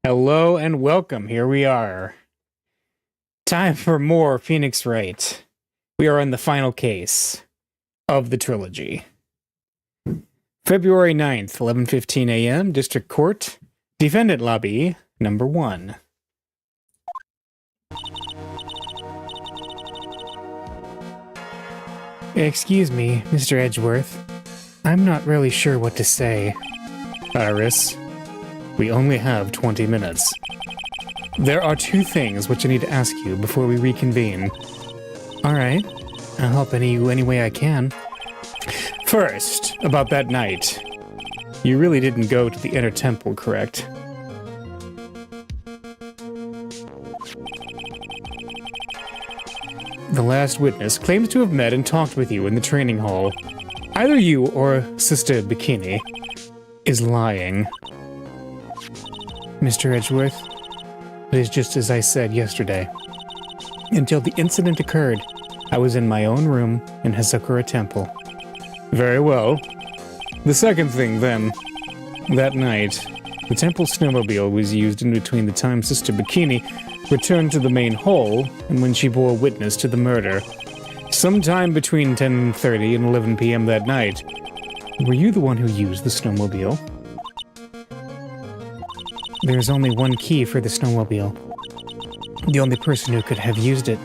Hello and welcome. Here we are. Time for more Phoenix Wright. We are on the final case of the trilogy. February 9th, 11:15 a.m., District Court, Defendant Lobby, number 1. Excuse me, Mr. Edgeworth. I'm not really sure what to say. Iris, we only have 20 minutes. There are 2 things which I need to ask you before we reconvene. Alright, I'll help you any way I can. First, about that night. You really didn't go to the inner temple, correct? The last witness claims to have met and talked with you in the training hall. Either you or Sister Bikini is lying. Mr. Edgeworth, it is just as I said yesterday. Until the incident occurred, I was in my own room in Hazakura Temple. Very well. The second thing, then. That night, the temple snowmobile was used in between the time Sister Bikini returned to the main hall and when she bore witness to the murder. Sometime between 10:30 and 11 p.m. that night. Were you the one who used the snowmobile? There's only one key for the snowmobile. The only person who could have used it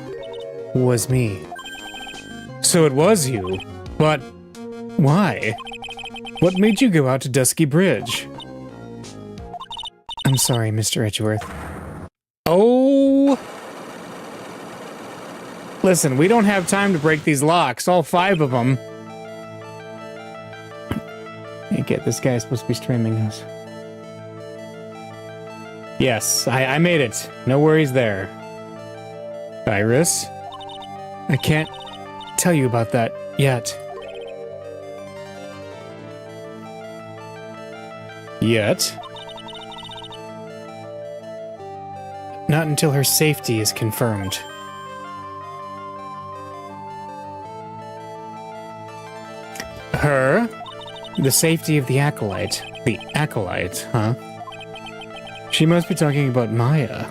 was me. So it was you. But why? What made you go out to Dusky Bridge? I'm sorry, Mr. Edgeworth. Oh! Listen, we don't have time to break these locks, all 5 of them. I get this guy's supposed to be streaming us. Yes, I made it. No worries there. Iris? I can't tell you about that yet. Yet? Not until her safety is confirmed. Her? The safety of the Acolyte. The Acolyte, huh? She must be talking about Maya.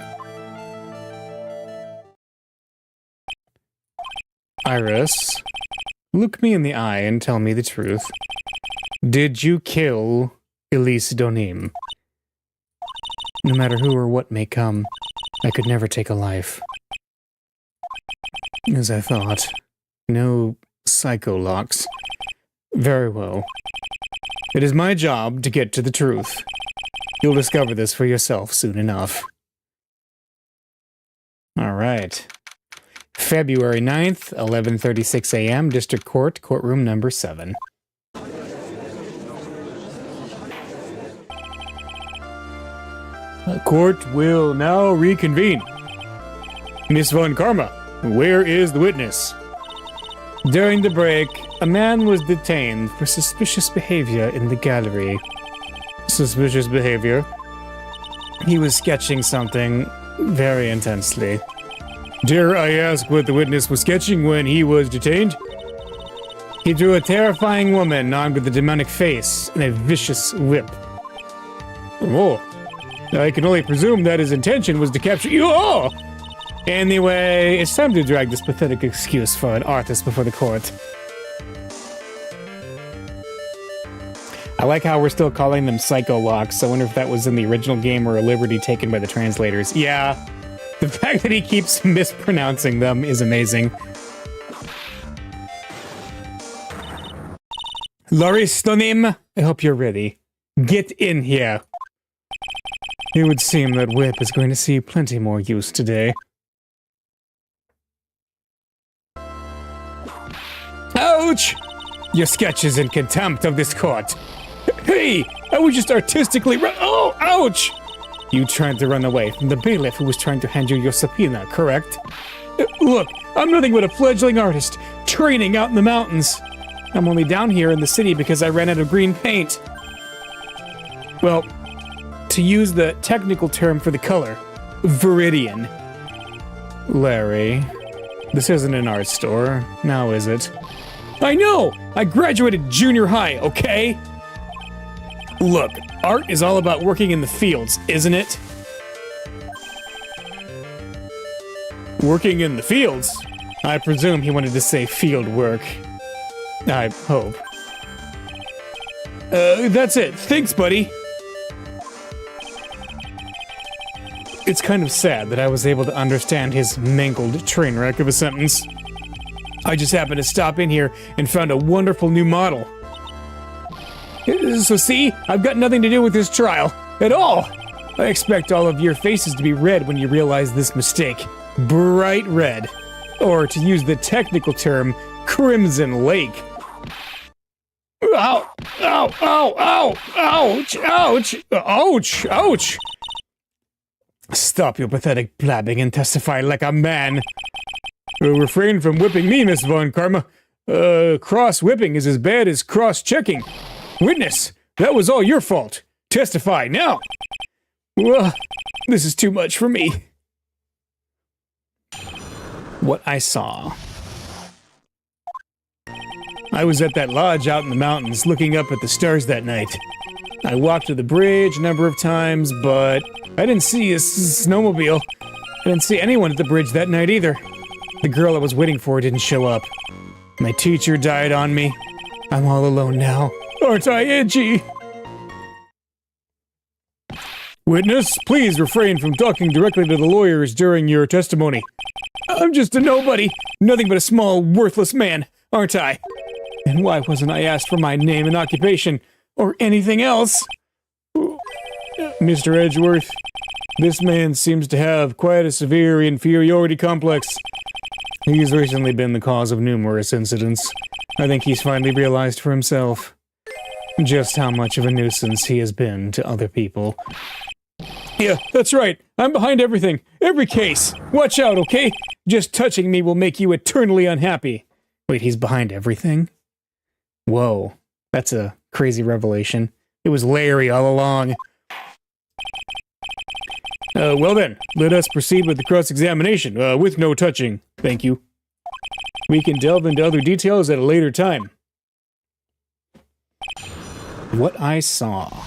Iris, look me in the eye and tell me the truth. Did you kill Elise Donim? No matter who or what may come, I could never take a life. As I thought. No psycho locks. Very well. It is my job to get to the truth. You'll discover this for yourself soon enough. Alright. February 9th, 11:36 a.m., District Court, Courtroom number 7. The court will now reconvene. Miss Von Karma, where is the witness? During the break, a man was detained for suspicious behavior in the gallery. Suspicious behavior? He was sketching something very intensely. Dare I ask what the witness was sketching when he was detained? He drew a terrifying woman armed with a demonic face and a vicious whip. Oh, I can only presume that his intention was to capture you. Oh! Anyway, it's time to drag this pathetic excuse for an artist before the court. I like how we're still calling them psycho locks. I wonder if that was in the original game or a liberty taken by the translators. Yeah, the fact that he keeps mispronouncing them is amazing. Loris Stonim, I hope you're ready. Get in here. It would seem that Whip is going to see plenty more use today. Ouch! Your sketch is in contempt of this court. Hey! I was just artistically oh! Ouch! You tried to run away from the bailiff who was trying to hand you your subpoena, correct? Look, I'm nothing but a fledgling artist, training out in the mountains. I'm only down here in the city because I ran out of green paint. Well, to use the technical term for the color, Viridian. Larry, this isn't an art store, now is it? I know! I graduated junior high, okay? Look, art is all about working in the fields, isn't it? Working in the fields? I presume he wanted to say field work. I hope. That's it. Thanks, buddy. It's kind of sad that I was able to understand his mangled train wreck of a sentence. I just happened to stop in here and found a wonderful new model. So see, I've got nothing to do with this trial. At all. I expect all of your faces to be red when you realize this mistake. Bright red. Or to use the technical term, Crimson Lake. Ow! Ow! Ow! Ow! Ouch! Ouch! Ouch! Ouch! Stop your pathetic blabbing and testify like a man. Refrain from whipping me, Miss Von Karma. Cross-whipping is as bad as cross-checking. Witness, that was all your fault. Testify now. Well, this is too much for me. What I saw. I was at that lodge out in the mountains looking up at the stars that night. I walked to the bridge a number of times, but I didn't see a snowmobile. I didn't see anyone at the bridge that night either. The girl I was waiting for didn't show up. My teacher died on me. I'm all alone now. Aren't I edgy? Witness, please refrain from talking directly to the lawyers during your testimony. I'm just a nobody. Nothing but a small, worthless man, aren't I? And why wasn't I asked for my name and occupation? Or anything else? Mr. Edgeworth, this man seems to have quite a severe inferiority complex. He's recently been the cause of numerous incidents. I think he's finally realized for himself just how much of a nuisance he has been to other people. Yeah, that's right. I'm behind everything. Every case. Watch out, okay? Just touching me will make you eternally unhappy. Wait, he's behind everything? Whoa, that's a crazy revelation. It was Larry all along. Well then, let us proceed with the cross-examination, with no touching. Thank you. We can delve into other details at a later time. What I saw.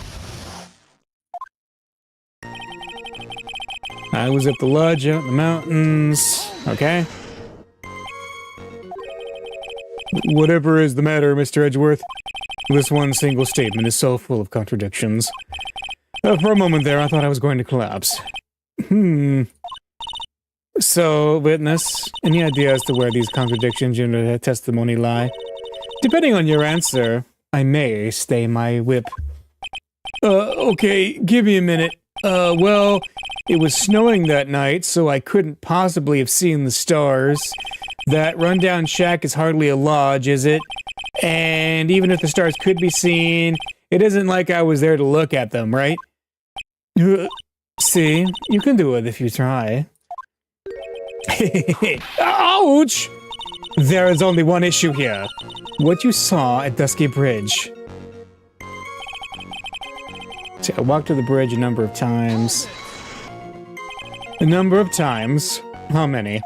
I was at the lodge out in the mountains. Okay. Whatever is the matter, Mr. Edgeworth? This one single statement is so full of contradictions. For a moment there, I thought I was going to collapse. So, witness, any idea as to where these contradictions in your testimony lie? Depending on your answer, I may stay my whip. Okay, give me a minute. Well, it was snowing that night, so I couldn't possibly have seen the stars. That rundown shack is hardly a lodge, is it? And even if the stars could be seen, it isn't like I was there to look at them, right? See, you can do it if you try. Ouch! There is only one issue here. What you saw at Dusky Bridge. See, I walked to the bridge a number of times. A number of times? How many?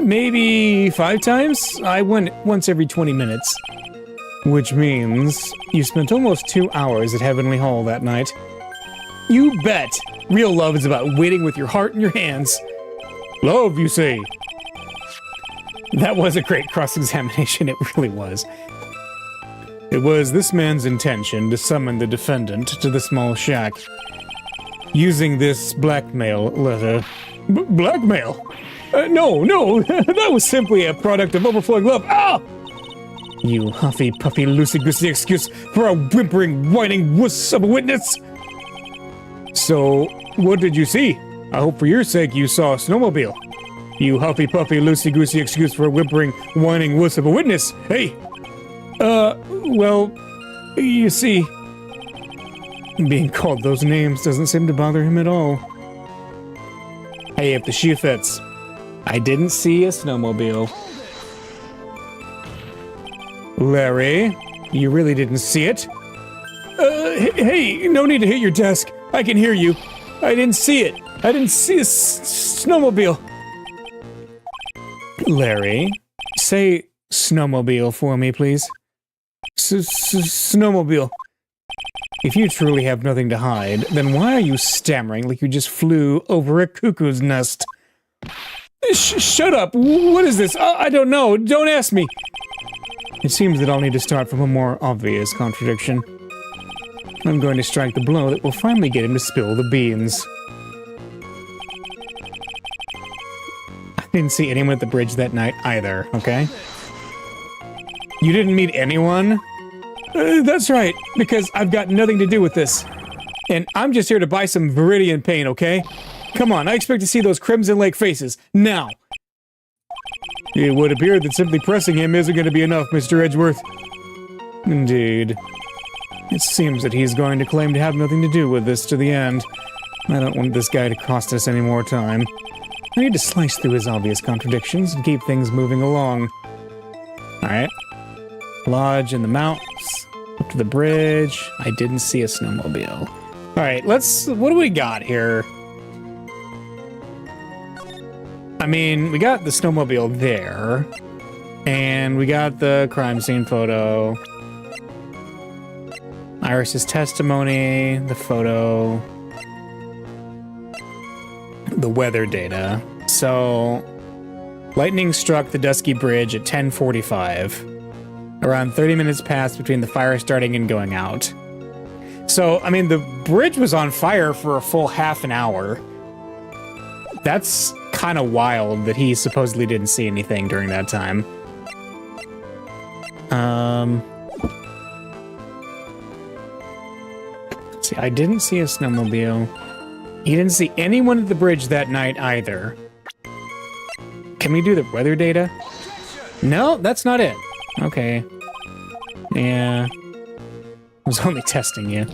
Maybe 5 times? I went once every 20 minutes. Which means you spent almost 2 hours at Heavenly Hall that night. You bet! Real love is about waiting with your heart in your hands. Love, you say? That was a great cross-examination, it really was. It was this man's intention to summon the defendant to the small shack, using this blackmail letter. Blackmail? No, that was simply a product of overflowing love. Ah! You huffy-puffy, loosey-goosey excuse for a whimpering, whining wuss of a witness! So, what did you see? I hope for your sake you saw a snowmobile. You huffy-puffy, loosey-goosey excuse for a whimpering, whining wuss of a witness. Hey! Well, you see, being called those names doesn't seem to bother him at all. Hey, if the shoe fits, I didn't see a snowmobile. Larry, you really didn't see it? Hey, no need to hit your desk. I can hear you. I didn't see it. I didn't see a snowmobile. Larry, say snowmobile for me, please. Snowmobile. If you truly have nothing to hide, then why are you stammering like you just flew over a cuckoo's nest? Shut up! What is this? I don't know. Don't ask me. It seems that I'll need to start from a more obvious contradiction. I'm going to strike the blow that will finally get him to spill the beans. I didn't see anyone at the bridge that night either, okay? You didn't meet anyone? That's right, because I've got nothing to do with this. And I'm just here to buy some Viridian paint, okay? Come on, I expect to see those Crimson Lake faces, now! It would appear that simply pressing him isn't going to be enough, Mr. Edgeworth. Indeed. It seems that he's going to claim to have nothing to do with this to the end. I don't want this guy to cost us any more time. I need to slice through his obvious contradictions and keep things moving along. Alright. Lodge in the mountains. Up to the bridge. I didn't see a snowmobile. Alright, let's... What do we got here? I mean, we got the snowmobile there. And we got the crime scene photo. Iris's testimony, the photo, the weather data. So, lightning struck the Dusky Bridge at 10:45. Around 30 minutes passed between the fire starting and going out. So, I mean, the bridge was on fire for a full half an hour. That's kind of wild that he supposedly didn't see anything during that time. See, I didn't see a snowmobile. He didn't see anyone at the bridge that night either. Can we do the weather data? No, that's not it. Okay. Yeah. I was only testing you.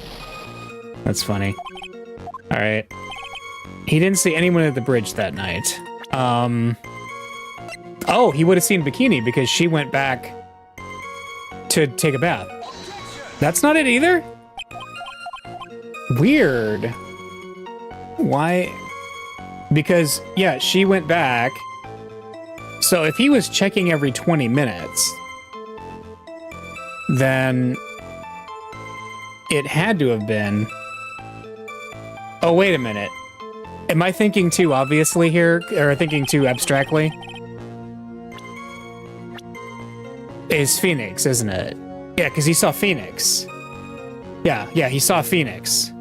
That's funny. Alright. He didn't see anyone at the bridge that night. Oh, he would have seen Bikini because she went back to take a bath. That's not it either? Weird. Why? Because, yeah, she went back. So if he was checking every 20 minutes, then it had to have been... Oh, wait a minute. Am I thinking too obviously here, or thinking too abstractly? It's Phoenix, isn't it? Yeah, because he saw Phoenix. Yeah, he saw Phoenix.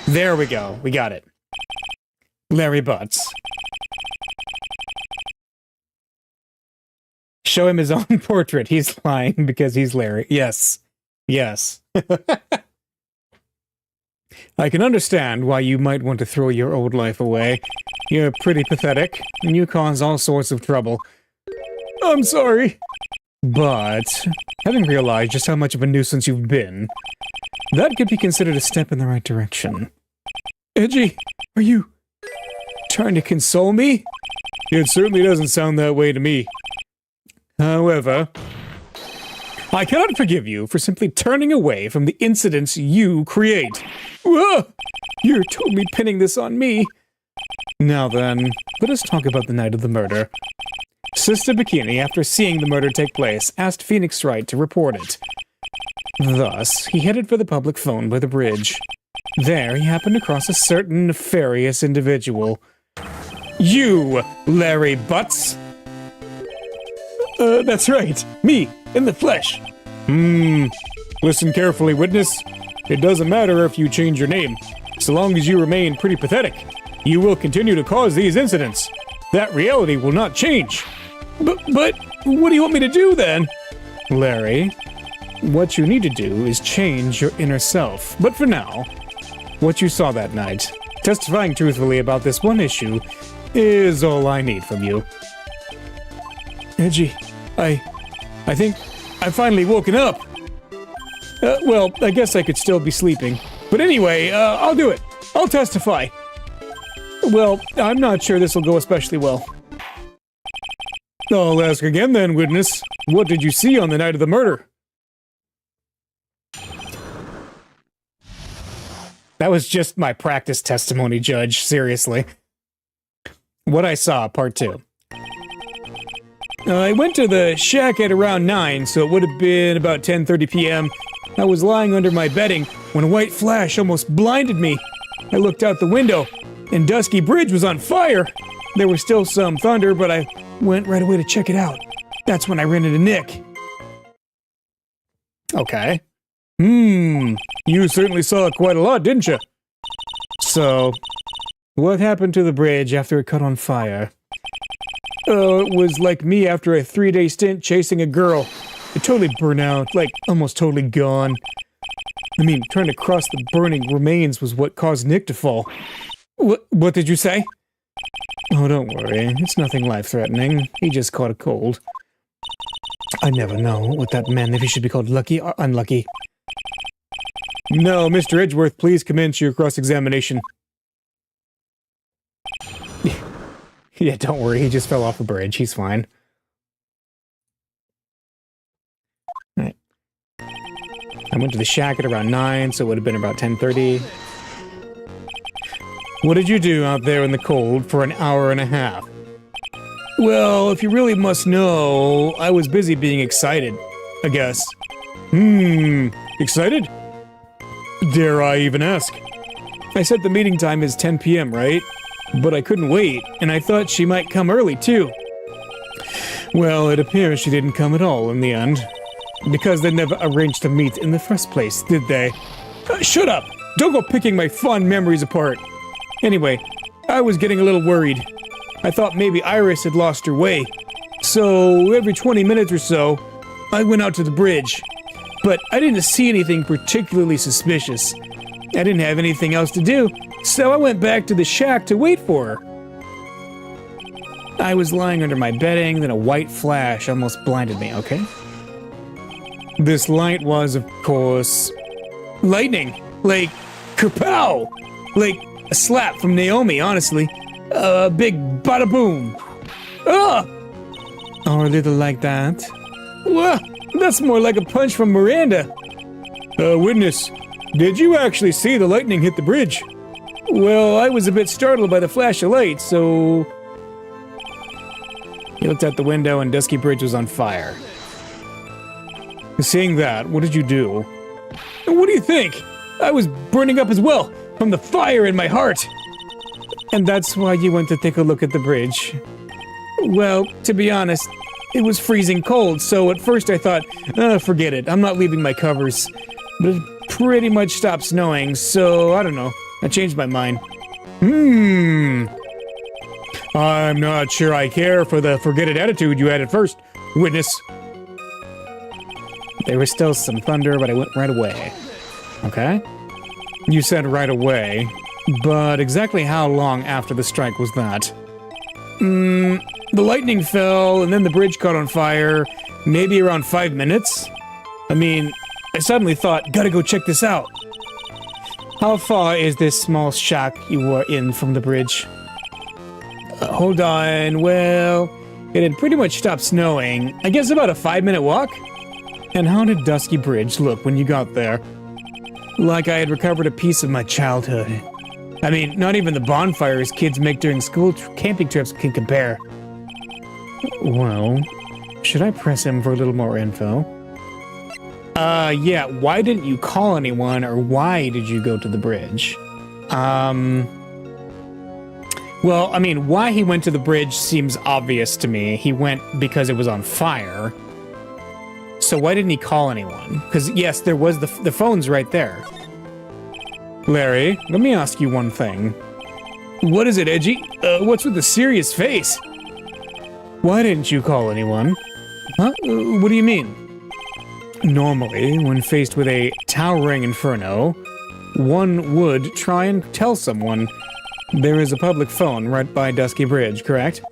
There we go. We got it. Larry Butts. Show him his own portrait. He's lying because he's Larry. Yes. Yes. I can understand why you might want to throw your old life away. You're pretty pathetic, and you cause all sorts of trouble. I'm sorry. But, having realized just how much of a nuisance you've been, that could be considered a step in the right direction. Edgy, are you trying to console me? It certainly doesn't sound that way to me. However, I cannot forgive you for simply turning away from the incidents you create. Whoa! You're totally pinning this on me. Now then, let us talk about the night of the murder. Sister Bikini, after seeing the murder take place, asked Phoenix Wright to report it. Thus, he headed for the public phone by the bridge. There, he happened across a certain nefarious individual. You, Larry Butts! That's right. Me, in the flesh. Listen carefully, witness. It doesn't matter if you change your name. So long as you remain pretty pathetic, you will continue to cause these incidents. That reality will not change. But what do you want me to do then? Larry, what you need to do is change your inner self. But for now, what you saw that night, testifying truthfully about this one issue, is all I need from you. Edgy, I think I've finally woken up. Well, I guess I could still be sleeping. But anyway, I'll do it. I'll testify. Well, I'm not sure this will go especially well. I'll ask again then, witness. What did you see on the night of the murder? That was just my practice testimony, Judge. Seriously. What I saw, part 2. I went to the shack at around 9, so it would have been about 10:30 p.m. I was lying under my bedding when a white flash almost blinded me. I looked out the window, and Dusky Bridge was on fire. There was still some thunder, but I went right away to check it out. That's when I ran into Nick. Okay. You certainly saw quite a lot, didn't you? So, what happened to the bridge after it caught on fire? It was like me after a 3-day stint chasing a girl. It totally burned out, like almost totally gone. I mean, trying to cross the burning remains was what caused Nick to fall. What did you say? Oh, don't worry. It's nothing life-threatening. He just caught a cold. I never know what that meant, if he should be called lucky or unlucky. No, Mr. Edgeworth, please commence your cross-examination. Yeah, don't worry. He just fell off a bridge. He's fine. Alright. I went to the shack at around 9, so it would have been about 10:30. What did you do out there in the cold for an hour and a half? Well, if you really must know, I was busy being excited, I guess. Excited? Dare I even ask? I said the meeting time is 10 p.m., right? But I couldn't wait, and I thought she might come early, too. Well, it appears she didn't come at all in the end. Because they never arranged to meet in the first place, did they? Shut up! Don't go picking my fond memories apart! Anyway, I was getting a little worried. I thought maybe Iris had lost her way. So, every 20 minutes or so, I went out to the bridge. But I didn't see anything particularly suspicious. I didn't have anything else to do, so I went back to the shack to wait for her. I was lying under my bedding, then a white flash almost blinded me, okay? This light was, of course, lightning. Like, kapow! Like a slap from Naomi, honestly. A big bada boom. Ah! Or a little like that. Well, that's more like a punch from Miranda. Witness, did you actually see the lightning hit the bridge? Well, I was a bit startled by the flash of light, so... He looked out the window and Dusky Bridge was on fire. Seeing that, what did you do? What do you think? I was burning up as well, from the fire in my heart. And that's why you went to take a look at the bridge. Well, to be honest, it was freezing cold, so at first I thought, forget it, I'm not leaving my covers. But it pretty much stopped snowing, so I don't know. I changed my mind. I'm not sure I care for the forget it attitude you had at first, witness. There was still some thunder, but I went right away. Okay? You said right away, but exactly how long after the strike was that? The lightning fell, and then the bridge caught on fire, maybe around 5 minutes. I mean, I suddenly thought, gotta go check this out. How far is this small shack you were in from the bridge? Hold on, well, it had pretty much stopped snowing. I guess about a 5-minute walk? And how did Dusky Bridge look when you got there? Like I had recovered a piece of my childhood. I mean, not even the bonfires kids make during school camping trips can compare. Well, should I press him for a little more info? Yeah, why didn't you call anyone, or why did you go to the bridge? Well, I mean, why he went to the bridge seems obvious to me. He went because it was on fire. So why didn't he call anyone? Because, yes, there was the phone's right there. Larry, let me ask you one thing. What is it, Edgy? What's with the serious face? Why didn't you call anyone? Huh? What do you mean? Normally, when faced with a towering inferno, one would try and tell someone. There is a public phone right by Dusky Bridge, correct?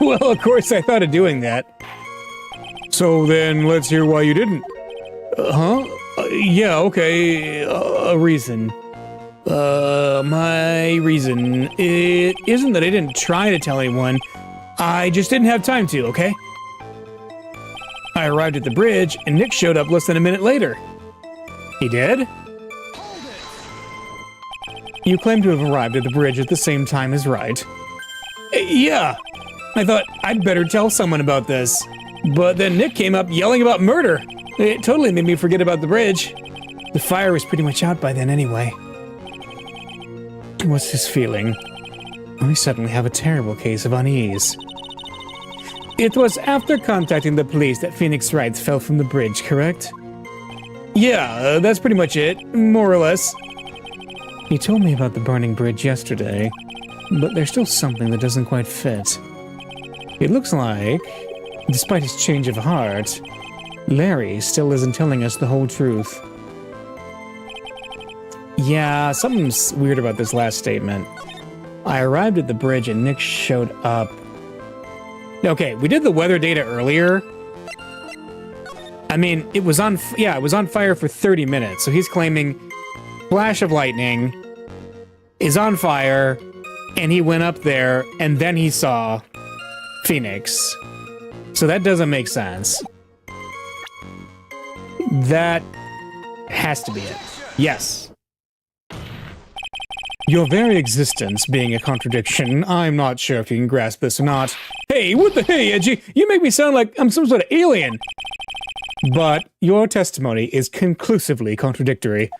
Well, of course I thought of doing that. So then, let's hear why you didn't. Yeah, okay, a reason. My reason, it isn't that I didn't try to tell anyone, I just didn't have time to, okay? I arrived at the bridge, and Nick showed up less than a minute later. He did? You claim to have arrived at the bridge at the same time as Wright. Yeah, I thought I'd better tell someone about this. But then Nick came up yelling about murder. It totally made me forget about the bridge. The fire was pretty much out by then anyway. What's this feeling? I suddenly have a terrible case of unease. It was after contacting the police that Phoenix Wright fell from the bridge, correct? Yeah, that's pretty much it, more or less. He told me about the burning bridge yesterday, but there's still something that doesn't quite fit. It looks like, despite his change of heart, Larry still isn't telling us the whole truth. Yeah, something's weird about this last statement. I arrived at the bridge and Nick showed up. Okay, we did the weather data earlier. I mean, it was on fire for 30 minutes, so he's claiming flash of lightning is on fire, and he went up there, and then he saw Phoenix. So that doesn't make sense. That has to be it. Yes. Your very existence being a contradiction, I'm not sure if you can grasp this or not. Hey, what the hey, Edgy? You make me sound like I'm some sort of alien. But your testimony is conclusively contradictory.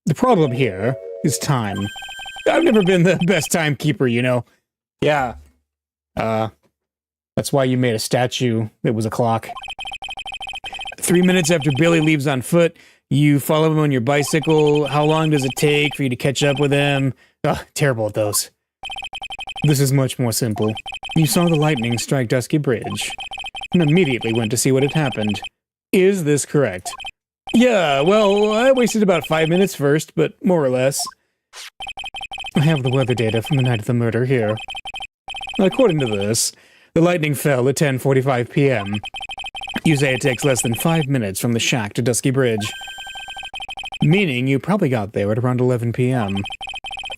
The problem here is time. I've never been the best timekeeper, you know. Yeah. That's why you made a statue that was a clock. 3 minutes after Billy leaves on foot, you follow him on your bicycle. How long does it take for you to catch up with him? Ugh, terrible at those. This is much more simple. You saw the lightning strike Dusky Bridge, and immediately went to see what had happened. Is this correct? Yeah, well, I wasted about 5 minutes first, but more or less. I have the weather data from the night of the murder here. According to this, the lightning fell at 10:45 p.m. You say it takes less than 5 minutes from the shack to Dusky Bridge. Meaning you probably got there at around 11 p.m.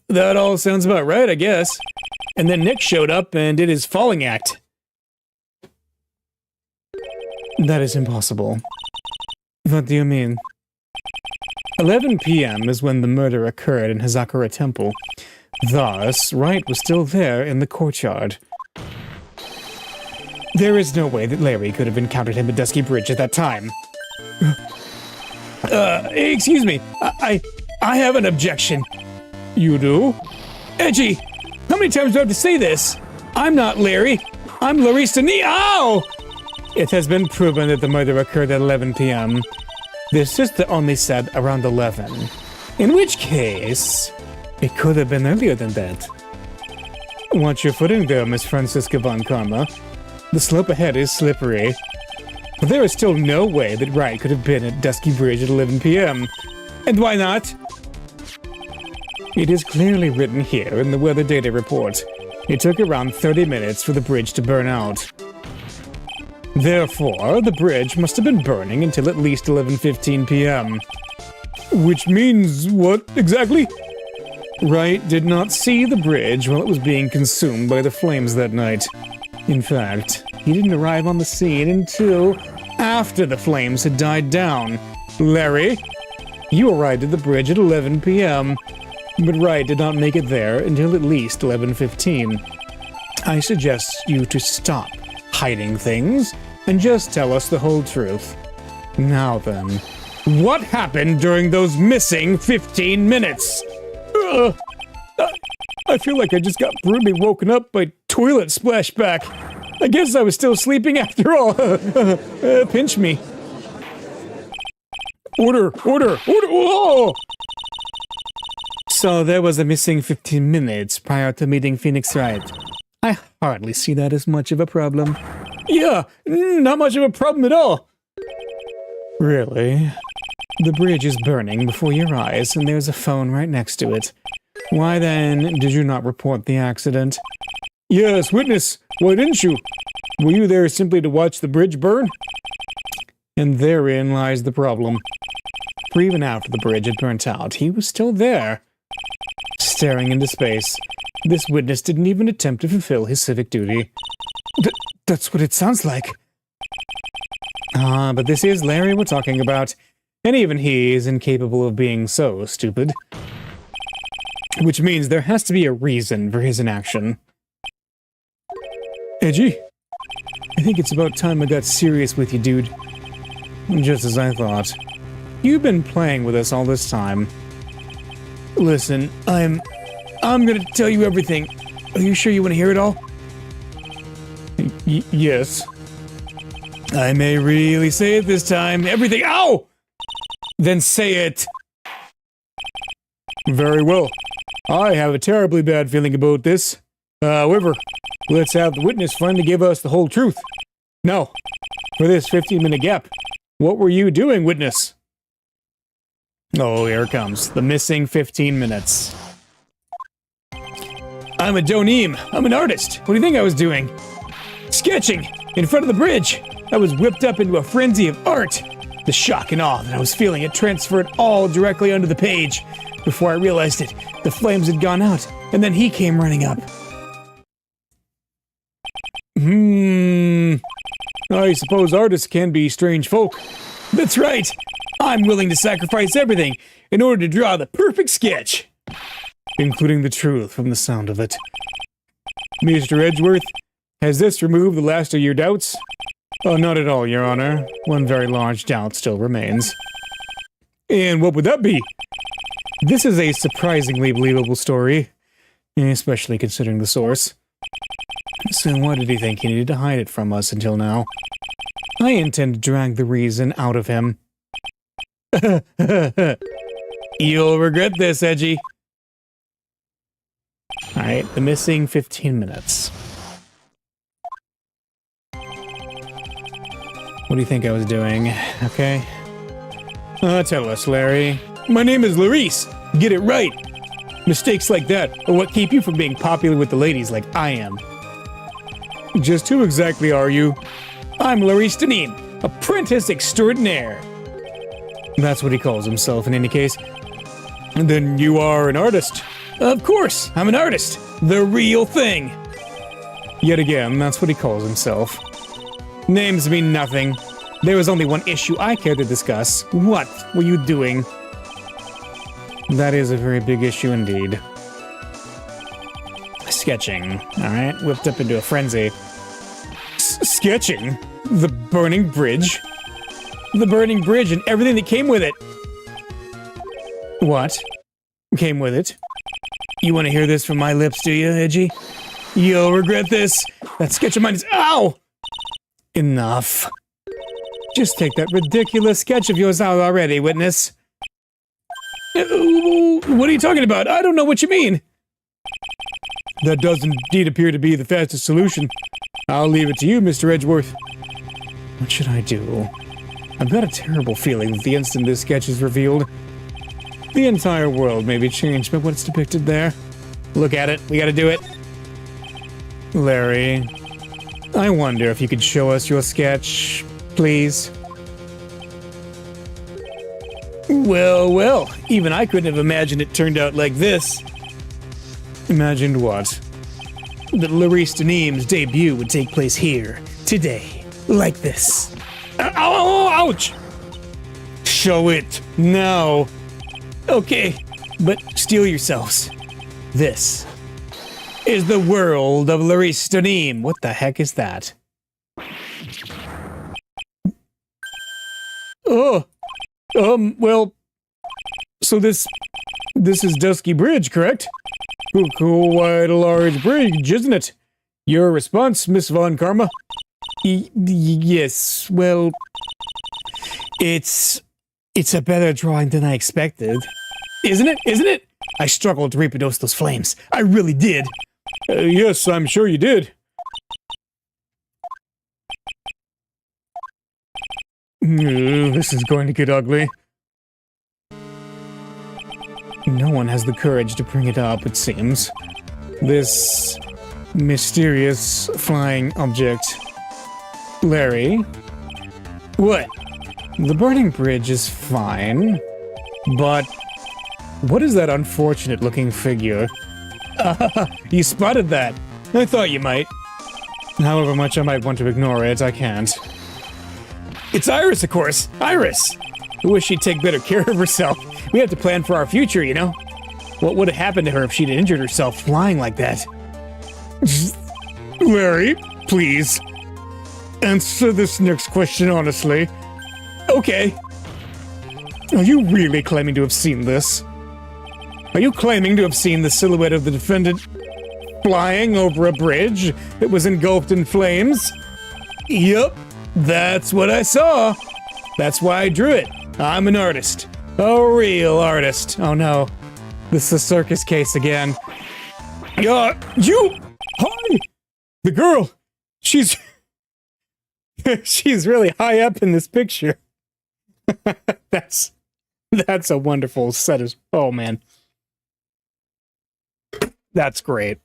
That all sounds about right, I guess. And then Nick showed up and did his falling act. That is impossible. What do you mean? 11 p.m. is when the murder occurred in Hazakura Temple. Thus, Wright was still there in the courtyard. There is no way that Larry could have encountered him at Dusky Bridge at that time. Excuse me. I have an objection. You do? Edgy, how many times do I have to say this? I'm not Larry. I'm Larissa Nee. Ow! It has been proven that the murder occurred at 11 p.m. The sister only said around 11. In which case, it could have been earlier than that. Watch your footing there, Miss Francisca von Karma. The slope ahead is slippery. But there is still no way that Wright could have been at Dusky Bridge at 11 p.m. And why not? It is clearly written here in the weather data report. It took around 30 minutes for the bridge to burn out. Therefore, the bridge must have been burning until at least 11:15 p.m. Which means what exactly? Wright did not see the bridge while it was being consumed by the flames that night. In fact, he didn't arrive on the scene until after the flames had died down. Larry, you arrived at the bridge at 11 p.m., but Wright did not make it there until at least 11:15. I suggest you to stop hiding things and just tell us the whole truth. Now then, what happened during those missing 15 minutes? I feel like I just got brutally woken up by toilet splashback. I guess I was still sleeping after all. Pinch me. Order! Whoa! So there was a missing 15 minutes prior to meeting Phoenix Wright. I hardly see that as much of a problem. Yeah, not much of a problem at all. Really? The bridge is burning before your eyes, and there's a phone right next to it. Why then did you not report the accident? Yes, witness. Why didn't you? Were you there simply to watch the bridge burn? And therein lies the problem. For even after the bridge had burnt out, he was still there, staring into space. This witness didn't even attempt to fulfill his civic duty. That's what it sounds like. But this is Larry we're talking about, and even he is incapable of being so stupid. Which means there has to be a reason for his inaction. Edgy, I think it's about time I got serious with you, dude. Just as I thought. You've been playing with us all this time. Listen, I'm I'm gonna tell you everything. Are you sure you want to hear it all? Yes. I may really say it this time. Everything. Ow! Then say it. Very well. I have a terribly bad feeling about this. However, let's have the witness finally give us the whole truth. Now, for this 15-minute gap, what were you doing, witness? Oh, here it comes. The missing 15 minutes. I'm a Doneem. I'm an artist. What do you think I was doing? Sketching in front of the bridge. I was whipped up into a frenzy of art. The shock and awe that I was feeling had transferred all directly onto the page. Before I realized it, the flames had gone out, and then he came running up. I suppose artists can be strange folk. That's right. I'm willing to sacrifice everything in order to draw the perfect sketch. Including the truth from the sound of it. Mr. Edgeworth, has this removed the last of your doubts? Oh, not at all, Your Honor. One very large doubt still remains. And what would that be? This is a surprisingly believable story, especially considering the source. So why did he think he needed to hide it from us until now? I intend to drag the reason out of him. You'll regret this, Edgy. Alright, the missing 15 minutes. What do you think I was doing? Okay. Tell us, Larry. My name is Larice. Get it right. Mistakes like that are what keep you from being popular with the ladies like I am. Just who exactly are you? I'm Larice Deneem, apprentice extraordinaire. That's what he calls himself in any case. And then you are an artist. Of course, I'm an artist. The real thing. Yet again, that's what he calls himself. Names mean nothing. There was only one issue I cared to discuss. What were you doing? That is a very big issue indeed. Sketching. Alright, whipped up into a frenzy. Sketching? The burning bridge? The burning bridge and everything that came with it. What? Came with it? You want to hear this from my lips, do you, Edgy? You'll regret this. That sketch of mine is— Ow! Enough. Just take that ridiculous sketch of yours out already, witness. What are you talking about? I don't know what you mean. That does indeed appear to be the fastest solution. I'll leave it to you, Mr. Edgeworth. What should I do? I've got a terrible feeling that the instant this sketch is revealed, the entire world may be changed by what's depicted there. Look at it. We gotta do it. Larry, I wonder if you could show us your sketch, please. Well, well, even I couldn't have imagined it turned out like this. Imagined what? That Larice Deneem's debut would take place here, today, like this. Ow, ouch! Show it, now. Okay, but steel yourselves. This is the world of Larice Deneem. What the heck is that? Oh, well, so this is Dusky Bridge, correct? Quite a large bridge, isn't it? Your response, Miss Von Karma? Yes, well, it's a better drawing than I expected. Isn't it? Isn't it? I struggled to reproduce those flames. I really did. Yes, I'm sure you did. This is going to get ugly. No one has the courage to bring it up, it seems. This mysterious flying object. Larry? What? The burning bridge is fine, but what is that unfortunate-looking figure? You spotted that. I thought you might. However much I might want to ignore it, I can't. It's Iris, of course. Iris! I wish she'd take better care of herself. We have to plan for our future, you know? What would have happened to her if she'd injured herself flying like that? Larry, please. Answer this next question honestly. Okay. Are you really claiming to have seen this? Are you claiming to have seen the silhouette of the defendant flying over a bridge that was engulfed in flames? Yup, that's what I saw. That's why I drew it. I'm an artist. A real artist. Oh no. This is a circus case again. Hi! The girl! She's really high up in this picture. That's a wonderful set of... Oh man. That's great.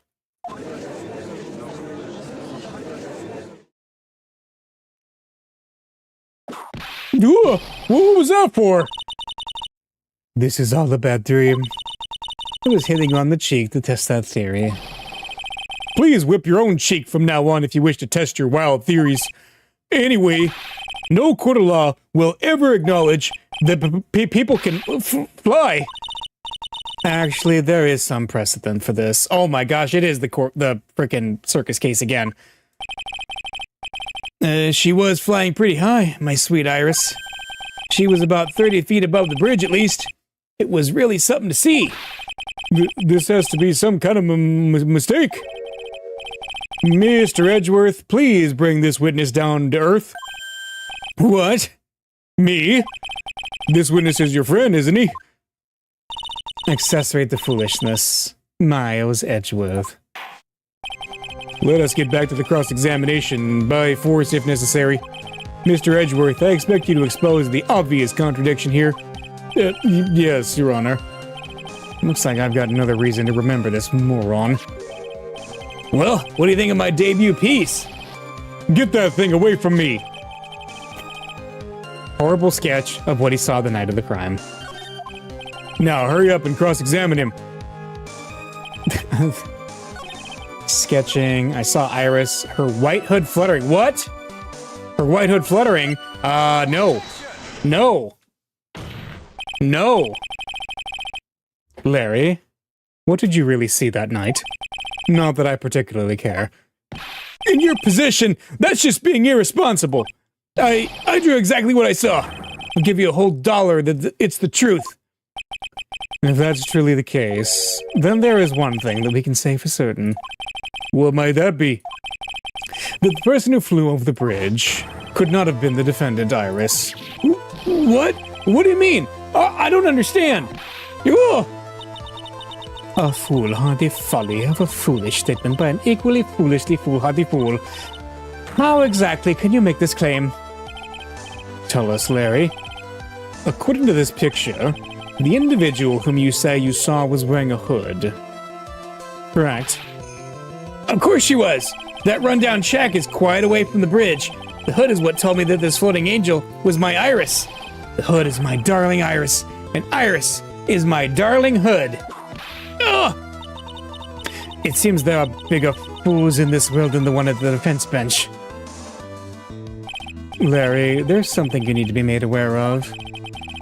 Ooh, what was that for? This is all a bad dream. I was hitting on the cheek to test that theory. Please whip your own cheek from now on if you wish to test your wild theories. Anyway, no court of law will ever acknowledge that people can fly. Actually, there is some precedent for this. Oh my gosh, it is the frickin' circus case again. She was flying pretty high, my sweet Iris. She was about 30 feet above the bridge, at least. It was really something to see. This has to be some kind of mistake. Mr. Edgeworth, please bring this witness down to earth. What? Me? This witness is your friend, isn't he? Accessorate the foolishness. Miles Edgeworth. Let us get back to the cross-examination, by force if necessary. Mr. Edgeworth, I expect you to expose the obvious contradiction here. Yes, Your Honor. Looks like I've got another reason to remember this moron. Well, what do you think of my debut piece? Get that thing away from me! Horrible sketch of what he saw the night of the crime. Now, hurry up and cross-examine him. Sketching. I saw Iris. Her white hood fluttering. What? Her white hood fluttering? No. No. No. Larry, what did you really see that night? Not that I particularly care. In your position, that's just being irresponsible. I drew exactly what I saw. I'll give you a whole $1 that it's the truth. If that's truly the case, then there is one thing that we can say for certain. What might that be? That the person who flew over the bridge could not have been the defendant, Iris. What? What do you mean? I don't understand. Ugh. A foolhardy folly of a foolish statement by an equally foolishly foolhardy fool. How exactly can you make this claim? Tell us, Larry. According to this picture, the individual whom you say you saw was wearing a hood. Correct. Of course she was! That rundown shack is quite away from the bridge. The hood is what told me that this floating angel was my Iris. The hood is my darling Iris, and Iris is my darling hood. Ugh! It seems there are bigger fools in this world than the one at the defense bench. Larry, there's something you need to be made aware of.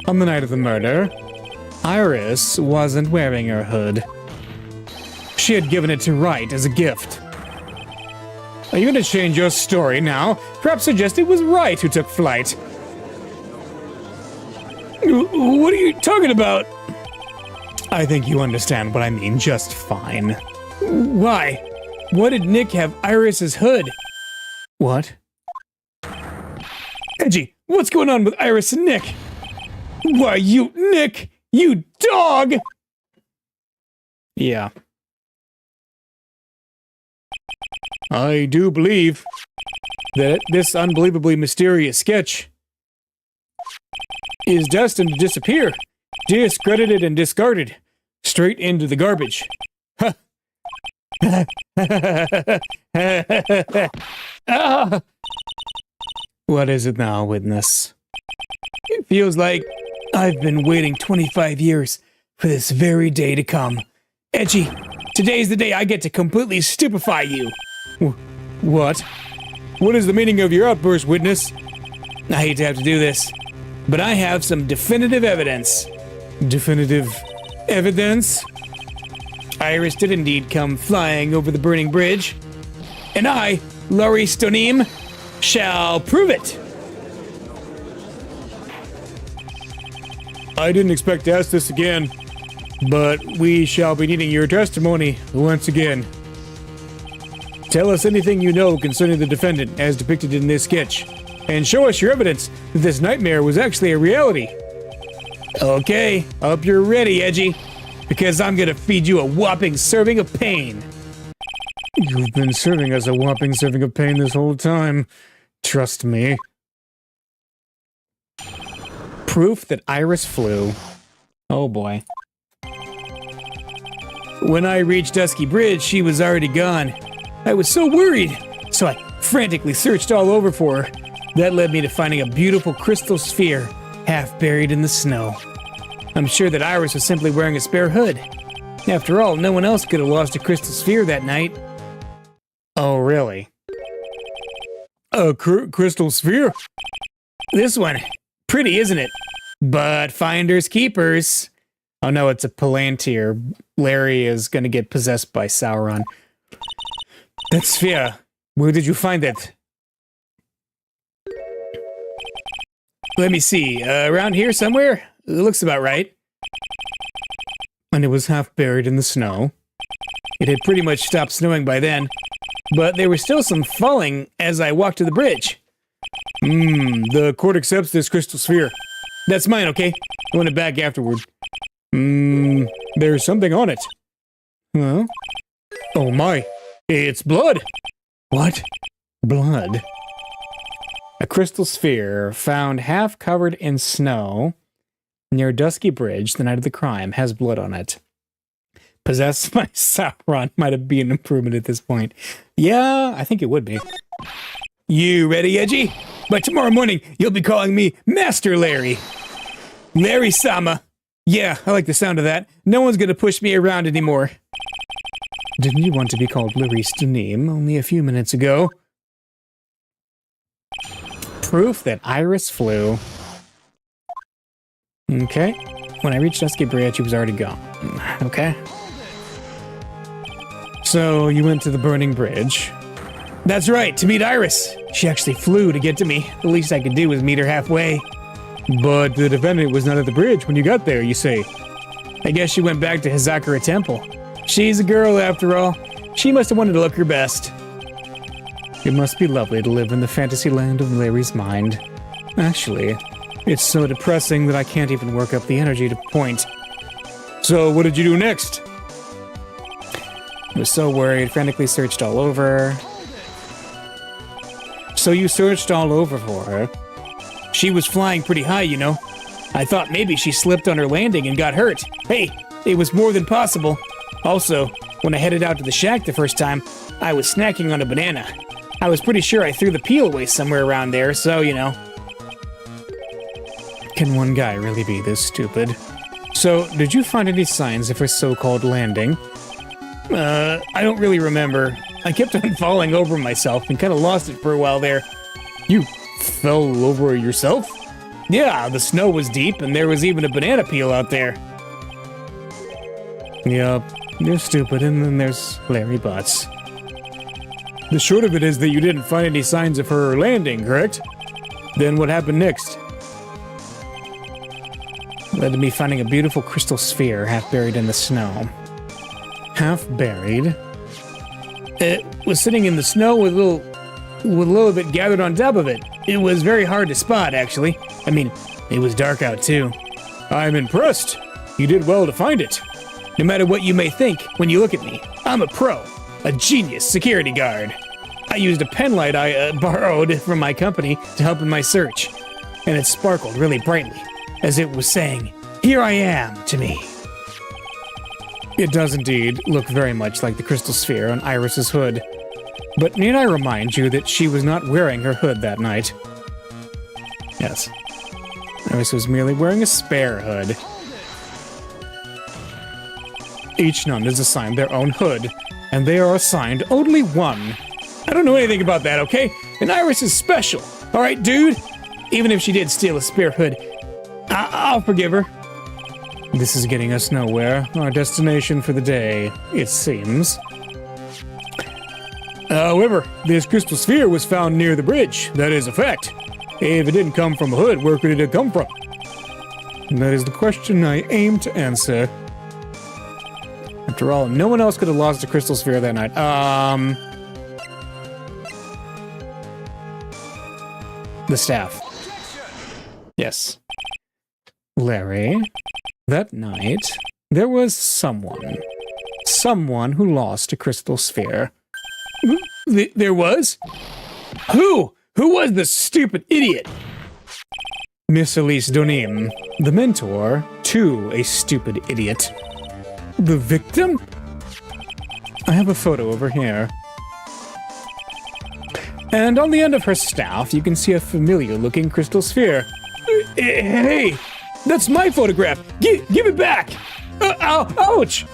On the night of the murder, Iris wasn't wearing her hood. She had given it to Wright as a gift. Are you going to change your story now? Perhaps suggest it was Wright who took flight. What are you talking about? I think you understand what I mean just fine. Why? Why did Nick have Iris's hood? What? Edgy, what's going on with Iris and Nick? Why, you, Nick, you dog! Yeah. I do believe that this unbelievably mysterious sketch is destined to disappear, discredited and discarded, straight into the garbage. Ah! What is it now, witness? It feels like I've been waiting 25 years for this very day to come. Edgy, today's the day I get to completely stupefy you. What? What is the meaning of your outburst, witness? I hate to have to do this, but I have some definitive evidence. Definitive evidence? Iris did indeed come flying over the burning bridge, and I, Laurie Stoneem, shall prove it. I didn't expect to ask this again, but we shall be needing your testimony once again. Tell us anything you know concerning the defendant as depicted in this sketch, and show us your evidence that this nightmare was actually a reality. Okay, hope you're ready, Edgy, because I'm gonna feed you a whopping serving of pain. You've been serving us a whopping serving of pain this whole time. Trust me. Proof that Iris flew. Oh boy. When I reached Dusky Bridge, she was already gone. I was so worried, so I frantically searched all over for her. That led me to finding a beautiful crystal sphere, half buried in the snow. I'm sure that Iris was simply wearing a spare hood. After all, no one else could have lost a crystal sphere that night. Oh, really? A crystal sphere? This one. Pretty, isn't it? But finders keepers. Oh no, it's a Palantir. Larry is gonna get possessed by Sauron. That sphere. Where did you find it? Let me see. Around here somewhere? It looks about right. And it was half buried in the snow. It had pretty much stopped snowing by then, but there was still some falling as I walked to the bridge. The court accepts this crystal sphere. That's mine, okay? I want it back afterward. There's something on it. Huh? Oh my, it's blood! What? Blood? A crystal sphere found half covered in snow near Dusky Bridge the night of the crime has blood on it. Possessed by Sauron might have been an improvement at this point. Yeah, I think it would be. You ready, Edgy? By tomorrow morning, you'll be calling me Master Larry. Larry Sama. Yeah, I like the sound of that. No one's gonna push me around anymore. Didn't you want to be called Larry Stuneem only a few minutes ago? Proof that Iris flew. Okay. When I reached Dusky Bridge, she was already gone. Okay. So, you went to the burning bridge. That's right, to meet Iris. She actually flew to get to me. The least I could do was meet her halfway. But the defendant was not at the bridge when you got there, you say. I guess she went back to Hazakura Temple. She's a girl, after all. She must have wanted to look her best. It must be lovely to live in the fantasy land of Larry's mind. Actually, it's so depressing that I can't even work up the energy to point. So, what did you do next? I was so worried, frantically searched all over. So you searched all over for her? She was flying pretty high, you know. I thought maybe she slipped on her landing and got hurt. Hey, it was more than possible. Also, when I headed out to the shack the first time, I was snacking on a banana. I was pretty sure I threw the peel away somewhere around there, so, you know. Can one guy really be this stupid? So, did you find any signs of her so-called landing? I don't really remember. I kept on falling over myself and kind of lost it for a while there. You fell over yourself? Yeah, the snow was deep and there was even a banana peel out there. Yup, you're stupid, and then there's Larry Butts. The short of it is that you didn't find any signs of her landing, correct? Then what happened next? Led to me finding a beautiful crystal sphere half buried in the snow. Half buried? It was sitting in the snow with a little bit gathered on top of it. It was very hard to spot, actually. I mean, it was dark out, too. I'm impressed. You did well to find it. No matter what you may think when you look at me, I'm a pro, a genius security guard. I used a pen light I borrowed from my company to help in my search, and it sparkled really brightly, as it was saying, "Here I am," to me. It does indeed look very much like the crystal sphere on Iris's hood. But need I remind you that she was not wearing her hood that night? Yes. Iris was merely wearing a spare hood. Each nun is assigned their own hood, and they are assigned only one. I don't know anything about that, okay? And Iris is special. Alright, dude? Even if she did steal a spare hood, I'll forgive her. This is getting us nowhere. Our destination for the day, it seems. However, this crystal sphere was found near the bridge. That is a fact. If it didn't come from a hood, where could it have come from? That is the question I aim to answer. After all, no one else could have lost a crystal sphere that night. The staff. Yes. Larry, that night, there was someone who lost a crystal sphere. There was? Who? Who was the stupid idiot? Miss Elise Donim, the mentor to a stupid idiot. The victim? I have a photo over here. And on the end of her staff, you can see a familiar-looking crystal sphere. Hey! That's my photograph! Give it back! Ouch!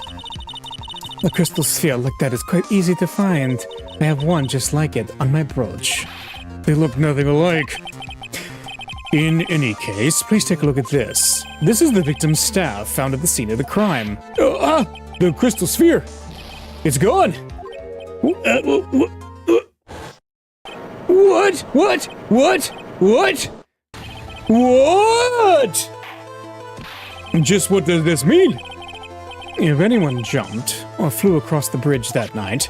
A crystal sphere like that is quite easy to find. I have one just like it on my brooch. They look nothing alike. In any case, please take a look at this. This is the victim's staff found at the scene of the crime. The crystal sphere. It's gone. What? Just what does this mean? If anyone jumped or flew across the bridge that night,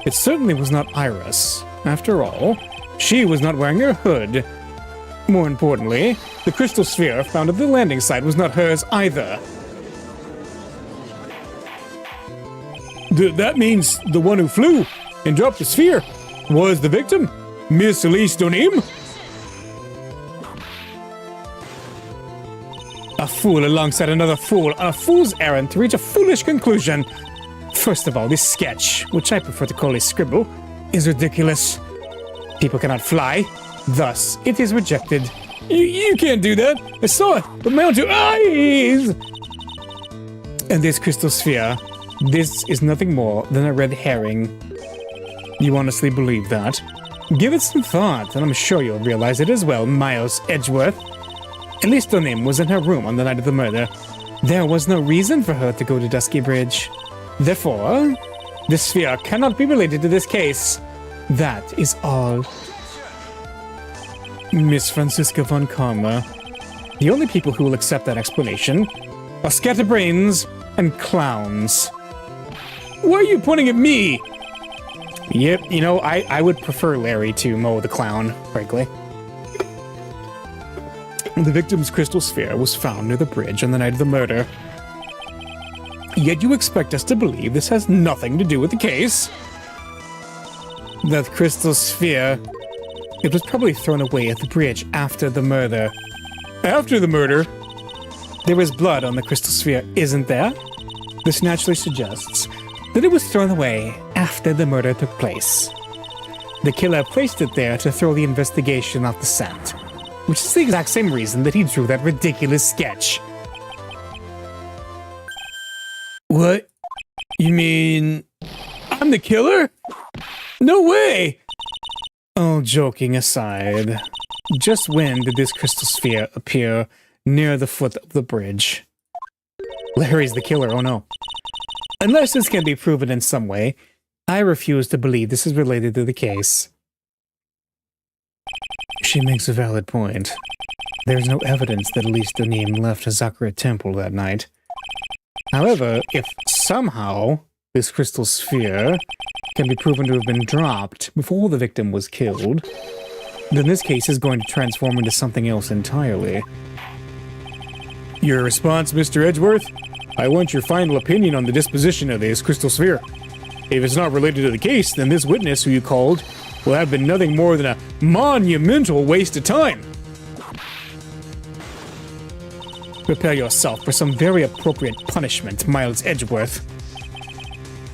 it certainly was not Iris. After all, she was not wearing her hood. More importantly, the crystal sphere found at the landing site was not hers either. That means the one who flew and dropped the sphere was the victim, Miss Elise Donim? A fool alongside another fool on a fool's errand to reach a foolish conclusion. First of all, this sketch, which I prefer to call a scribble, is ridiculous. People cannot fly, thus it is rejected. You can't do that. I saw it with my own two eyes. And this crystal sphere, this is nothing more than a red herring. You honestly believe that? Give it some thought, and I'm sure you'll realize it as well, Miles Edgeworth. Elise Donim was in her room on the night of the murder. There was no reason for her to go to Dusky Bridge. Therefore, the sphere cannot be related to this case. That is all. Miss Franziska von Karma. The only people who will accept that explanation are scatterbrains and clowns. Why are you pointing at me? Yep, you know, I would prefer Larry to mow the clown, frankly. The victim's crystal sphere was found near the bridge on the night of the murder. Yet you expect us to believe this has nothing to do with the case? That crystal sphere, it was probably thrown away at the bridge after the murder. After the murder? There was blood on the crystal sphere, isn't there? This naturally suggests that it was thrown away after the murder took place. The killer placed it there to throw the investigation off the scent, which is the exact same reason that he drew that ridiculous sketch. What? You mean I'm the killer? No way! All joking aside, just when did this crystal sphere appear near the foot of the bridge? Larry's the killer, oh no. Unless this can be proven in some way, I refuse to believe this is related to the case. She makes a valid point. There is no evidence that Elise Donim left Hazakura Temple that night. However, if somehow this crystal sphere can be proven to have been dropped before the victim was killed, then this case is going to transform into something else entirely. Your response, Mr. Edgeworth? I want your final opinion on the disposition of this crystal sphere. If it's not related to the case, then this witness who you called will have been nothing more than a monumental waste of time. Prepare yourself for some very appropriate punishment, Miles Edgeworth.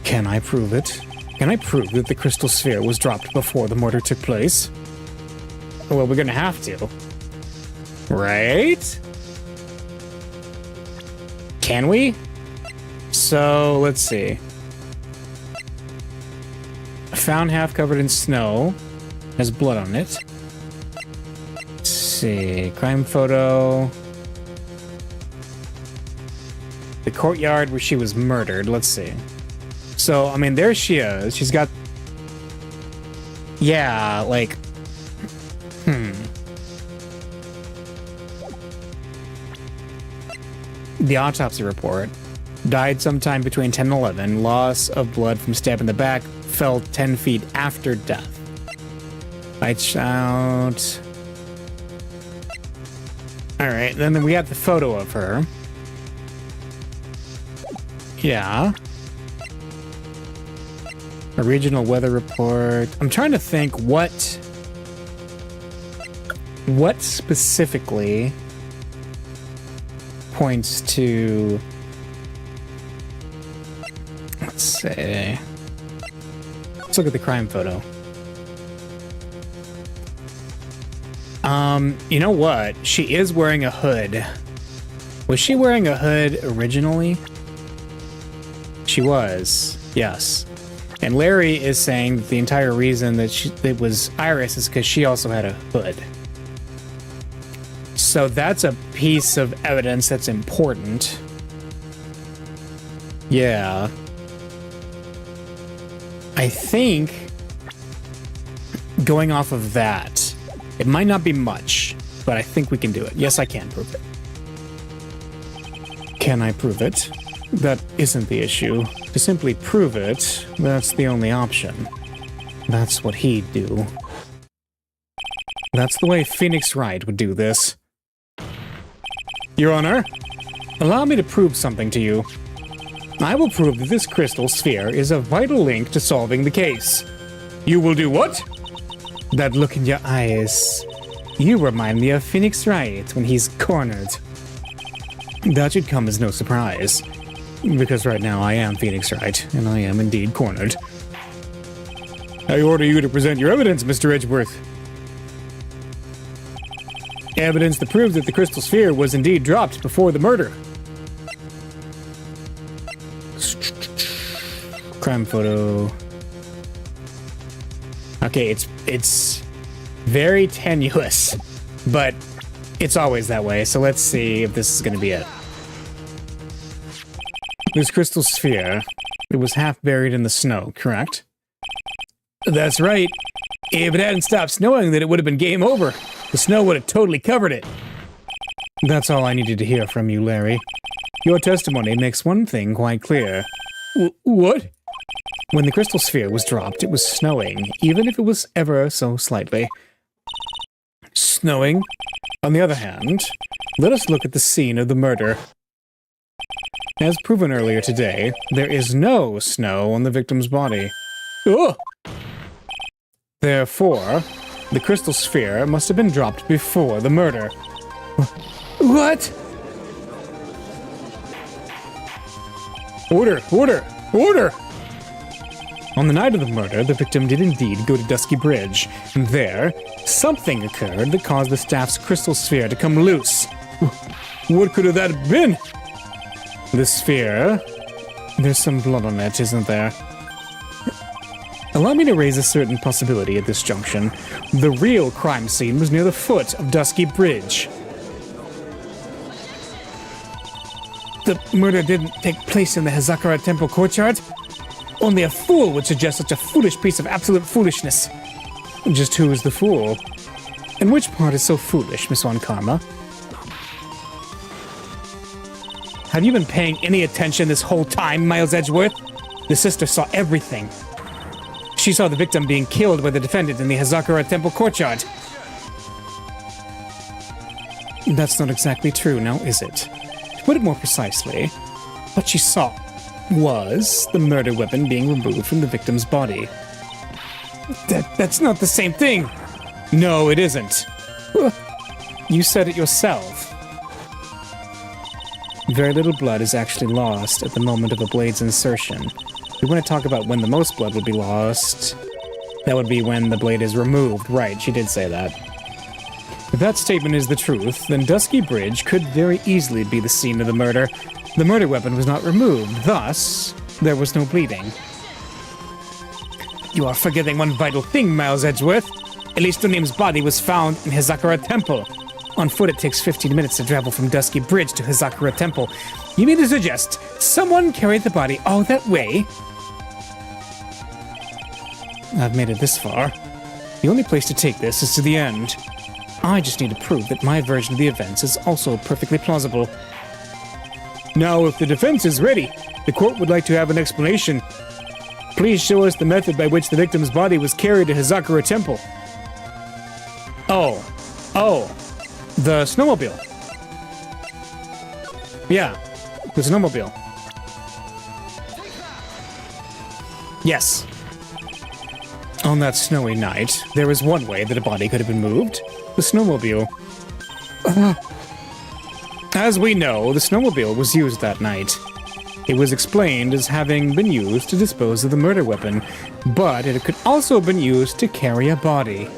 Can I prove it? Can I prove that the crystal sphere was dropped before the murder took place? Well, we're gonna have to. Right? Can we? So, let's see. Found half covered in snow. Has blood on it. Let's see. Crime photo. The courtyard where she was murdered. Let's see. So, I mean, there she is. She's got... Yeah, like... The autopsy report. Died sometime between 10 and 11. Loss of blood from stab in the back. Fell 10 feet after death. Lights out. Alright, then we have the photo of her. Yeah. A regional weather report. I'm trying to think what specifically points to, let's say, let's look at the crime photo. You know what? She is wearing a hood. Was she wearing a hood originally? She was, yes. And Larry is saying that the entire reason that it was Iris is because she also had a hood. So that's a piece of evidence that's important. Yeah. I think going off of that, it might not be much, but I think we can do it. Yes, I can prove it. Can I prove it? That isn't the issue. To simply prove it, that's the only option. That's what he'd do. That's the way Phoenix Wright would do this. Your Honor, allow me to prove something to you. I will prove that this crystal sphere is a vital link to solving the case. You will do what? That look in your eyes. You remind me of Phoenix Wright when he's cornered. That should come as no surprise. Because right now I am Phoenix Wright, and I am indeed cornered. I order you to present your evidence, Mr. Edgeworth. Evidence that proves that the crystal sphere was indeed dropped before the murder. Crime photo. Okay, it's very tenuous, but it's always that way, so let's see if this is going to be it. This crystal sphere, it was half buried in the snow, correct? That's right. If it hadn't stopped snowing, then it would have been game over. The snow would have totally covered it. That's all I needed to hear from you, Larry. Your testimony makes one thing quite clear. What? When the crystal sphere was dropped, it was snowing, even if it was ever so slightly. Snowing? On the other hand, let us look at the scene of the murder. As proven earlier today, there is no snow on the victim's body. Oh! Therefore, the crystal sphere must have been dropped before the murder. What? Order! Order! Order! On the night of the murder, the victim did indeed go to Dusky Bridge, and there, something occurred that caused the staff's crystal sphere to come loose. What could have that been? The sphere? There's some blood on it, isn't there? Allow me to raise a certain possibility at this junction. The real crime scene was near the foot of Dusky Bridge. The murder didn't take place in the Hazakara Temple courtyard? Only a fool would suggest such a foolish piece of absolute foolishness. Just who is the fool? And which part is so foolish, Miss Von Karma? Have you been paying any attention this whole time, Miles Edgeworth? The sister saw everything. She saw the victim being killed by the defendant in the Hazakara Temple courtyard. That's not exactly true, now is it? To put it more precisely, what she saw was the murder weapon being removed from the victim's body. That's not the same thing! No, it isn't. You said it yourself. Very little blood is actually lost at the moment of a blade's insertion. We want to talk about when the most blood would be lost. That would be when the blade is removed. Right, she did say that. If that statement is the truth, then Dusky Bridge could very easily be the scene of the murder. The murder weapon was not removed, thus, there was no bleeding. You are forgetting one vital thing, Miles Edgeworth. Elistoneem's body was found in Hazakara Temple. On foot, it takes 15 minutes to travel from Dusky Bridge to Hazakara Temple. You mean to suggest someone carried the body all that way? I've made it this far. The only place to take this is to the end. I just need to prove that my version of the events is also perfectly plausible. Now, if the defense is ready, the court would like to have an explanation. Please show us the method by which the victim's body was carried to Hazakura Temple. Oh, the snowmobile. Yeah, the snowmobile. Yes. On that snowy night, there was one way that a body could have been moved. The snowmobile. As we know, the snowmobile was used that night. It was explained as having been used to dispose of the murder weapon, but it could also have been used to carry a body.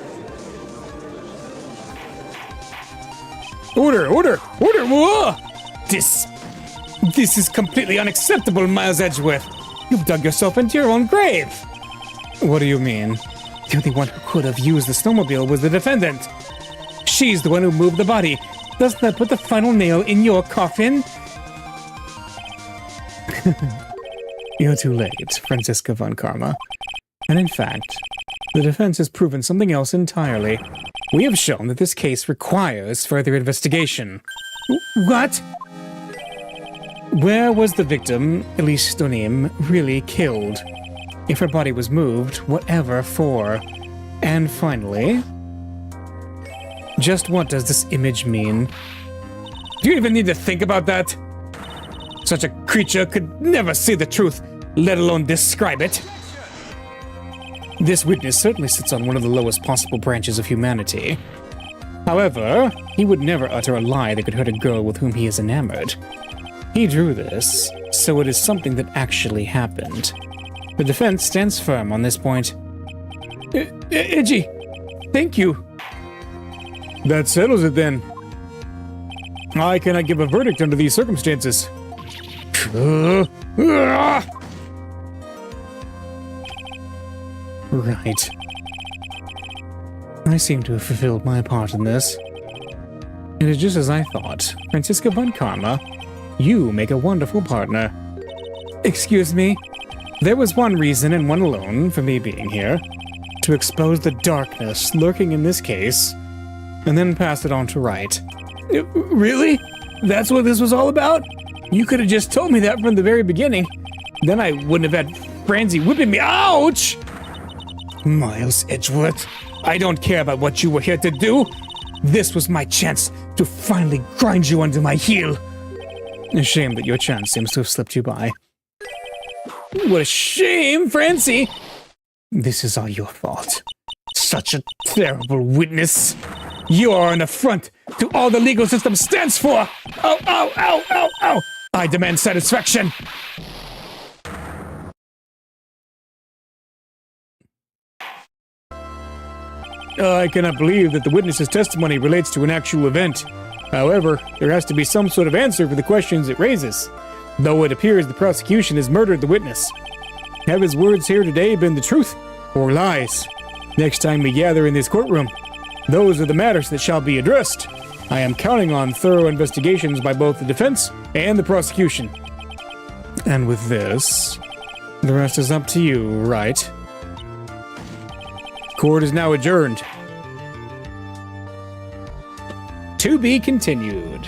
Order! Whoa! This is completely unacceptable, Miles Edgeworth. You've dug yourself into your own grave. What do you mean? The only one who could have used the snowmobile was the defendant. She's the one who moved the body. Doesn't that put the final nail in your coffin? You're too late, Franziska von Karma. And in fact, the defense has proven something else entirely. We have shown that this case requires further investigation. What? Where was the victim, Elise Stonim, really killed? If her body was moved, whatever for? And finally, just what does this image mean? Do you even need to think about that? Such a creature could never see the truth, let alone describe it. This witness certainly sits on one of the lowest possible branches of humanity. However, he would never utter a lie that could hurt a girl with whom he is enamored. He drew this, so it is something that actually happened. The defense stands firm on this point. Edgy, thank you. That settles it then. I cannot give a verdict under these circumstances. Right. I seem to have fulfilled my part in this. It is just as I thought. Franziska von Karma, you make a wonderful partner. Excuse me? There was one reason and one alone for me being here. To expose the darkness lurking in this case, and then pass it on to Wright. Really? That's what this was all about? You could have just told me that from the very beginning. Then I wouldn't have had Franzi whipping me. Ouch! Miles Edgeworth, I don't care about what you were here to do. This was my chance to finally grind you under my heel. A shame that your chance seems to have slipped you by. What a shame, Francie! This is all your fault. Such a terrible witness. You are an affront to all the legal system stands for! Ow, ow, ow, ow, ow! I demand satisfaction! I cannot believe that the witness's testimony relates to an actual event. However, there has to be some sort of answer for the questions it raises. Though it appears the prosecution has murdered the witness. Have his words here today been the truth or lies? Next time we gather in this courtroom, those are the matters that shall be addressed. I am counting on thorough investigations by both the defense and the prosecution. And with this, the rest is up to you, Wright? Court is now adjourned. To be continued.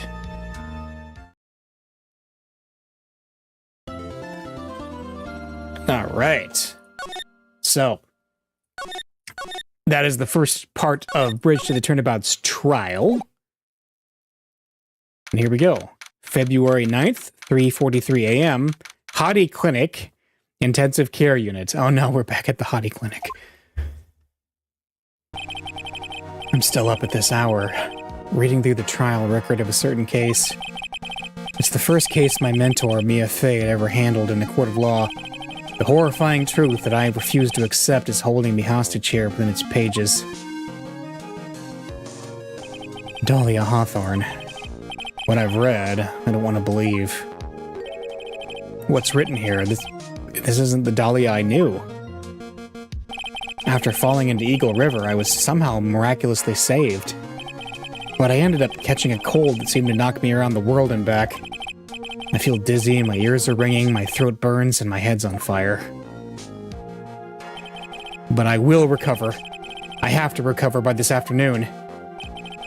All right. So, that is the first part of Bridge to the Turnabout's trial. And here we go. February 9th, 3:43 a.m. Hottie Clinic, Intensive Care Unit. Oh no, we're back at the Hottie Clinic. I'm still up at this hour, reading through the trial record of a certain case. It's the first case my mentor, Mia Fey, had ever handled in a court of law. The horrifying truth that I refuse to accept is holding me hostage here within its pages. Dahlia Hawthorne. What I've read, I don't want to believe. What's written here? This isn't the Dahlia I knew. After falling into Eagle River, I was somehow miraculously saved. But I ended up catching a cold that seemed to knock me around the world and back. I feel dizzy, my ears are ringing, my throat burns, and my head's on fire. But I will recover. I have to recover by this afternoon.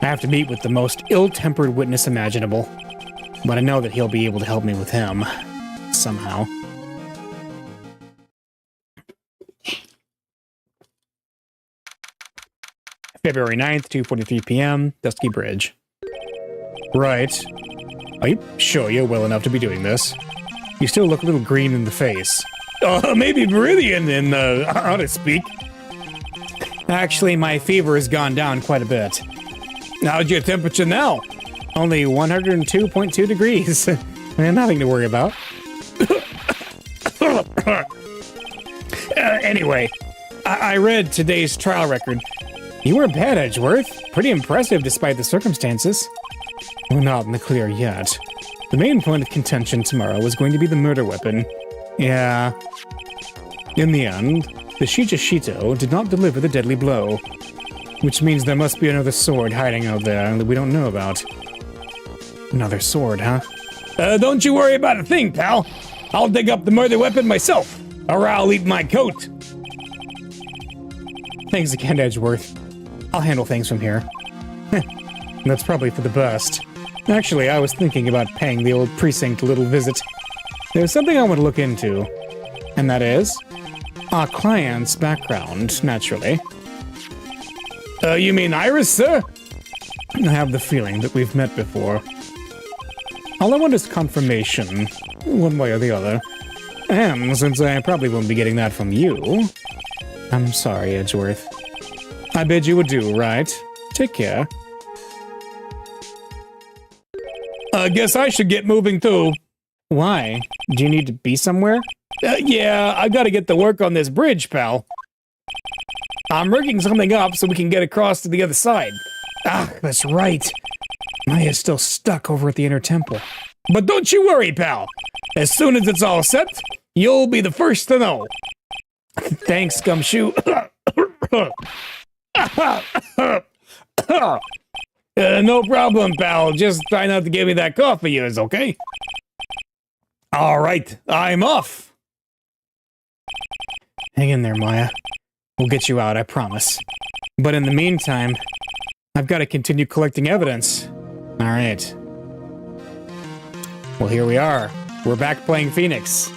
I have to meet with the most ill-tempered witness imaginable. But I know that he'll be able to help me with him. Somehow. February 9th, 2:43 p.m., Dusky Bridge. Right. Are you sure you're well enough to be doing this? You still look a little green in the face. Maybe meridian in, how to speak. Actually, my fever has gone down quite a bit. How's your temperature now? Only 102.2 degrees. Nothing to worry about. Anyway, I read today's trial record. You weren't bad, Edgeworth. Pretty impressive despite the circumstances. We're not in the clear yet. The main point of contention tomorrow was going to be the murder weapon. Yeah. In the end, the Shijashito did not deliver the deadly blow. Which means there must be another sword hiding out there that we don't know about. Another sword, huh? Don't you worry about a thing, pal. I'll dig up the murder weapon myself, or I'll eat my coat. Thanks again, Edgeworth. I'll handle things from here. That's probably for the best. Actually, I was thinking about paying the old precinct a little visit. There's something I want to look into, and that is our client's background, naturally. You mean Iris, sir? I have the feeling that we've met before. All I want is confirmation, one way or the other. And since I probably won't be getting that from you, I'm sorry, Edgeworth. I bid you adieu, right? Take care. I guess I should get moving too. Why? Do you need to be somewhere? Yeah, I gotta get to work on this bridge, pal. I'm rigging something up so we can get across to the other side. Ah, that's right. Maya's still stuck over at the inner temple. But don't you worry, pal. As soon as it's all set, you'll be the first to know. Thanks, Gumshoe. No problem, pal. Just try not to give me that cough of yours, okay? All right, I'm off. Hang in there, Maya. We'll get you out, I promise. But in the meantime, I've got to continue collecting evidence. All right. Well, here we are. We're back playing Phoenix.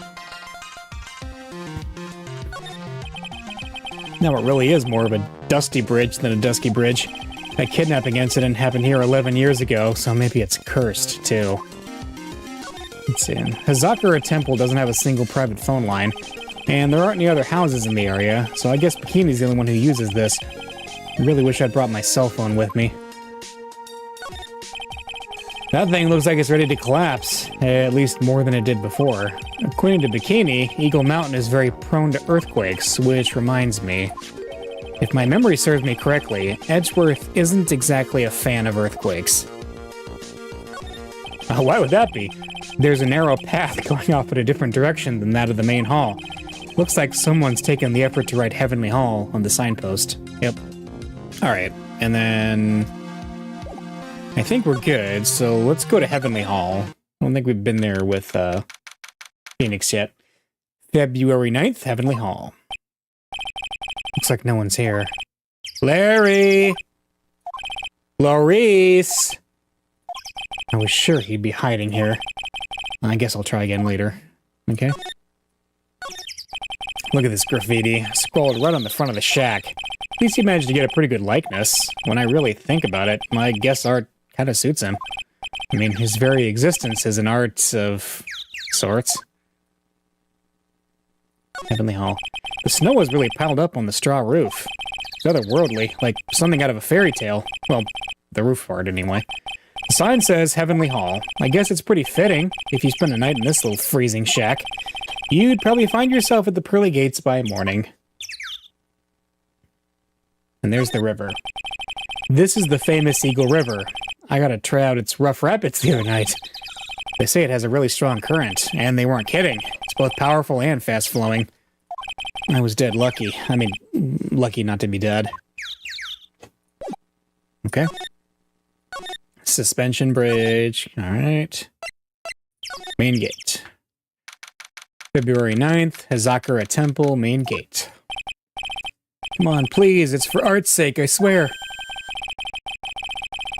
Now it really is more of a dusty bridge than a dusky bridge. That kidnapping incident happened here 11 years ago, so maybe it's cursed, too. Let's see. Hazakura Temple doesn't have a single private phone line, and there aren't any other houses in the area, so I guess Bikini's the only one who uses this. I really wish I'd brought my cell phone with me. That thing looks like it's ready to collapse, at least more than it did before. According to Bikini, Eagle Mountain is very prone to earthquakes, which reminds me. If my memory serves me correctly, Edgeworth isn't exactly a fan of earthquakes. Why would that be? There's a narrow path going off in a different direction than that of the main hall. Looks like someone's taken the effort to write Heavenly Hall on the signpost. Yep. Alright, and then I think we're good, so let's go to Heavenly Hall. I don't think we've been there with Phoenix yet. February 9th, Heavenly Hall. Looks like no one's here. Larry! Clarice! I was sure he'd be hiding here. I guess I'll try again later. Okay. Look at this graffiti, scrawled right on the front of the shack. At least he managed to get a pretty good likeness. When I really think about it, my guess art kind of suits him. I mean, his very existence is an art of sorts. Heavenly Hall. The snow was really piled up on the straw roof. It's otherworldly, like something out of a fairy tale. Well, the roof part, anyway. The sign says Heavenly Hall. I guess it's pretty fitting if you spend a night in this little freezing shack. You'd probably find yourself at the pearly gates by morning. And there's the river. This is the famous Eagle River. I gotta try out its rough rapids the other night. They say it has a really strong current, and they weren't kidding. It's both powerful and fast-flowing. I was dead lucky. I mean, lucky not to be dead. Okay. Suspension bridge. Alright. Main gate. February 9th, Hazakura Temple, main gate. Come on, please, it's for art's sake, I swear.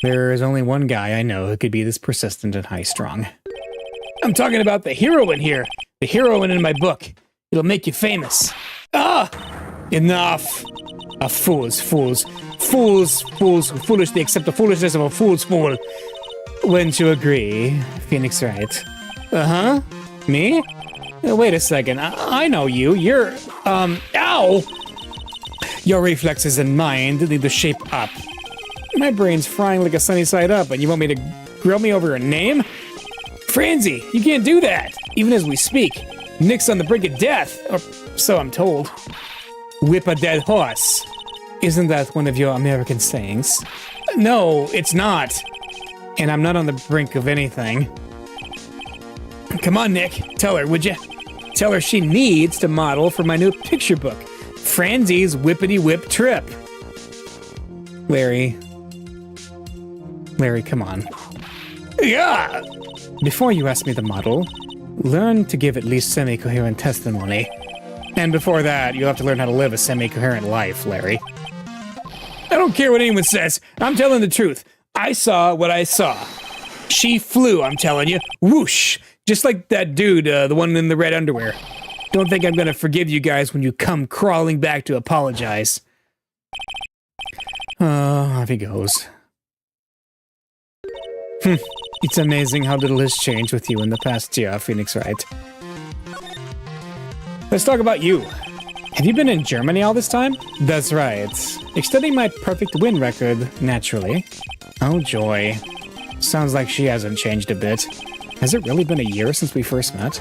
There is only one guy I know who could be this persistent and high-strung. I'm talking about the heroine here. The heroine in my book. It'll make you famous. Ah! Enough! Fools who foolishly accept the foolishness of a fool's fool. Wouldn't you agree, Phoenix Wright? Uh-huh? Me? Wait a second. I know you. You're, ow! Your reflexes and mine need to shape up. My brain's frying like a sunny side up, and you want me to grill me over a name? Franzi, you can't do that, even as we speak. Nick's on the brink of death, or so I'm told. Whip a dead horse. Isn't that one of your American sayings? No, it's not. And I'm not on the brink of anything. Come on, Nick. Tell her, would you? Tell her she needs to model for my new picture book, Franzi's Whippity-Whip Trip. Larry, come on. Yeah! Before you ask me to model, learn to give at least semi-coherent testimony. And before that, you'll have to learn how to live a semi-coherent life, Larry. I don't care what anyone says. I'm telling the truth. I saw what I saw. She flew, I'm telling you. Whoosh! Just like that dude, the one in the red underwear. Don't think I'm gonna forgive you guys when you come crawling back to apologize. Off he goes. It's amazing how little has changed with you in the past year, Phoenix Wright. Let's talk about you. Have you been in Germany all this time? That's right. Extending my perfect win record, naturally. Oh joy. Sounds like she hasn't changed a bit. Has it really been a year since we first met?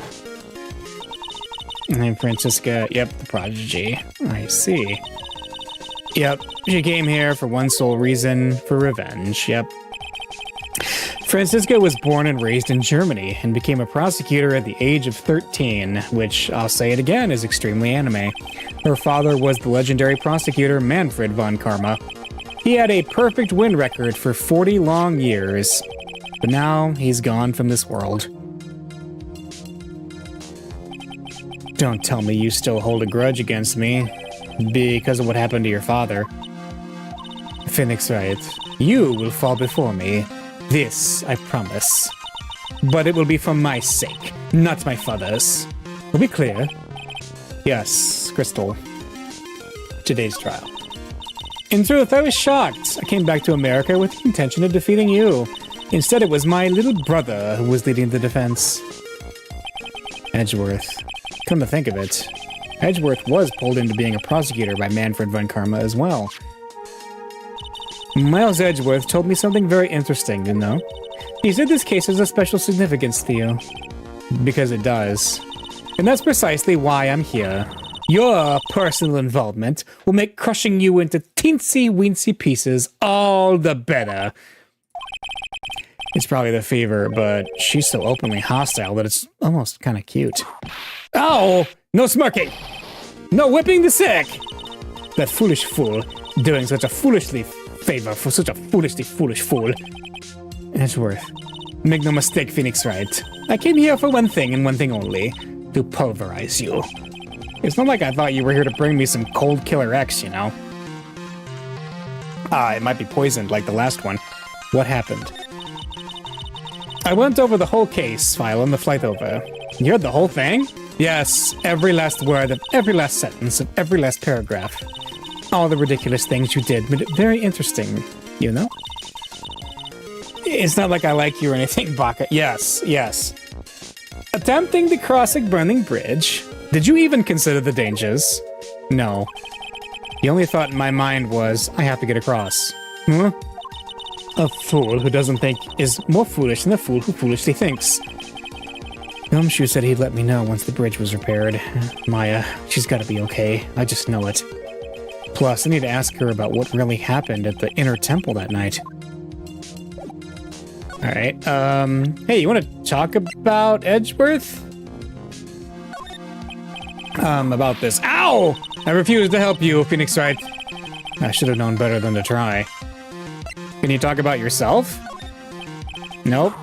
I'm Francisca, yep, the prodigy. I see. Yep, she came here for one sole reason, for revenge, yep. Francisca was born and raised in Germany and became a prosecutor at the age of 13, which, I'll say it again, is extremely anime. Her father was the legendary prosecutor Manfred von Karma. He had a perfect win record for 40 long years, but now he's gone from this world. Don't tell me you still hold a grudge against me because of what happened to your father. Phoenix Wright, you will fall before me. This, I promise. But it will be for my sake, not my father's. Will be clear? Yes, Crystal. Today's trial. In truth, I was shocked. I came back to America with the intention of defeating you. Instead, it was my little brother who was leading the defense. Edgeworth. Come to think of it, Edgeworth was pulled into being a prosecutor by Manfred von Karma as well. Miles Edgeworth told me something very interesting, you know? He said this case has a special significance to you. Because it does. And that's precisely why I'm here. Your personal involvement will make crushing you into teensy-weensy pieces all the better. It's probably the fever, but she's so openly hostile that it's almost kind of cute. Ow! No smirking! No whipping the sick! That foolish fool, doing such a foolishly favor for such a foolishly foolish fool. Edgeworth, make no mistake, Phoenix Wright. I came here for one thing and one thing only, to pulverize you. It's not like I thought you were here to bring me some cold killer X, you know? It might be poisoned like the last one. What happened? I went over the whole case file on the flight over. You heard the whole thing? Yes, every last word of every last sentence of every last paragraph. All the ridiculous things you did made it very interesting, you know? It's not like I like you or anything, Baka. Yes. Attempting to cross a burning bridge? Did you even consider the dangers? No. The only thought in my mind was, I have to get across. Huh? A fool who doesn't think is more foolish than the fool who foolishly thinks. Gumshoe said he'd let me know once the bridge was repaired. Maya, she's gotta be okay. I just know it. Plus, I need to ask her about what really happened at the inner temple that night. Alright, hey, you wanna talk about Edgeworth? About this. Ow! I refuse to help you, Phoenix Wright. I should have known better than to try. Can you talk about yourself? Nope.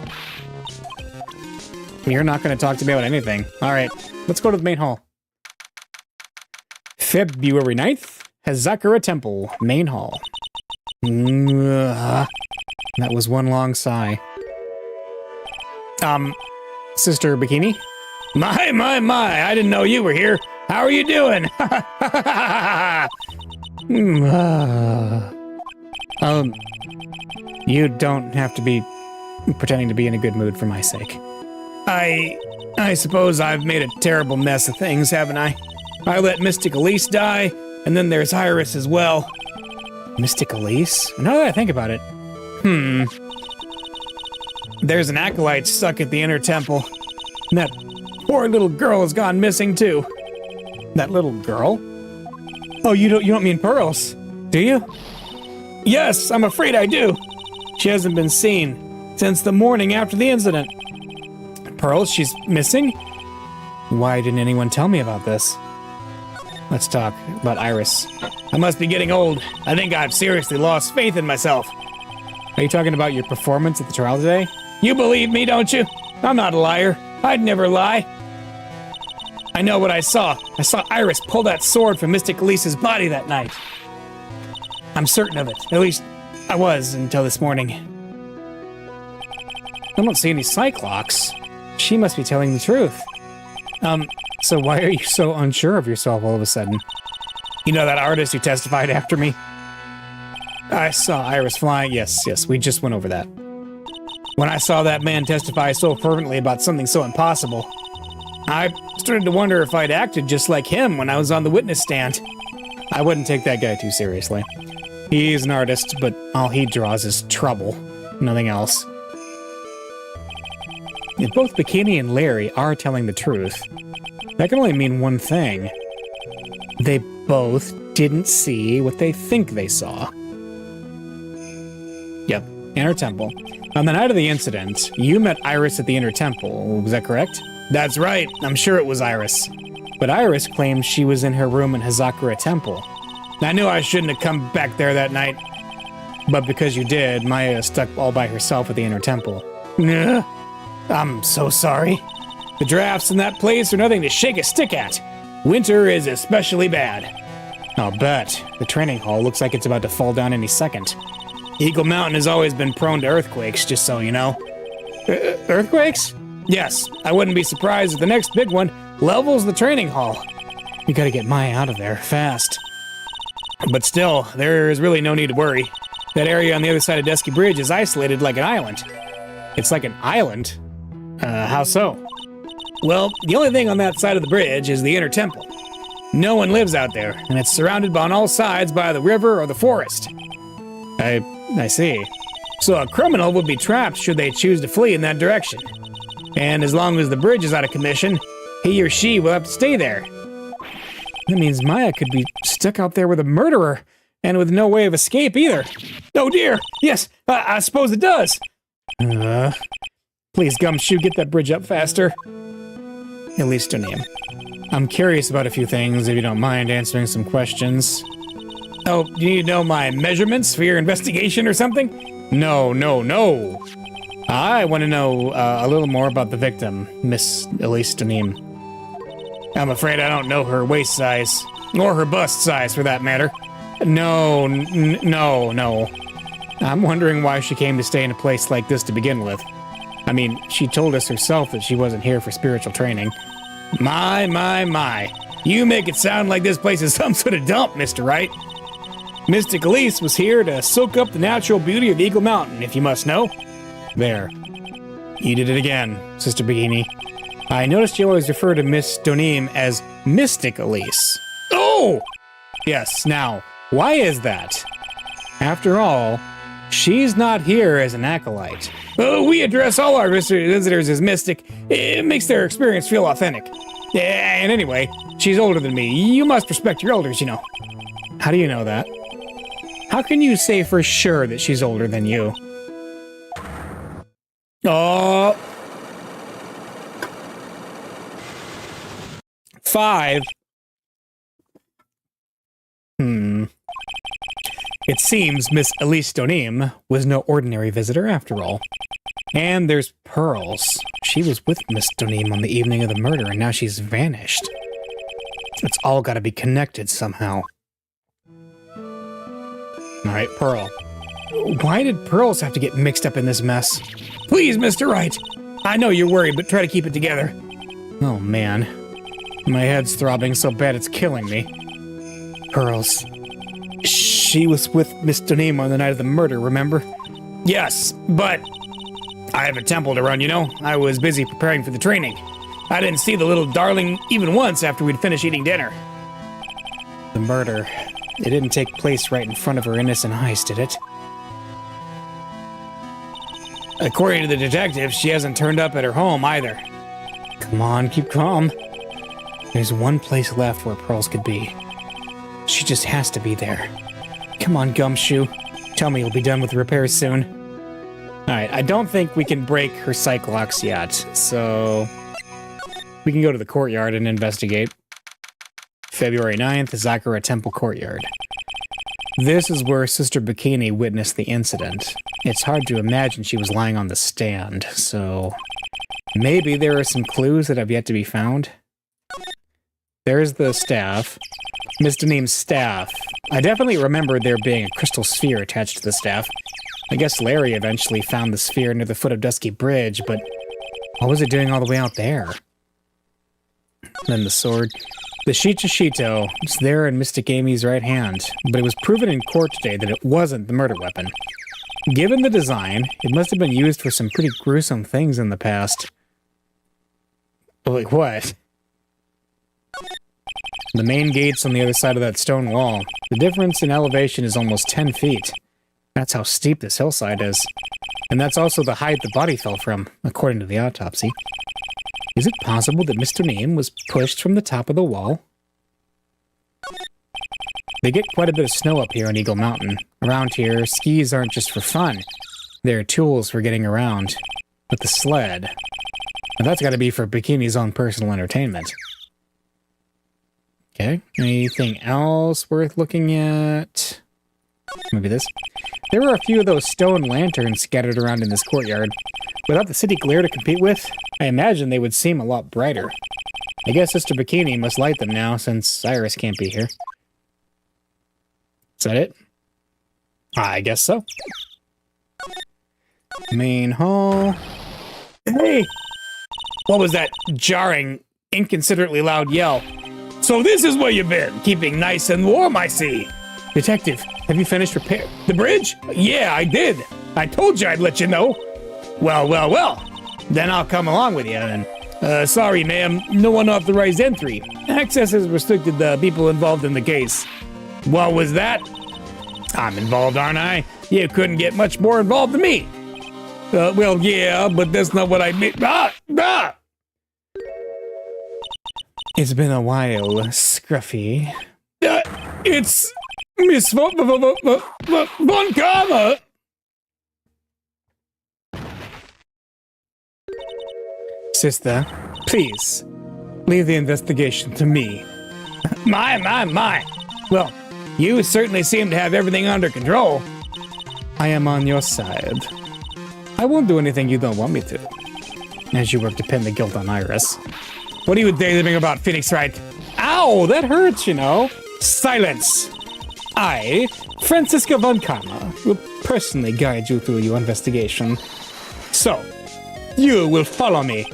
You're not going to talk to me about anything. Alright, let's go to the main hall. February 9th, Hazakura Temple, main hall. That was one long sigh. Sister Bikini? My, I didn't know you were here. How are you doing? You don't have to be pretending to be in a good mood for my sake. I suppose I've made a terrible mess of things, haven't I? I let Mystic Elise die, and then there's Iris as well. Mystic Elise? Now that I think about it. There's an acolyte stuck at the inner temple. And that poor little girl has gone missing too. That little girl? Oh, you don't mean Pearls, do you? Yes, I'm afraid I do. She hasn't been seen since the morning after the incident. Pearls, she's missing? Why didn't anyone tell me about this? Let's talk about Iris. I must be getting old. I think I've seriously lost faith in myself. Are you talking about your performance at the trial today? You believe me, don't you? I'm not a liar. I'd never lie. I know what I saw. I saw Iris pull that sword from Mystic Elise's body that night. I'm certain of it. At least, I was until this morning. I don't see any Cyclops. She must be telling the truth. So why are you so unsure of yourself all of a sudden? You know that artist who testified after me? I saw Iris flying. Yes, we just went over that. When I saw that man testify so fervently about something so impossible, I started to wonder if I'd acted just like him when I was on the witness stand. I wouldn't take that guy too seriously. He's an artist, but all he draws is trouble. Nothing else. If both Bikini and Larry are telling the truth, that can only mean one thing. They both didn't see what they think they saw. Yep, Inner Temple. On the night of the incident, you met Iris at the Inner Temple, was that correct? That's right, I'm sure it was Iris. But Iris claimed she was in her room in Hazakura Temple. I knew I shouldn't have come back there that night. But because you did, Maya is stuck all by herself at the Inner Temple. Ugh. I'm so sorry. The drafts in that place are nothing to shake a stick at. Winter is especially bad. I'll bet. The training hall looks like it's about to fall down any second. Eagle Mountain has always been prone to earthquakes, just so you know. Earthquakes? Yes, I wouldn't be surprised if the next big one levels the training hall. We gotta get Maya out of there, fast. But still, there is really no need to worry. That area on the other side of Dusky Bridge is isolated like an island. It's like an island? How so? Well, the only thing on that side of the bridge is the Inner Temple. No one lives out there, and it's surrounded on all sides by the river or the forest. I see. So a criminal would be trapped should they choose to flee in that direction. And as long as the bridge is out of commission, he or she will have to stay there. That means Maya could be stuck out there with a murderer, and with no way of escape either. Oh dear! Yes, I suppose it does! Please, Gumshoe, get that bridge up faster. At least her name. I'm curious about a few things, if you don't mind answering some questions. Oh, do you need to know my measurements for your investigation or something? No. I want to know a little more about the victim, Miss Elise Donim. I'm afraid I don't know her waist size, or her bust size for that matter. No. I'm wondering why she came to stay in a place like this to begin with. I mean, she told us herself that she wasn't here for spiritual training. My. You make it sound like this place is some sort of dump, Mr. Wright. Mystic Elise was here to soak up the natural beauty of Eagle Mountain, if you must know. There. You did it again, Sister Bikini. I noticed you always refer to Miss Donim as Mystic Elise. Oh! Yes, now, why is that? After all, she's not here as an acolyte. We address all our visitors as mystic. It makes their experience feel authentic. And anyway, she's older than me. You must respect your elders, you know. How do you know that? How can you say for sure that she's older than you? Oh. 5. It seems Miss Elise Donim was no ordinary visitor after all. And there's Pearls. She was with Miss Donim on the evening of the murder, and now she's vanished. It's all gotta be connected somehow. Alright, Pearl. Why did Pearls have to get mixed up in this mess? Please, Mr. Wright. I know you're worried, but try to keep it together. Oh, man. My head's throbbing so bad it's killing me. Pearls. She was with Mr. Name on the night of the murder, remember? Yes, but I have a temple to run, you know? I was busy preparing for the training. I didn't see the little darling even once after we'd finished eating dinner. The murder. It didn't take place right in front of her innocent eyes, did it? According to the detective, she hasn't turned up at her home either. Come on, keep calm. There's one place left where Pearls could be. She just has to be there. Come on, Gumshoe. Tell me you'll be done with repairs soon. Alright, I don't think we can break her psych locks yet, so we can go to the courtyard and investigate. February 9th, Zakura Temple Courtyard. This is where Sister Bikini witnessed the incident. It's hard to imagine she was lying on the stand, so maybe there are some clues that have yet to be found. There's the staff. Mr. Neem's staff. I definitely remember there being a crystal sphere attached to the staff. I guess Larry eventually found the sphere near the foot of Dusky Bridge, but what was it doing all the way out there? Then the sword. The Shichishito is there in Mystic Amy's right hand, but it was proven in court today that it wasn't the murder weapon. Given the design, it must have been used for some pretty gruesome things in the past. Like what? The main gate's on the other side of that stone wall. The difference in elevation is almost 10 feet. That's how steep this hillside is. And that's also the height the body fell from, according to the autopsy. Is it possible that Mr. Neem was pushed from the top of the wall? They get quite a bit of snow up here on Eagle Mountain. Around here, skis aren't just for fun. They're tools for getting around. But the sled... Now that's gotta be for Bikini's own personal entertainment. Okay, anything else worth looking at? Maybe this. There were a few of those stone lanterns scattered around in this courtyard. Without the city glare to compete with, I imagine they would seem a lot brighter. I guess Sister Bikini must light them now, since Iris can't be here. Is that it? I guess so. Main hall. Hey! What was that jarring, inconsiderately loud yell? So this is where you've been, keeping nice and warm, I see. Detective, have you finished repair the bridge? Yeah, I did. I told you I'd let you know. Well, well, well. Then I'll come along with you, then. Sorry, ma'am. No unauthorized entry. Access is restricted to people involved in the case. What was that? I'm involved, aren't I? You couldn't get much more involved than me. Well, yeah, but that's not what I mean. It's been a while, Scruffy. It's Miss Von Karma. Sister, please, leave the investigation to me. My. Well, you certainly seem to have everything under control. I am on your side. I won't do anything you don't want me to. As you work to pin the guilt on Iris. What are you daydreaming about, Phoenix Wright? Ow, that hurts, you know. Silence. I, Francisca Von Karma, will personally guide you through your investigation. So, you will follow me.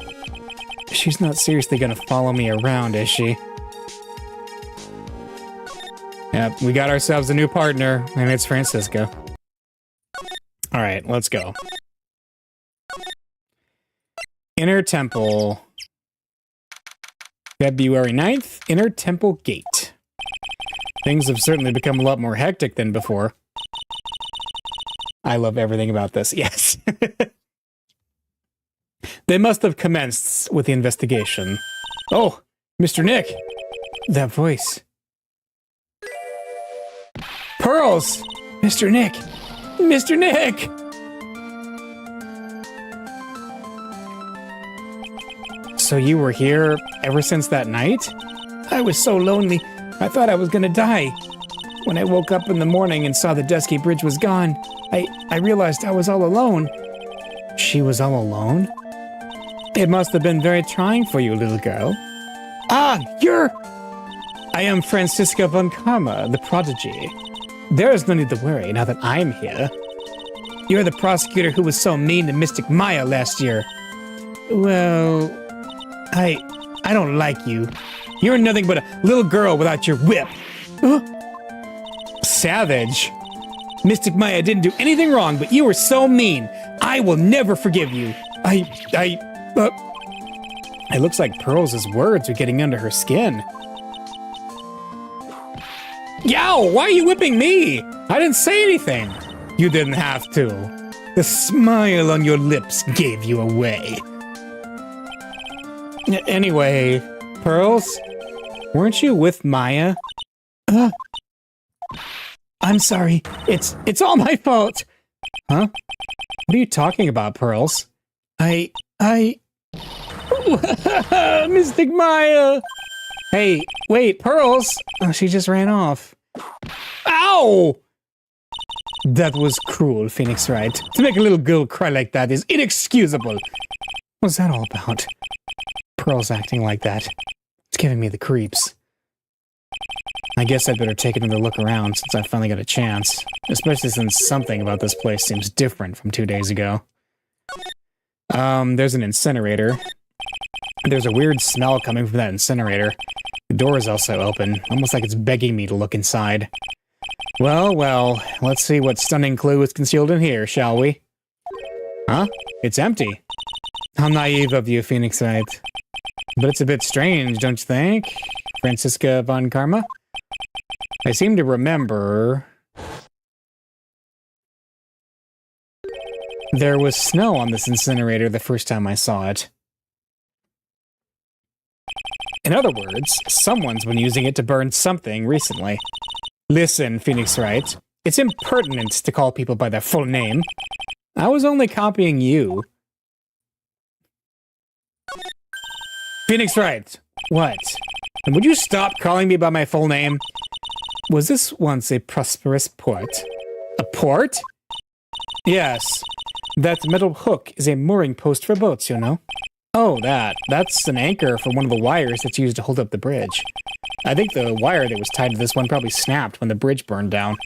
She's not seriously gonna follow me around, is she? Yep, we got ourselves a new partner, and it's Francisca. Alright, let's go. Inner Temple. February 9th, Inner Temple Gate. Things have certainly become a lot more hectic than before. I love everything about this, yes. They must have commenced with the investigation. Oh, Mr. Nick. That voice. Pearls! Mr. Nick! Mr. Nick! So you were here ever since that night? I was so lonely, I thought I was gonna die. When I woke up in the morning and saw the Dusky Bridge was gone, I realized I was all alone. She was all alone? It must have been very trying for you, little girl. Ah, you're... I am Francisca Von Karma, the prodigy. There is no need to worry now that I'm here. You're the prosecutor who was so mean to Mystic Maya last year. Well, I don't like you. You're nothing but a little girl without your whip. Savage. Mystic Maya didn't do anything wrong, but you were so mean. I will never forgive you. It looks like Pearls' words are getting under her skin. Yow, why are you whipping me? I didn't say anything. You didn't have to. The smile on your lips gave you away. Anyway, Pearls, weren't you with Maya? I'm sorry. It's all my fault. Huh? What are you talking about, Pearls? Mystic Maya! Hey, wait, Pearls! Oh, she just ran off. Ow! That was cruel, Phoenix Wright. To make a little girl cry like that is inexcusable. What's that all about? Pearls acting like that. It's giving me the creeps. I guess I'd better take another look around since I finally got a chance. Especially since something about this place seems different from 2 days ago. There's an incinerator. There's a weird smell coming from that incinerator. The door is also open, almost like it's begging me to look inside. Well, let's see what stunning clue is concealed in here, shall we? Huh? It's empty. How naive of you, Phoenix Wright. But it's a bit strange, don't you think, Franziska von Karma? I seem to remember... there was snow on this incinerator the first time I saw it. In other words, someone's been using it to burn something recently. Listen, Phoenix Wright, it's impertinent to call people by their full name. I was only copying you. Phoenix Wright, what? And would you stop calling me by my full name? Was this once a prosperous port? A port? Yes. That metal hook is a mooring post for boats, you know? Oh, that's an anchor for one of the wires that's used to hold up the bridge. I think the wire that was tied to this one probably snapped when the bridge burned down.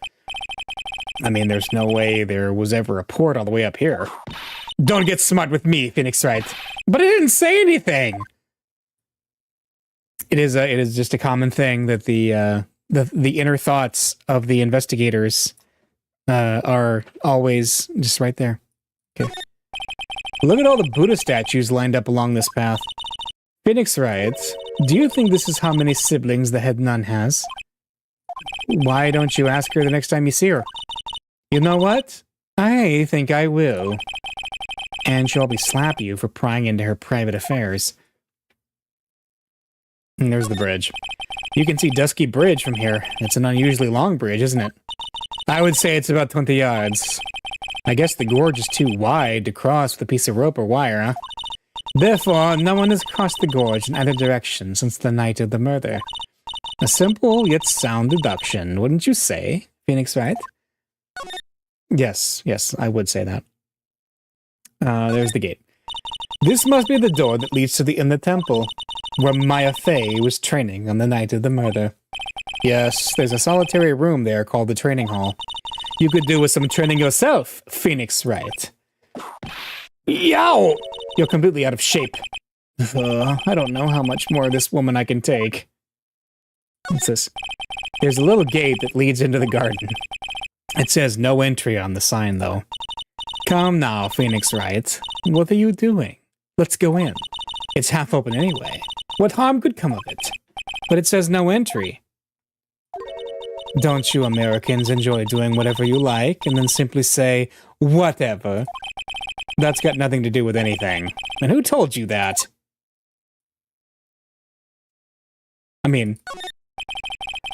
I mean, there's no way there was ever a port all the way up here. Don't get smart with me, Phoenix Wright. But I didn't say anything! It is just a common thing that the inner thoughts of the investigators are always just right there. Okay. Look at all the Buddha statues lined up along this path. Phoenix Wright, do you think this is how many siblings the head nun has? Why don't you ask her the next time you see her? You know what? I think I will. And she'll probably slap you for prying into her private affairs. And there's the bridge. You can see Dusky Bridge from here. It's an unusually long bridge, isn't it? I would say it's about 20 yards. I guess the gorge is too wide to cross with a piece of rope or wire, huh? Therefore, no one has crossed the gorge in either direction since the night of the murder. A simple yet sound deduction, wouldn't you say, Phoenix Wright? Yes, I would say that. There's the gate. This must be the door that leads to the inner temple, where Maya Fey was training on the night of the murder. Yes, there's a solitary room there called the training hall. You could do with some training yourself, Phoenix Wright. Yow! You're completely out of shape. I don't know how much more of this woman I can take. What's this? There's a little gate that leads into the garden. It says no entry on the sign, though. Come now, Phoenix Wright. What are you doing? Let's go in. It's half open anyway. What harm could come of it? But it says no entry. Don't you Americans enjoy doing whatever you like and then simply say, whatever? That's got nothing to do with anything. And who told you that? I mean,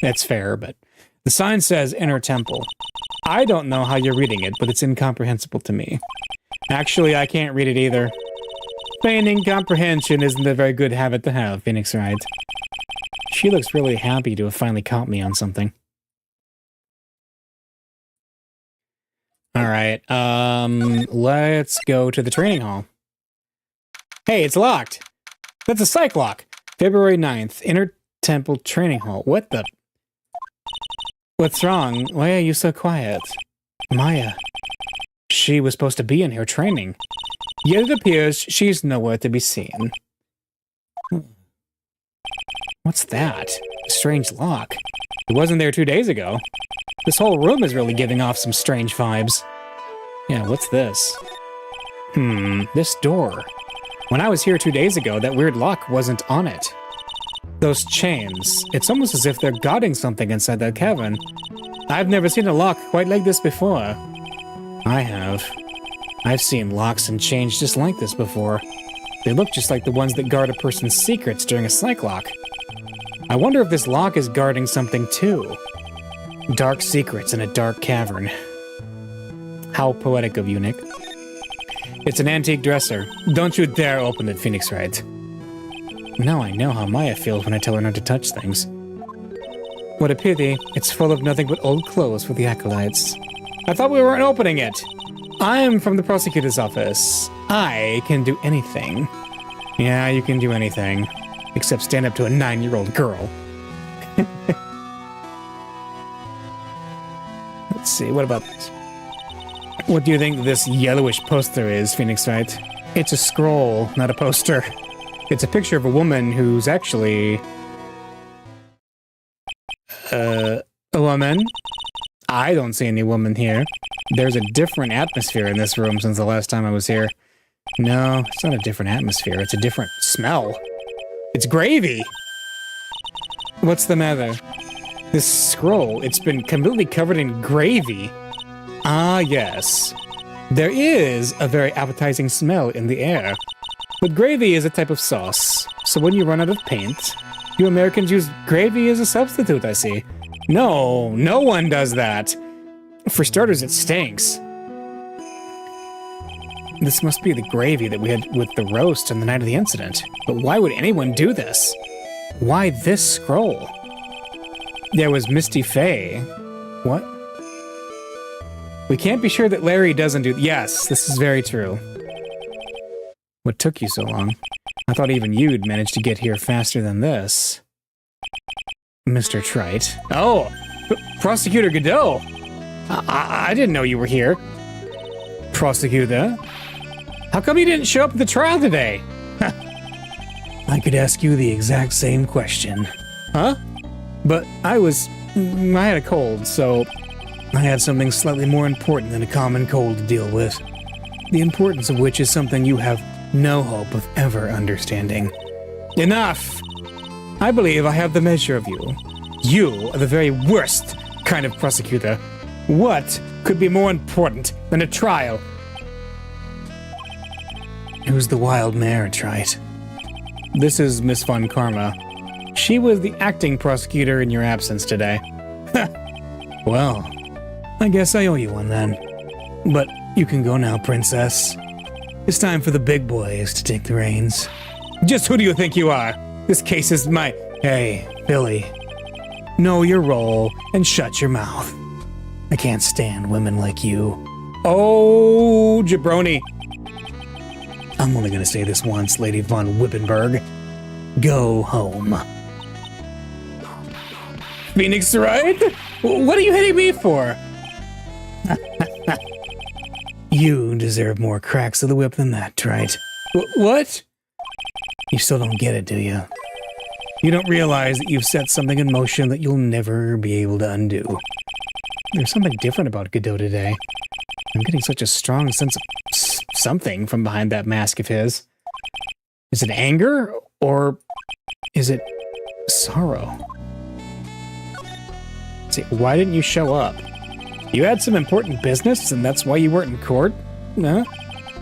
that's fair, but the sign says Inner Temple. I don't know how you're reading it, but it's incomprehensible to me. Actually, I can't read it either. Feigning comprehension isn't a very good habit to have, Phoenix Wright. She looks really happy to have finally caught me on something. Alright, let's go to the training hall. Hey, it's locked! That's a psych lock! February 9th, Inner Temple Training Hall. What the... What's wrong? Why are you so quiet? Maya. she was supposed to be in here training. Yet it appears she's nowhere to be seen. What's that? A strange lock. It wasn't there 2 days ago. This whole room is really giving off some strange vibes. Yeah, what's this? This door. When I was here 2 days ago, that weird lock wasn't on it. Those chains, it's almost as if they're guarding something inside that cavern. I've never seen a lock quite like this before. I have. I've seen locks and chains just like this before. They look just like the ones that guard a person's secrets during a psych lock. I wonder if this lock is guarding something too. Dark secrets in a dark cavern. How poetic of you, Nick. It's an antique dresser. Don't you dare open it, Phoenix Wright. Now I know how Maya feels when I tell her not to touch things. What a pity. It's full of nothing but old clothes for the acolytes. I thought we weren't opening it. I'm from the prosecutor's office. I can do anything. Yeah, you can do anything. Except stand up to a 9-year-old girl. Let's see, what about this? What do you think this yellowish poster is, Phoenix Wright? It's a scroll, not a poster. It's a picture of a woman who's actually... a woman? I don't see any woman here. There's a different atmosphere in this room since the last time I was here. No, it's not a different atmosphere. It's a different smell. It's gravy! What's the matter? This scroll, it's been completely covered in gravy. Ah, yes. There is a very appetizing smell in the air. But gravy is a type of sauce, so when you run out of paint, you Americans use gravy as a substitute, I see. No, no one does that. For starters, it stinks. This must be the gravy that we had with the roast on the night of the incident. But why would anyone do this? Why this scroll? There was Misty Faye. What? We can't be sure that Larry doesn't do... Yes, this is very true. What took you so long? I thought even you'd managed to get here faster than this. Mr. Trite. Oh! Prosecutor Godot! I didn't know you were here. Prosecutor? How come you didn't show up at the trial today? I could ask you the exact same question. Huh? But I had a cold, so I had something slightly more important than a common cold to deal with. The importance of which is something you have no hope of ever understanding. Enough! I believe I have the measure of you. You are the very worst kind of prosecutor. What could be more important than a trial? Who's the wild mare, Trite? This is Miss Von Karma. She was the acting prosecutor in your absence today. Well, I guess I owe you one then. But you can go now, Princess. It's time for the big boys to take the reins. Just who do you think you are? This case is my... Hey, Billy. Know your role and shut your mouth. I can't stand women like you. Oh, jabroni. I'm only gonna say this once, Lady Von Wippenberg. Go home. Phoenix Wright? What are you hitting me for? You deserve more cracks of the whip than that, Trite. What? You still don't get it, do you? You don't realize that you've set something in motion that you'll never be able to undo. There's something different about Godot today. I'm getting such a strong sense of something from behind that mask of his. Is it anger, or is it sorrow? See, why didn't you show up? You had some important business, and that's why you weren't in court? No?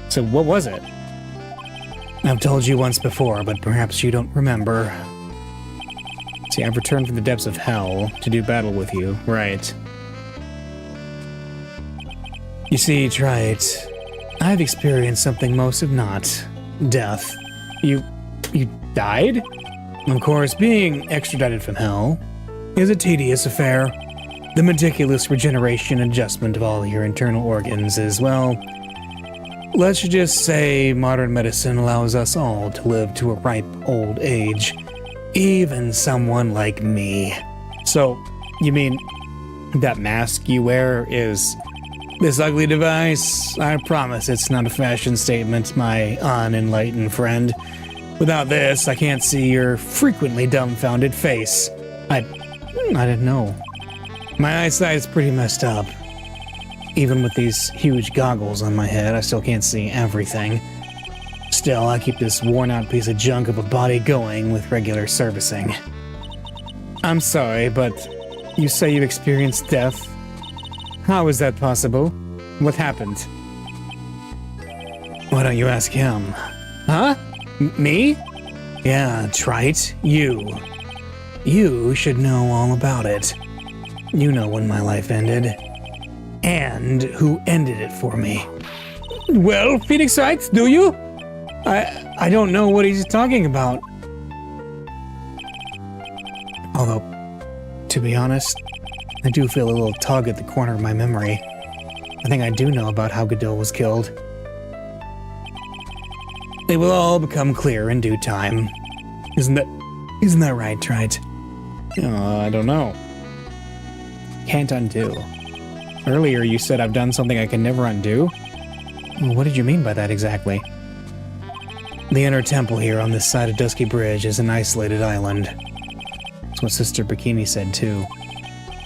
So what was it? I've told you once before, but perhaps you don't remember. See, I've returned from the depths of hell to do battle with you, right? You see, Trite, I've experienced something most have not. Death. You died? Of course, being extradited from hell is a tedious affair. The meticulous regeneration and adjustment of all your internal organs is, well, let's just say modern medicine allows us all to live to a ripe old age. Even someone like me. So, you mean that mask you wear is This ugly device, I promise it's not a fashion statement, my unenlightened friend. Without this, I can't see your frequently dumbfounded face. I didn't know. My eyesight is pretty messed up. Even with these huge goggles on my head, I still can't see everything. Still, I keep this worn-out piece of junk of a body going with regular servicing. I'm sorry, but you say you experienced death? How is that possible? What happened? Why don't you ask him? Huh? Me? Yeah, Trite, you. You should know all about it. You know when my life ended. And who ended it for me. Well, Phoenix Wright, do you? I don't know what he's talking about. Although, to be honest, I do feel a little tug at the corner of my memory. I think I do know about how Godot was killed. It will all become clear in due time. Isn't that right, Trite? I don't know. Can't undo. Earlier you said I've done something I can never undo? What did you mean by that exactly? The inner temple here on this side of Dusky Bridge is an isolated island. That's what Sister Bikini said too.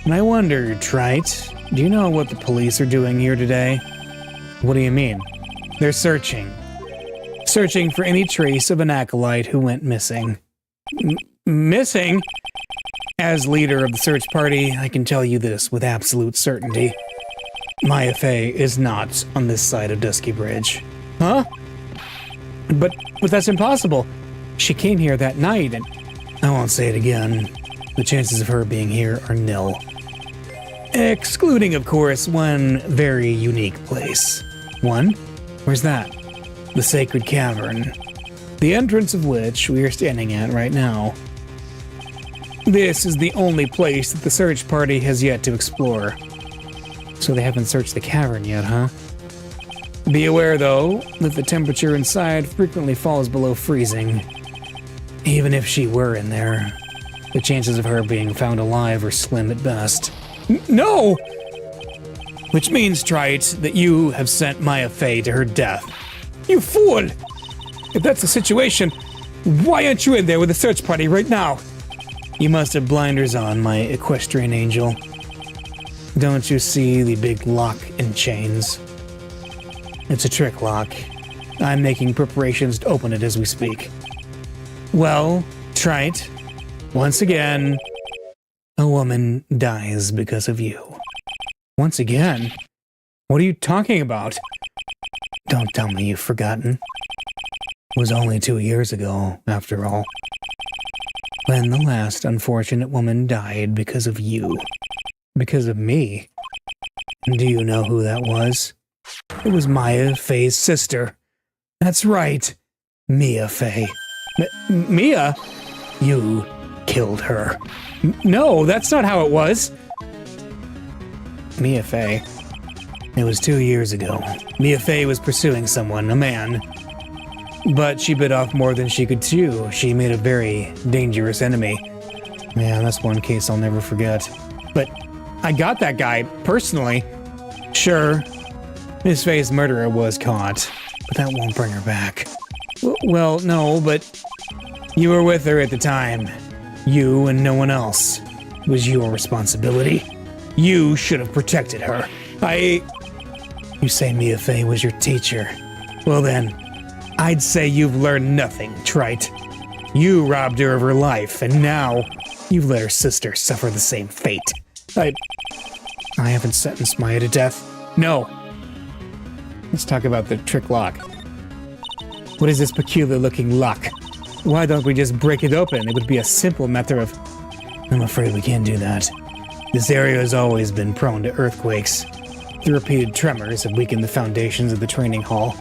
And I wonder, Trite, do you know what the police are doing here today? What do you mean? They're searching. Searching for any trace of an acolyte who went missing. Missing? As leader of the search party, I can tell you this with absolute certainty. Maya Fey is not on this side of Dusky Bridge. Huh? But that's impossible. She came here that night and... I won't say it again. The chances of her being here are nil. Excluding, of course, one very unique place. One? Where's that? The Sacred Cavern. The entrance of which we are standing at right now. This is the only place that the search party has yet to explore. So they haven't searched the cavern yet, huh? Be aware, though, that the temperature inside frequently falls below freezing. Even if she were in there, the chances of her being found alive are slim at best. No! Which means, Trite, that you have sent Maya Fey to her death. You fool! If that's the situation, why aren't you in there with the search party right now? You must have blinders on, my equestrian angel. Don't you see the big lock and chains? It's a trick lock. I'm making preparations to open it as we speak. Well, Trite, once again, a woman dies because of you. Once again? What are you talking about? Don't tell me you've forgotten. It was only 2 years ago, after all, when the last unfortunate woman died because of you. Because of me. Do you know who that was? It was Maya Fey's sister. That's right, Mia Fey. Mia? You killed her. No, that's not how it was. Mia Fey. It was 2 years ago. Mia Fey was pursuing someone, a man. But she bit off more than she could chew. She made a very dangerous enemy. Yeah, that's one case I'll never forget. But I got that guy, personally. Sure, Miss Fey's murderer was caught, but that won't bring her back. Well, no, but you were with her at the time. You and no one else. It was your responsibility. You should have protected her. You say Mia Fey was your teacher. Well then, I'd say you've learned nothing, Trite. You robbed her of her life, and now you've let her sister suffer the same fate. I haven't sentenced Maya to death. No. Let's talk about the trick lock. What is this peculiar-looking lock? Why don't we just break it open? It would be a simple matter of... I'm afraid we can't do that. This area has always been prone to earthquakes. The repeated tremors have weakened the foundations of the training hall.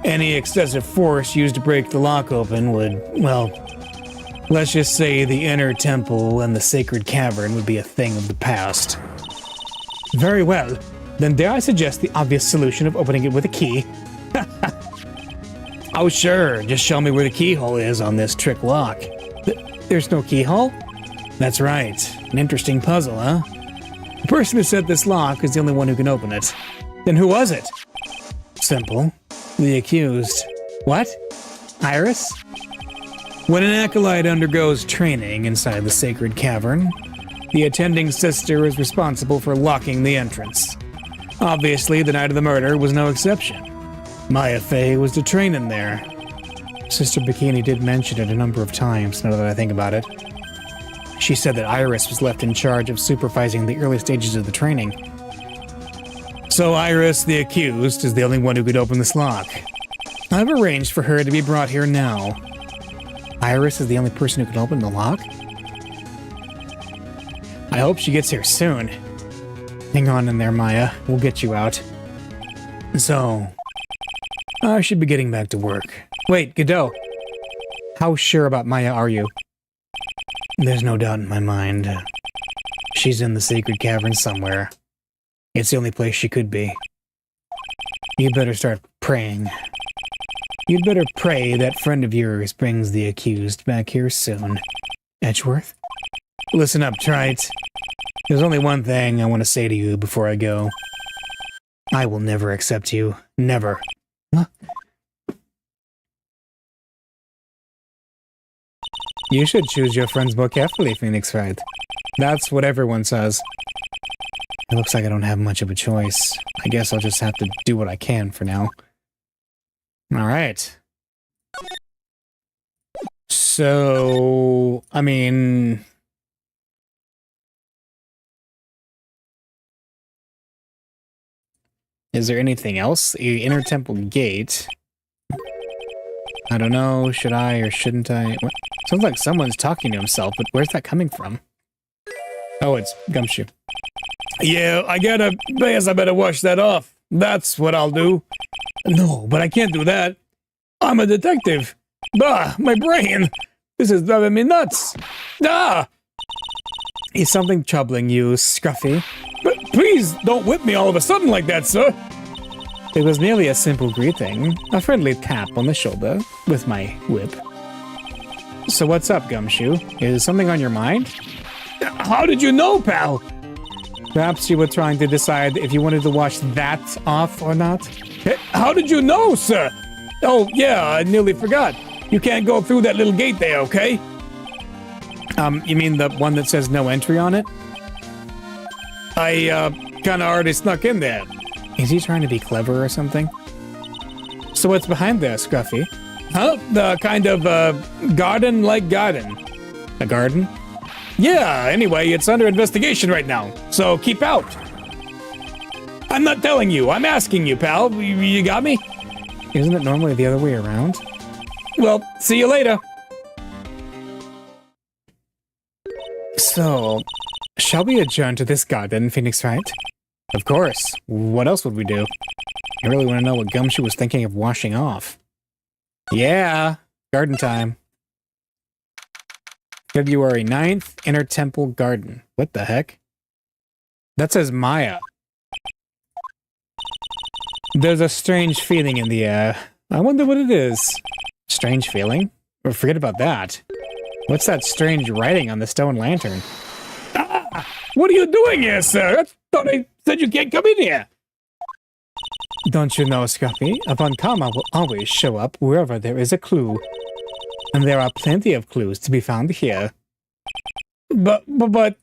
Any excessive force used to break the lock open would, well, let's just say the inner temple and the sacred cavern would be a thing of the past. Very well. Then dare I suggest the obvious solution of opening it with a key? Oh sure, just show me where the keyhole is on this trick lock. There's no keyhole? That's right. An interesting puzzle, huh? The person who set this lock is the only one who can open it. Then who was it? Simple. The accused. What? Iris? When an acolyte undergoes training inside the sacred cavern, the attending sister is responsible for locking the entrance. Obviously, the night of the murder was no exception. Maya Fey was to train in there. Sister Bikini did mention it a number of times, now that I think about it. She said that Iris was left in charge of supervising the early stages of the training. So Iris, the accused, is the only one who could open this lock. I've arranged for her to be brought here now. Iris is the only person who can open the lock? I hope she gets here soon. Hang on in there, Maya. We'll get you out. So, I should be getting back to work. Wait, Godot. How sure about Maya are you? There's no doubt in my mind. She's in the sacred cavern somewhere. It's the only place she could be. You better start praying. You'd better pray that friend of yours brings the accused back here soon. Edgeworth? Listen up, Wright. There's only one thing I want to say to you before I go. I will never accept you. Never. Huh? You should choose your friends more carefully, Phoenix Wright. That's what everyone says. It looks like I don't have much of a choice. I guess I'll just have to do what I can for now. Alright. So, I mean... Is there anything else? The Inner Temple Gate. I don't know, should I or shouldn't I? What? Sounds like someone's talking to himself, but where's that coming from? Oh, it's Gumshoe. Yeah, I guess I better wash that off. That's what I'll do. No, but I can't do that. I'm a detective. Bah, my brain. This is driving me nuts. Ah! Is something troubling you, Scruffy? But please don't whip me all of a sudden like that, sir. It was merely a simple greeting, a friendly tap on the shoulder with my whip. So what's up, Gumshoe? Is something on your mind? How did you know, pal? Perhaps you were trying to decide if you wanted to wash that off or not? How did you know, sir? Oh, yeah, I nearly forgot. You can't go through that little gate there, okay? You mean the one that says no entry on it? I, kinda already snuck in there. Is he trying to be clever or something? So what's behind there, Scruffy? Huh? The kind of, garden-like garden. A garden? Yeah, anyway, it's under investigation right now, so keep out. I'm not telling you, I'm asking you, pal. You got me? Isn't it normally the other way around? Well, see you later. So, shall we adjourn to this garden, Phoenix Wright? Of course. What else would we do? I really want to know what Gumshoe was thinking of washing off. Yeah, garden time. February 9th, Inner Temple Garden. What the heck? That says Maya. There's a strange feeling in the air. I wonder what it is. Strange feeling? Or forget about that. What's that strange writing on the stone lantern? Ah! What are you doing here, sir? I thought I said you can't come in here. Don't you know, Scruffy? A Von Karma will always show up wherever there is a clue. And there are plenty of clues to be found here. But... The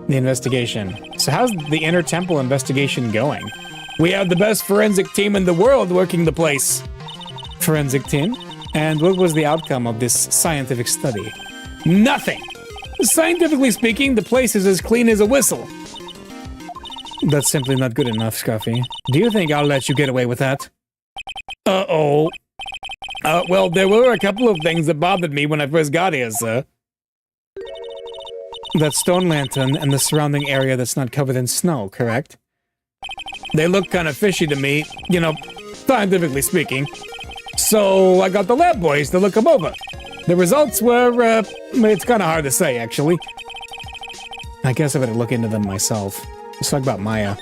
investigation. So how's the Inner Temple investigation going? We have the best forensic team in the world working the place. Forensic team? And what was the outcome of this scientific study? Nothing! Scientifically speaking, the place is as clean as a whistle. That's simply not good enough, Scruffy. Do you think I'll let you get away with that? Uh-oh. Well, there were a couple of things that bothered me when I first got here, sir. That stone lantern and the surrounding area that's not covered in snow, correct? They look kind of fishy to me, you know, scientifically speaking. So I got the lab boys to look them over. The results were, it's kind of hard to say, actually. I guess I better look into them myself. Let's talk about Maya.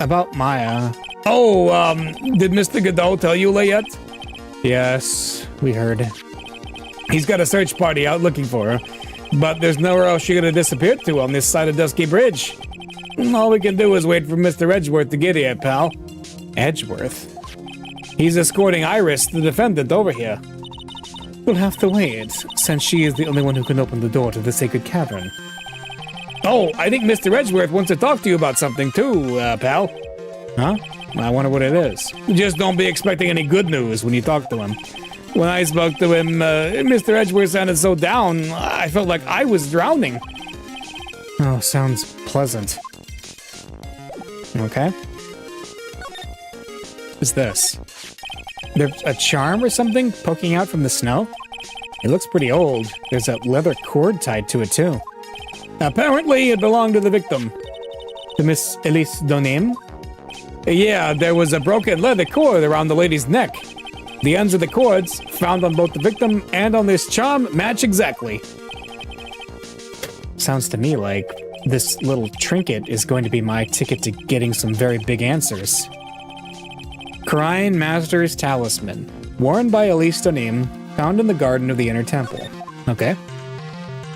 About Maya. Oh, did Mr. Godot tell you yet? Yes, we heard. He's got a search party out looking for her, but there's nowhere else she could have disappeared to on this side of Dusky Bridge. All we can do is wait for Mr. Edgeworth to get here, pal. Edgeworth? He's escorting Iris, the defendant, over here. We'll have to wait, since she is the only one who can open the door to the sacred cavern. Oh, I think Mr. Edgeworth wants to talk to you about something too, pal. Huh? I wonder what it is. Just don't be expecting any good news when you talk to him. When I spoke to him, Mr. Edgeworth sounded so down, I felt like I was drowning. Oh, sounds pleasant. Okay. What's this? There's a charm or something poking out from the snow? It looks pretty old. There's a leather cord tied to it, too. Apparently, it belonged to the victim. To Miss Elise Donim? Yeah, there was a broken leather cord around the lady's neck. The ends of the cords, found on both the victim and on this charm, match exactly. Sounds to me like this little trinket is going to be my ticket to getting some very big answers. Crine Master's Talisman, worn by Elise Donim, found in the garden of the Inner Temple. Okay.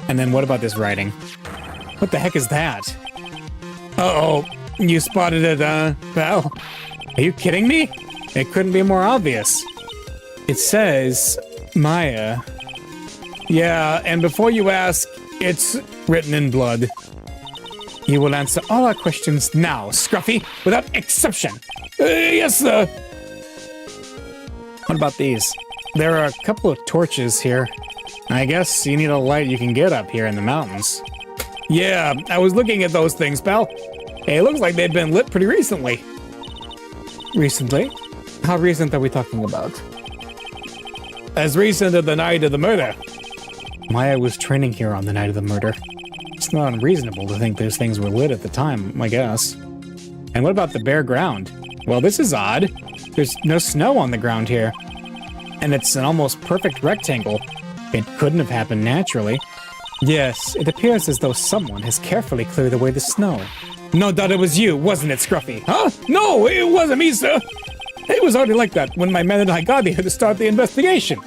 And then what about this writing? What the heck is that? Uh-oh, you spotted it, pal? Are you kidding me? It couldn't be more obvious. It says, Maya. Yeah, and before you ask, it's written in blood. You will answer all our questions now, Scruffy, without exception. Yes, sir. What about these? There are a couple of torches here. I guess you need a light you can get up here in the mountains. Yeah, I was looking at those things, pal. Hey, it looks like they've been lit pretty recently. Recently? How recent are we talking about? As recent as the night of the murder. Maya was training here on the night of the murder. It's not unreasonable to think those things were lit at the time, I guess. And what about the bare ground? Well, this is odd. There's no snow on the ground here. And it's an almost perfect rectangle. It couldn't have happened naturally. Yes, it appears as though someone has carefully cleared away the snow. No doubt it was you, wasn't it, Scruffy? Huh? No, it wasn't me, sir. It was already like that when my men and I got here to start the investigation.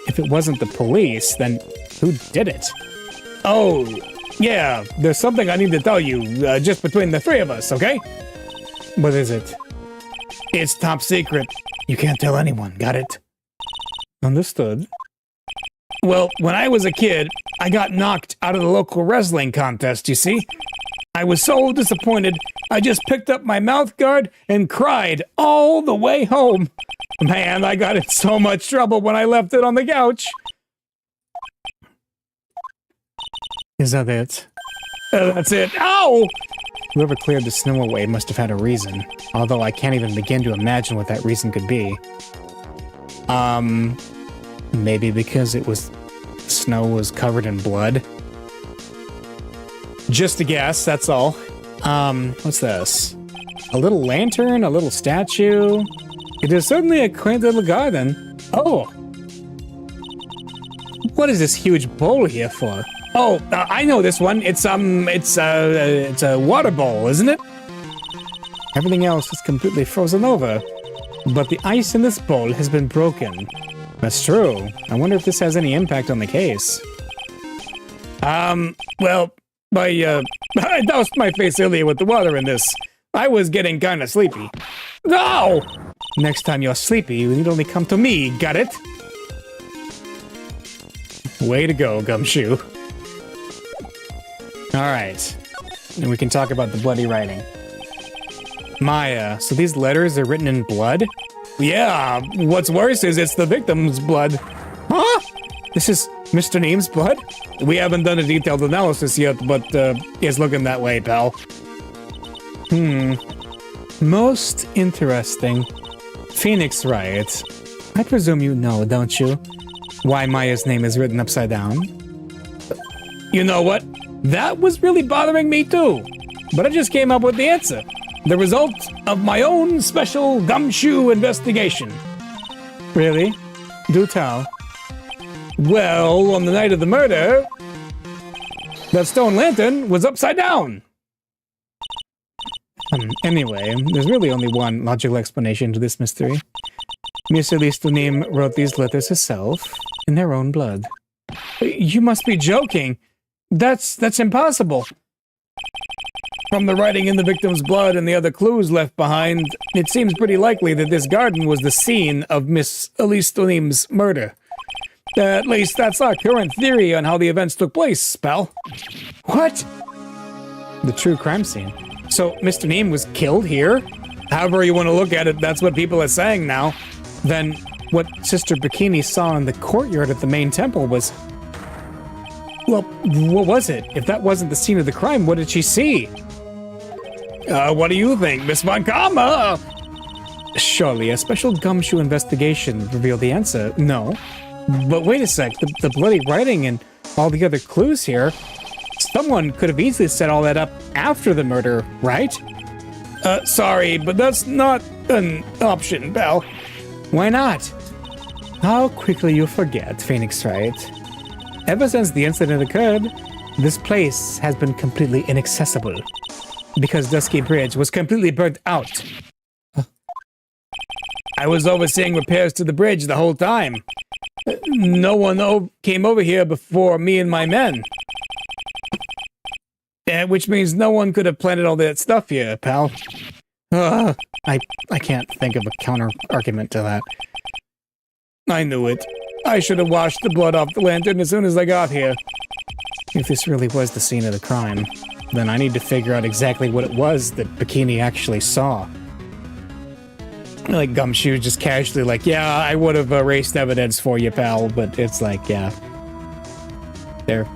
If it wasn't the police, then who did it? Oh, yeah, there's something I need to tell you, just between the three of us, okay? What is it? It's top secret. You can't tell anyone, got it? Understood. Well, when I was a kid, I got knocked out of the local wrestling contest, you see? I was so disappointed, I just picked up my mouth guard and cried all the way home. Man, I got in so much trouble when I left it on the couch. Is that it? That's it. Ow! Whoever cleared the snow away must have had a reason, although I can't even begin to imagine what that reason could be. Maybe because snow was covered in blood? Just a guess, that's all. What's this? A little lantern, a little statue. It is certainly a quaint little garden. Oh! What is this huge bowl here for? Oh, I know this one. It's a water bowl, isn't it? Everything else is completely frozen over. But the ice in this bowl has been broken. That's true. I wonder if this has any impact on the case. Well, I doused my face earlier with the water in this. I was getting kinda sleepy. No! Next time you're sleepy, you need only come to me, got it? Way to go, Gumshoe. Alright. And we can talk about the bloody writing. Maya, so these letters are written in blood? Yeah, what's worse is it's the victim's blood. Huh? This is Mr. Neem's blood? We haven't done a detailed analysis yet, but it's looking that way, pal. Most interesting. Phoenix Wright. I presume you know, don't you? Why Maya's name is written upside down? You know what? That was really bothering me too. But I just came up with the answer. The result of my own special gumshoe investigation. Really? Do tell. Well, on the night of the murder, that stone lantern was upside down. Anyway, there's really only one logical explanation to this mystery. Miss Elise Donim wrote these letters herself, in her own blood. You must be joking. That's impossible. From the writing in the victim's blood and the other clues left behind, it seems pretty likely that this garden was the scene of Miss Elise Tonim's murder. At least that's our current theory on how the events took place, pal. What? The true crime scene. So Mr. Neem was killed here? However you want to look at it, that's what people are saying now. Then what Sister Bikini saw in the courtyard at the main temple was... Well, what was it? If that wasn't the scene of the crime, what did she see? What do you think, Miss Von Karma? Surely a special gumshoe investigation revealed the answer. No. But wait a sec, the bloody writing and all the other clues here, someone could have easily set all that up after the murder, right? Sorry, but that's not an option, pal. Why not? How quickly you forget, Phoenix Wright. Ever since the incident occurred, this place has been completely inaccessible. Because Dusky Bridge was completely burnt out. I was overseeing repairs to the bridge the whole time. No one came over here before me and my men. Which means no one could have planted all that stuff here, pal. I can't think of a counter-argument to that. I knew it. I should have washed the blood off the lantern as soon as I got here. If this really was the scene of the crime, then I need to figure out exactly what it was that Bikini actually saw. Like Gumshoe just casually like, yeah, I would have erased evidence for you, pal, but it's like, yeah. There.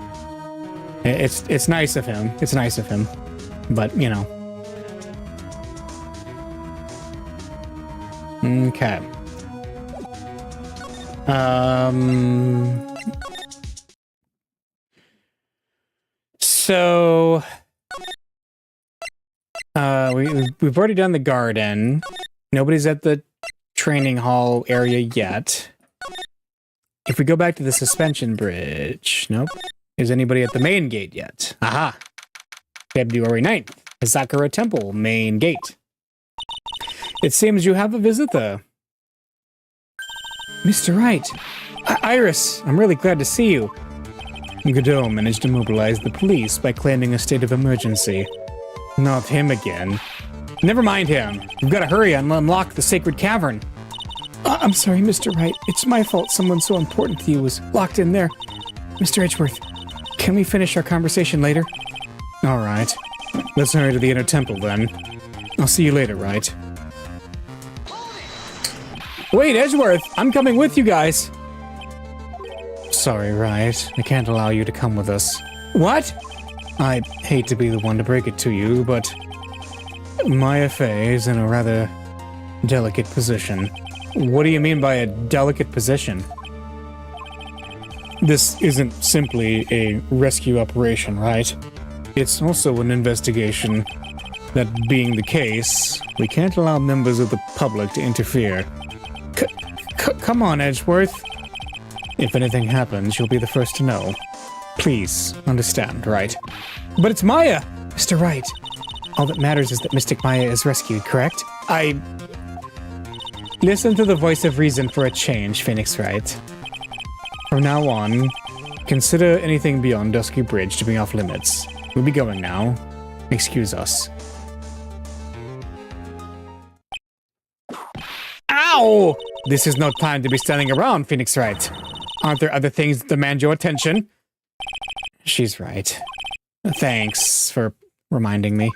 It's nice of him. It's nice of him. But, you know. Okay. So... we've already done the garden. Nobody's at the training hall area yet. If we go back to the suspension bridge... Nope. Is anybody at the main gate yet? Aha! February 9th. Sakura Temple, main gate. It seems you have a visitor. Mr. Wright. Iris, I'm really glad to see you. Godot managed to mobilize the police by claiming a state of emergency. Not him again. Never mind him. We've got to hurry and unlock the sacred cavern. I'm sorry, Mr. Wright. It's my fault someone so important to you was locked in there. Mr. Edgeworth, can we finish our conversation later? All right. Let's hurry to the inner temple, then. I'll see you later, Wright. Wait, Edgeworth! I'm coming with you guys! Sorry, Wright. I can't allow you to come with us. What? I hate to be the one to break it to you, but Maya Fey is in a rather delicate position. What do you mean by a delicate position? This isn't simply a rescue operation, right? It's also an investigation. That being the case, we can't allow members of the public to interfere. Come on, Edgeworth. If anything happens, you'll be the first to know. Please, understand, right? But it's Maya! Mr. Wright, all that matters is that Mystic Maya is rescued, correct? Listen to the voice of reason for a change, Phoenix Wright. From now on, consider anything beyond Dusky Bridge to be off limits. We'll be going now. Excuse us. Ow! This is no time to be standing around, Phoenix Wright. Aren't there other things that demand your attention? She's right. Thanks for reminding me.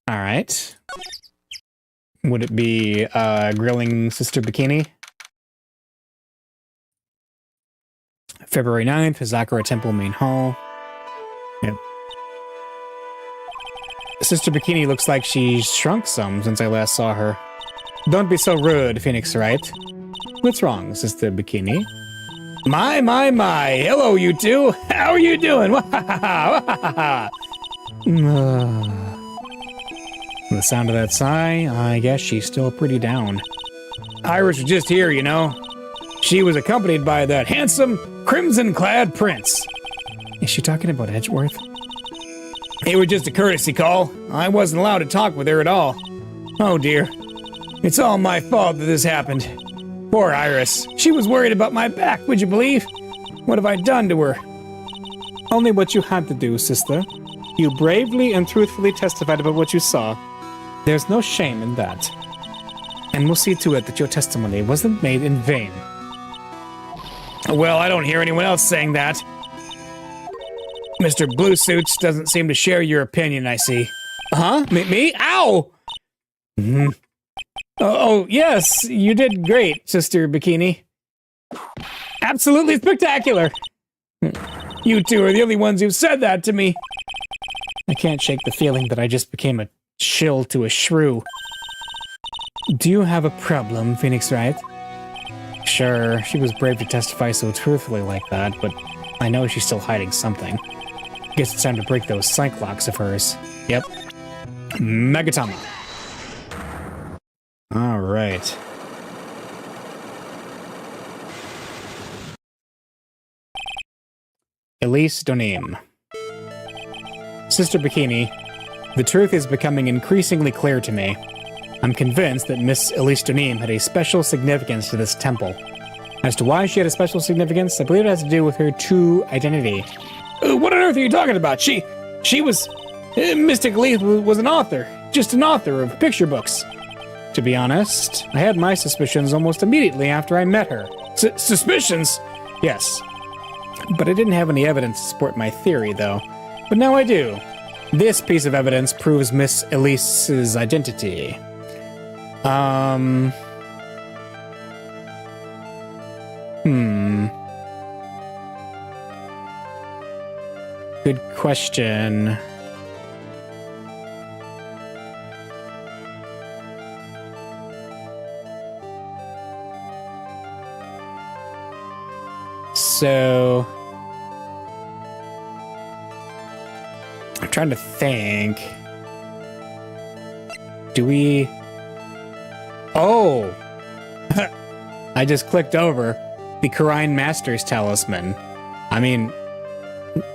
Alright. Would it be, grilling Sister Bikini? February 9th, Hazakura Temple Main Hall. Yep. Sister Bikini looks like she's shrunk some since I last saw her. Don't be so rude, Phoenix Wright. What's wrong, Sister Bikini? My. Hello, you two. How are you doing? The sound of that sigh, I guess she's still pretty down. Iris was just here, you know. She was accompanied by that handsome, crimson-clad prince. Is she talking about Edgeworth? It was just a courtesy call. I wasn't allowed to talk with her at all. Oh dear. It's all my fault that this happened. Poor Iris. She was worried about my back, would you believe? What have I done to her? Only what you had to do, sister. You bravely and truthfully testified about what you saw. There's no shame in that. And we'll see to it that your testimony wasn't made in vain. Well, I don't hear anyone else saying that. Mr. Blue Suits doesn't seem to share your opinion, I see. Huh? Me? Ow! Mm-hmm. Oh, yes, you did great, Sister Bikini. Absolutely spectacular! You two are the only ones who've said that to me. I can't shake the feeling that I just became a shill to a shrew. Do you have a problem, Phoenix Wright? Sure, she was brave to testify so truthfully like that, but I know she's still hiding something. Guess it's time to break those psych locks of hers. Yep. Megatama. Alright. Elise Donim. Sister Bikini, the truth is becoming increasingly clear to me. I'm convinced that Miss Elise Donim had a special significance to this temple. As to why she had a special significance, I believe it has to do with her true identity. What on earth are you talking about? She was... Mystic Elise was an author. Just an author of picture books. To be honest, I had my suspicions almost immediately after I met her. Suspicions? Yes. But I didn't have any evidence to support my theory, though. But now I do. This piece of evidence proves Miss Elise's identity. Good question. So... I'm trying to think. Do we... Oh! I just clicked over. The Karine Master's Talisman. I mean,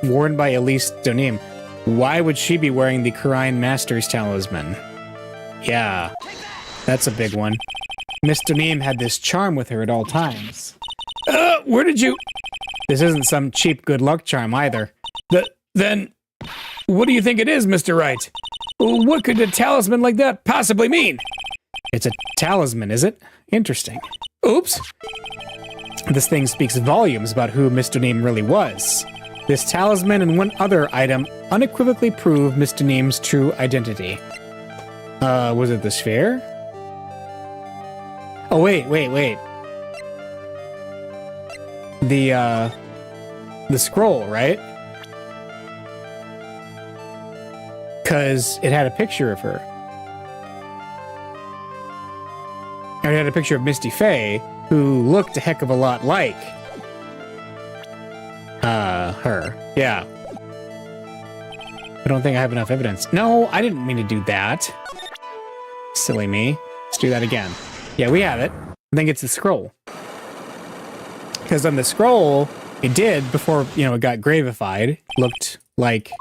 worn by Elise Donim. Why would she be wearing the Karine Master's Talisman? Yeah, that's a big one. Miss Donim had this charm with her at all times. Where did you... This isn't some cheap good luck charm either. Then, what do you think it is, Mr. Wright? What could a talisman like that possibly mean? It's a talisman, is it? Interesting. Oops. This thing speaks volumes about who Miss Donim really was. This talisman and one other item unequivocally prove Miss Donim's true identity. Was it the sphere? Oh, wait. The scroll, right? Because it had a picture of her. It had a picture of Misty Faye, who looked a heck of a lot like her. Yeah. I don't think I have enough evidence. No, I didn't mean to do that. Silly me. Let's do that again. Yeah, we have it. I think it's the scroll. Because on the scroll, it did, before, it got gravified, looked like...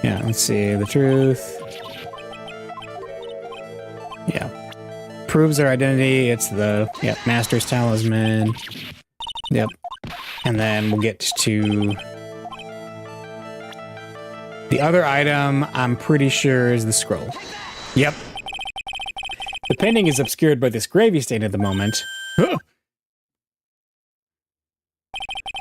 Yeah, let's see. The truth. Yeah. Proves their identity. It's the, Master's Talisman. Yep. And then we'll get to... The other item, I'm pretty sure, is the scroll. Yep. The painting is obscured by this gravy stain at the moment.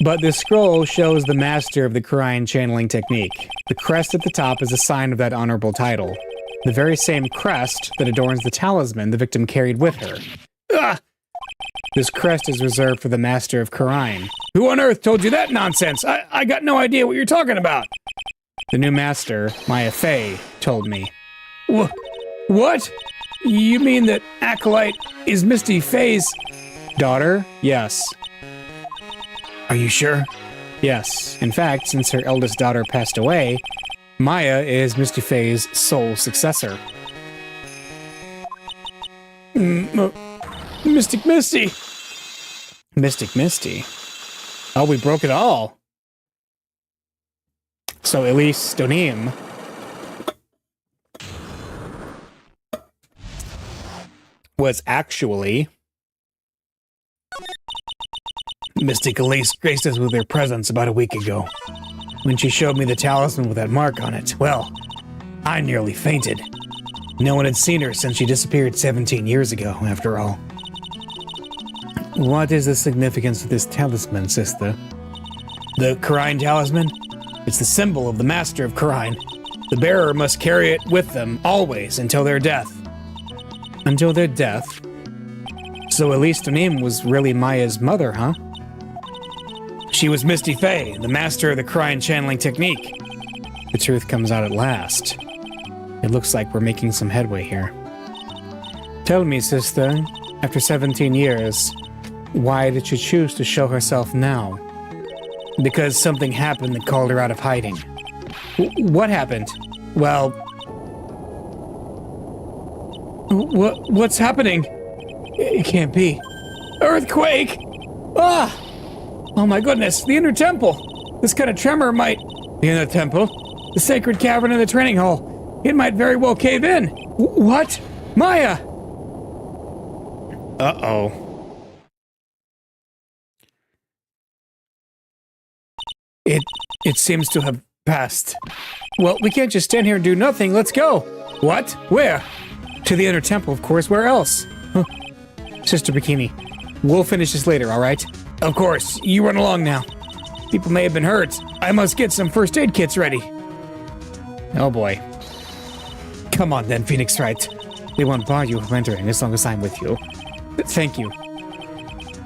But this scroll shows the master of the Karine channeling technique. The crest at the top is a sign of that honorable title. The very same crest that adorns the talisman the victim carried with her. Ugh! This crest is reserved for the master of Karine. Who on earth told you that nonsense? I got no idea what you're talking about. The new master, Maya Fey, told me. What? You mean that Acolyte is Misty Faye's daughter? Yes. Are you sure? Yes. In fact, since her eldest daughter passed away, Maya is Misty Faye's sole successor. Mystic Misty! Mystic Misty? Oh, we broke it all. So Elise Donim was actually... Mystic Elise graced us with her presence about a week ago. When she showed me the talisman with that mark on it, well, I nearly fainted. No one had seen her since she disappeared 17 years ago, after all. What is the significance of this talisman, sister? The Khura'in talisman? It's the symbol of the master of Khura'in. The bearer must carry it with them, always, until their death. Until their death? So at least her name was really Maya's mother, huh? She was Misty Faye, the master of the Khura'in channeling technique. The truth comes out at last. It looks like we're making some headway here. Tell me, sister, after 17 years, why did she choose to show herself now? Because something happened that called her out of hiding. What happened? Well... What's happening? It can't be. Earthquake! Ah! Oh my goodness, the inner temple! This kind of tremor might... The inner temple? The sacred cavern in the training hall. It might very well cave in. What? Maya! Uh-oh. It seems to have passed. Well, we can't just stand here and do nothing. Let's go. What? Where? To the inner temple, of course. Where else? Huh. Sister Bikini, we'll finish this later, all right? Of course. You run along now. People may have been hurt. I must get some first aid kits ready. Oh boy. Come on then, Phoenix Wright. They won't bar you from entering as long as I'm with you. Thank you.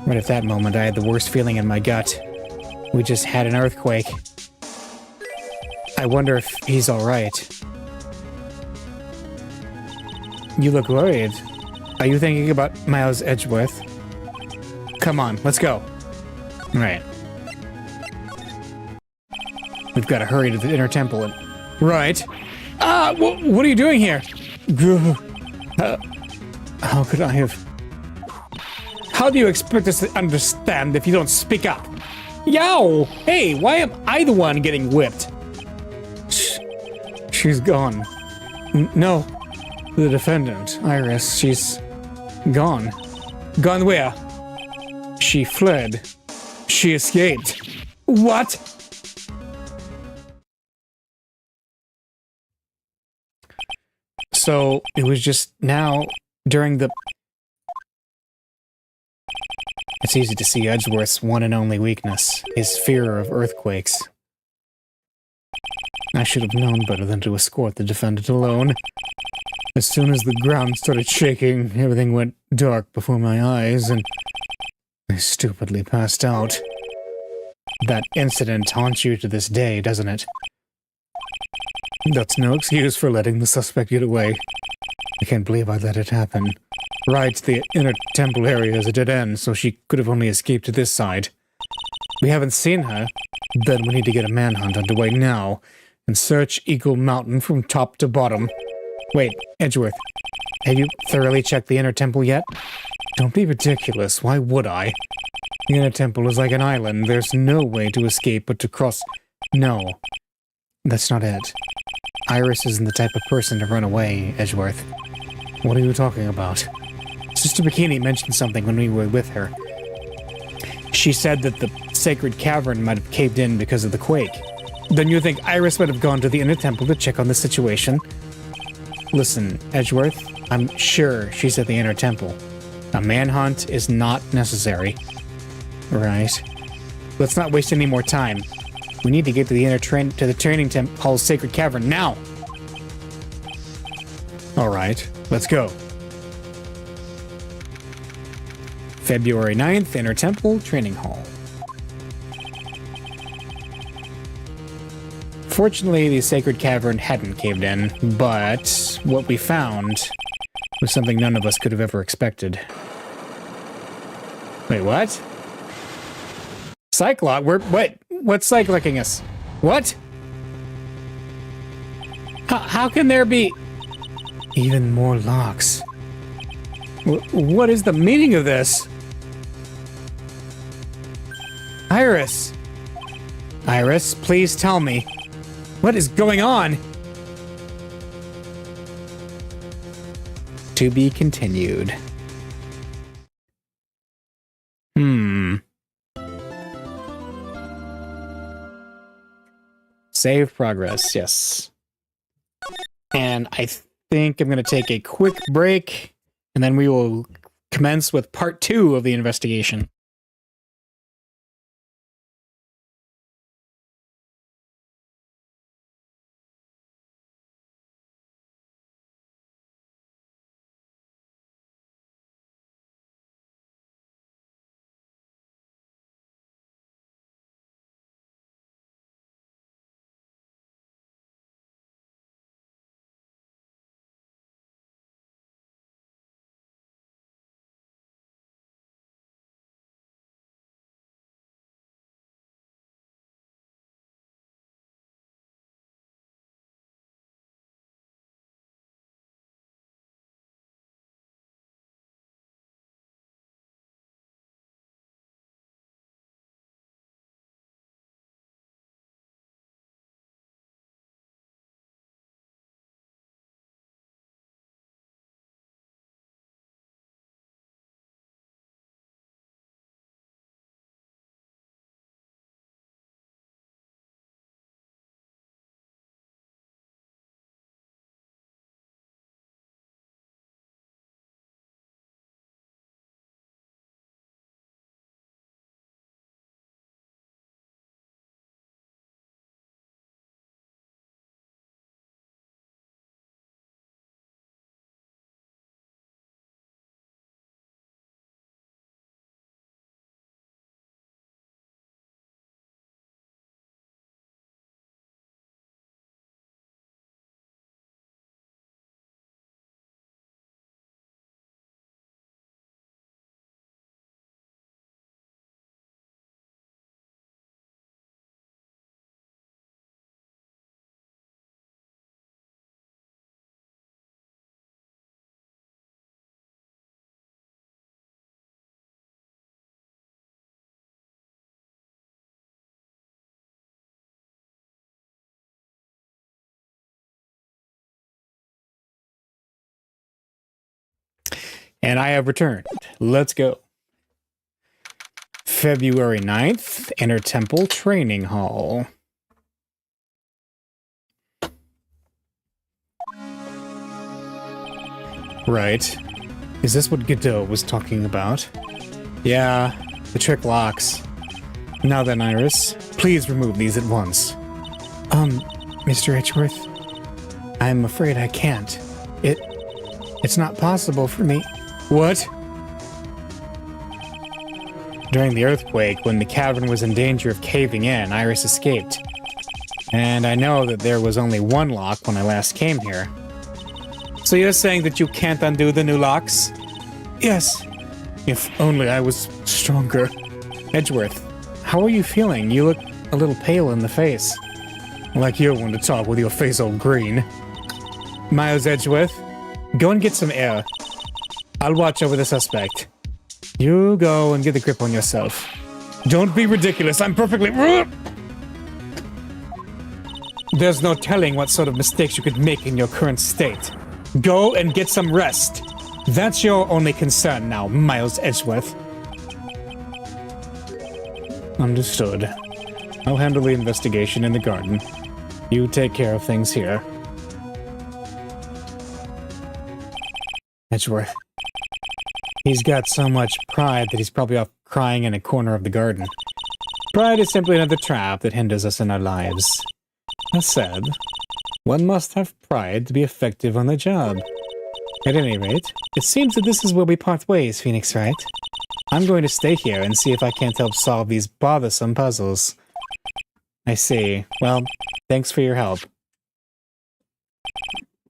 Right at that moment, I had the worst feeling in my gut. We just had an earthquake. I wonder if he's alright. You look worried. Are you thinking about Miles Edgeworth? Come on, let's go. Right. We've got to hurry to the inner temple and... Right. Ah! What are you doing here? How could I have... How do you expect us to understand if you don't speak up? Yow! Hey, why am I the one getting whipped? She's gone. No. The defendant, Iris, she's gone. Gone where? She fled. She escaped. What? So, it was just now, during the... It's easy to see Edgeworth's one and only weakness, his fear of earthquakes. I should have known better than to escort the defendant alone. As soon as the ground started shaking, everything went dark before my eyes, and I stupidly passed out. That incident haunts you to this day, doesn't it? That's no excuse for letting the suspect get away. I can't believe I let it happen. Right, the inner temple area is a dead end, so she could have only escaped to this side. We haven't seen her. Then we need to get a manhunt underway now, and search Eagle Mountain from top to bottom. Wait, Edgeworth, have you thoroughly checked the inner temple yet? Don't be ridiculous, why would I? The inner temple is like an island, there's no way to escape but to cross... No, that's not it. Iris isn't the type of person to run away, Edgeworth. What are you talking about? Sister Bikini mentioned something when we were with her. She said that the sacred cavern might have caved in because of the quake. Then you think Iris might have gone to the inner temple to check on the situation? Listen, Edgeworth, I'm sure she's at the inner temple. A manhunt is not necessary. Right. Let's not waste any more time. We need to get to the training hall's sacred cavern now. All right, let's go. February 9th, Inner Temple Training Hall. Fortunately, the sacred cavern hadn't caved in, but what we found was something none of us could have ever expected. Wait, what? Cyclock? What's cyclocking us? What? How can there be even more locks? What is the meaning of this? Iris! Iris, please tell me. What is going on? To be continued. Save progress, yes. And I think I'm going to take a quick break, and then we will commence with part 2 of the investigation. And I have returned. Let's go. February 9th, Inner Temple Training Hall. Right. Is this what Godot was talking about? Yeah, the trick locks. Now then, Iris, please remove these at once. Mr. Edgeworth, I'm afraid I can't. It's not possible for me. What? During the earthquake, when the cavern was in danger of caving in, Iris escaped. And I know that there was only one lock when I last came here. So you're saying that you can't undo the new locks? Yes. If only I was stronger. Edgeworth, how are you feeling? You look a little pale in the face. Like you want to talk with your face all green. Miles Edgeworth, go and get some air. I'll watch over the suspect. You go and get the grip on yourself. Don't be ridiculous, I'm perfectly... There's no telling what sort of mistakes you could make in your current state. Go and get some rest. That's your only concern now, Miles Edgeworth. Understood. I'll handle the investigation in the garden. You take care of things here. Edgeworth. He's got so much pride that he's probably off crying in a corner of the garden. Pride is simply another trap that hinders us in our lives. That said, one must have pride to be effective on the job. At any rate, it seems that this is where we part ways, Phoenix Wright. I'm going to stay here and see if I can't help solve these bothersome puzzles. I see. Well, thanks for your help.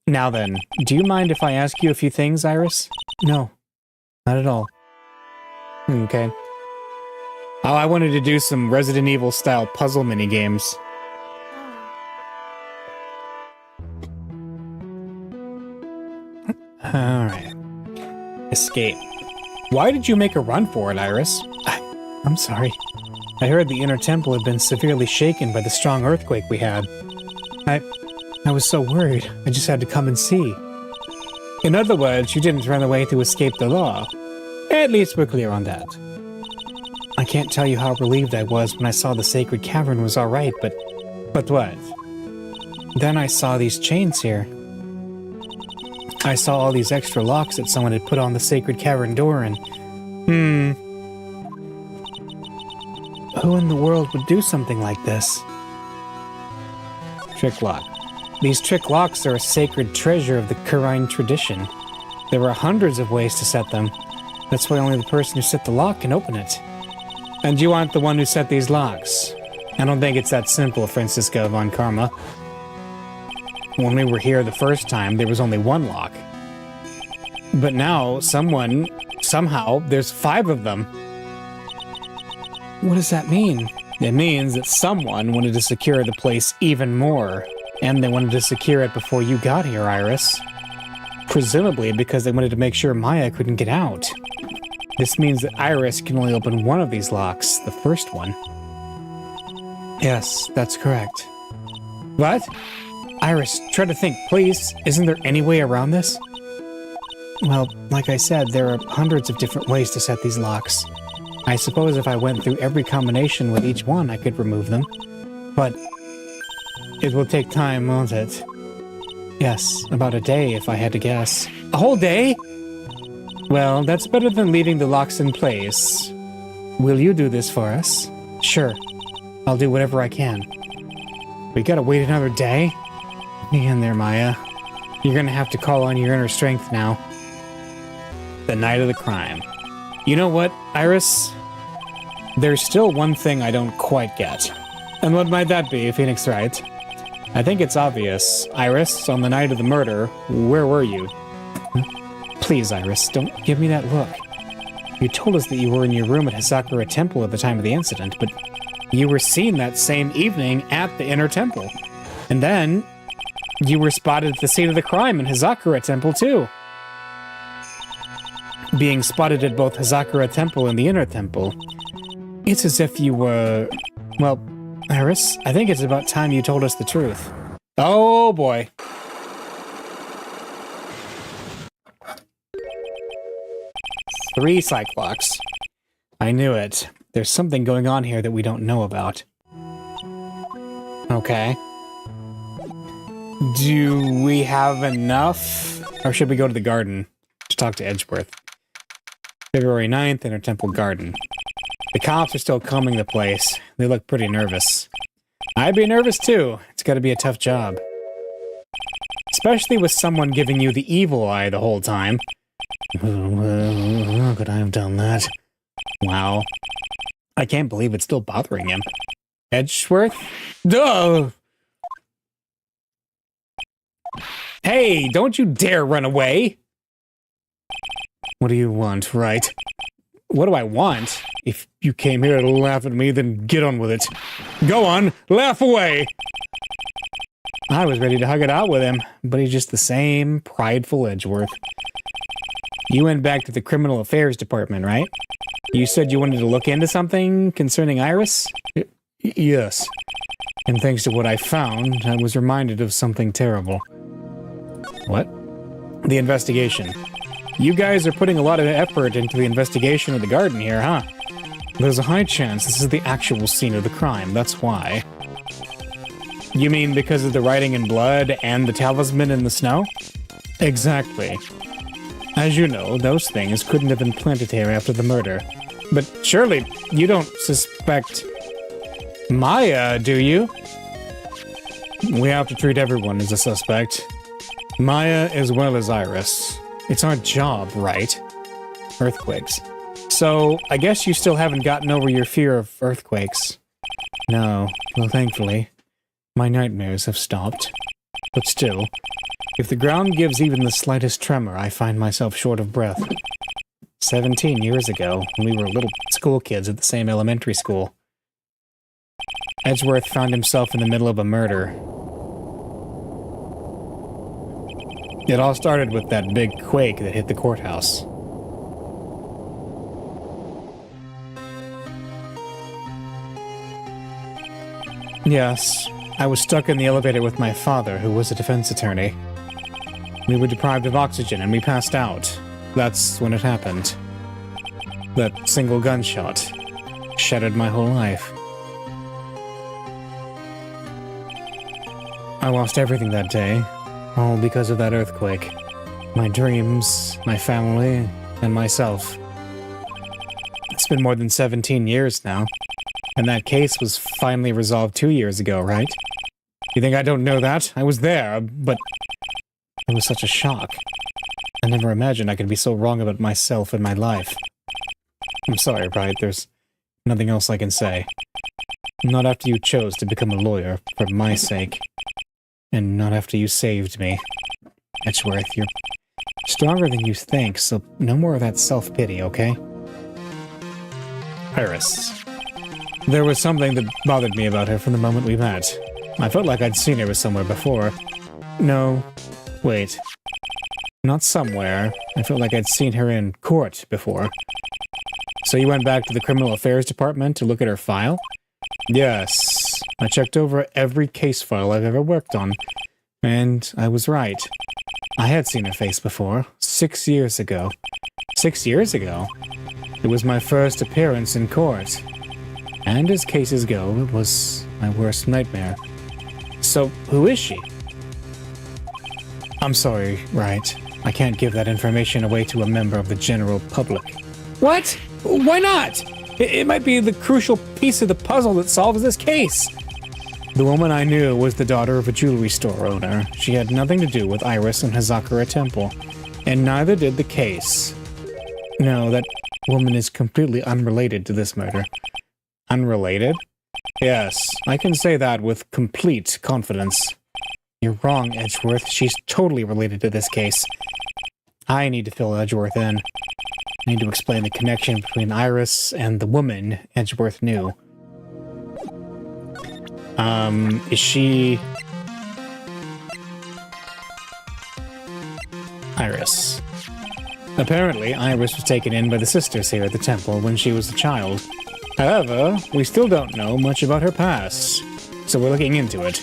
Now then, do you mind if I ask you a few things, Iris? No, not at all. Okay. Oh, I wanted to do some Resident Evil style puzzle minigames. Alright. Escape. Why did you make a run for it, Iris? I'm sorry. I heard the inner temple had been severely shaken by the strong earthquake we had. I was so worried, I just had to come and see. In other words, you didn't run away to escape the law. At least we're clear on that. I can't tell you how relieved I was when I saw the sacred cavern was alright, but But what? Then I saw these chains here. I saw all these extra locks that someone had put on the sacred cavern door and... Who in the world would do something like this? Trick lock. These trick locks are a sacred treasure of the Kurine tradition. There are hundreds of ways to set them. That's why only the person who set the lock can open it. And you aren't the one who set these locks. I don't think it's that simple, Francisca von Karma. When we were here the first time, there was only one lock. But now, somehow, there's 5 of them. What does that mean? It means that someone wanted to secure the place even more. And they wanted to secure it before you got here, Iris. Presumably because they wanted to make sure Maya couldn't get out. This means that Iris can only open one of these locks, the first one. Yes, that's correct. What? Iris, try to think, please. Isn't there any way around this? Well, like I said, there are hundreds of different ways to set these locks. I suppose if I went through every combination with each one, I could remove them. But it will take time, won't it? Yes, about a day if I had to guess. A whole day? Well, that's better than leaving the locks in place. Will you do this for us? Sure. I'll do whatever I can. We gotta wait another day? Hang in there, Maya. You're gonna have to call on your inner strength now. The night of the crime. You know what, Iris? There's still one thing I don't quite get. And what might that be, Phoenix Wright? I think it's obvious. Iris, on the night of the murder, where were you? Please, Iris, don't give me that look. You told us that you were in your room at Hazakura Temple at the time of the incident, but you were seen that same evening at the Inner Temple. And then, you were spotted at the scene of the crime in Hazakura Temple, too. Being spotted at both Hazakura Temple and the Inner Temple. It's as if you were... Well, Iris, I think it's about time you told us the truth. Oh, boy. Three Cyclops. I knew it. There's something going on here that we don't know about. Okay. Do we have enough? Or should we go to the garden to talk to Edgeworth? February 9th, Inner Temple Garden. The cops are still combing the place. They look pretty nervous. I'd be nervous too. It's gotta be a tough job. Especially with someone giving you the evil eye the whole time. How could I have done that? Wow. I can't believe it's still bothering him. Edgeworth? Duh! Hey, don't you dare run away! What do you want, Wright? What do I want? If you came here to laugh at me, then get on with it. Go on, laugh away! I was ready to hug it out with him, but he's just the same prideful Edgeworth. You went back to the Criminal Affairs Department, right? You said you wanted to look into something concerning Iris? Yes. And thanks to what I found, I was reminded of something terrible. What? The investigation. You guys are putting a lot of effort into the investigation of the garden here, huh? There's a high chance this is the actual scene of the crime, that's why. You mean because of the writing in blood and the talisman in the snow? Exactly. As you know, those things couldn't have been planted here after the murder. But surely you don't suspect Maya, do you? We have to treat everyone as a suspect. Maya as well as Iris. It's our job, right? Earthquakes. So, I guess you still haven't gotten over your fear of earthquakes. No, well thankfully. My nightmares have stopped. But still, if the ground gives even the slightest tremor, I find myself short of breath. 17 years ago, when we were little school kids at the same elementary school, Edgeworth found himself in the middle of a murder. It all started with that big quake that hit the courthouse. Yes, I was stuck in the elevator with my father, who was a defense attorney. We were deprived of oxygen and we passed out. That's when it happened. That single gunshot shattered my whole life. I lost everything that day, all because of that earthquake. My dreams, my family, and myself. It's been more than 17 years now, and that case was finally resolved 2 years ago, right? You think I don't know that? I was there, but it was such a shock. I never imagined I could be so wrong about myself and my life. I'm sorry, Wright, there's nothing else I can say. Not after you chose to become a lawyer, for my sake. And not after you saved me. Edgeworth, you're stronger than you think, so no more of that self-pity, okay? Iris. There was something that bothered me about her from the moment we met. I felt like I'd seen her somewhere before. No, wait. Not somewhere. I felt like I'd seen her in court before. So you went back to the Criminal Affairs Department to look at her file? Yes. I checked over every case file I've ever worked on. And I was right. I had seen her face before, 6 years ago. 6 years ago? It was my first appearance in court. And as cases go, it was my worst nightmare. So, who is she? I'm sorry, Wright. I can't give that information away to a member of the general public. What? Why not? It might be the crucial piece of the puzzle that solves this case. The woman I knew was the daughter of a jewelry store owner. She had nothing to do with Iris and Hazakura Temple, and neither did the case. No, that woman is completely unrelated to this murder. Unrelated? Yes, I can say that with complete confidence. You're wrong, Edgeworth. She's totally related to this case. I need to fill Edgeworth in. I need to explain the connection between Iris and the woman Edgeworth knew. Is she... Iris. Apparently, Iris was taken in by the sisters here at the temple when she was a child. However, we still don't know much about her past, so we're looking into it.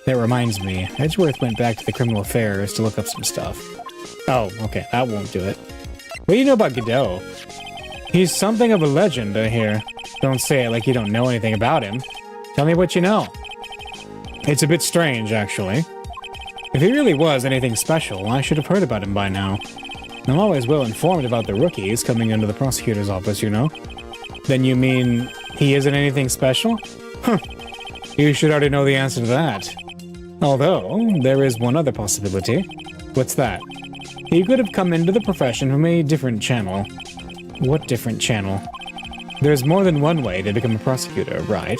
That reminds me, Edgeworth went back to the Criminal Affairs to look up some stuff. Oh, okay, that won't do it. What do you know about Godot? He's something of a legend, I hear. Don't say it like you don't know anything about him. Tell me what you know. It's a bit strange, actually. If he really was anything special, I should have heard about him by now. I'm always well informed about the rookies coming into the prosecutor's office, you know. Then you mean he isn't anything special? Huh. You should already know the answer to that. Although, there is one other possibility. What's that? He could have come into the profession from a different channel. What different channel? There's more than one way to become a prosecutor, right?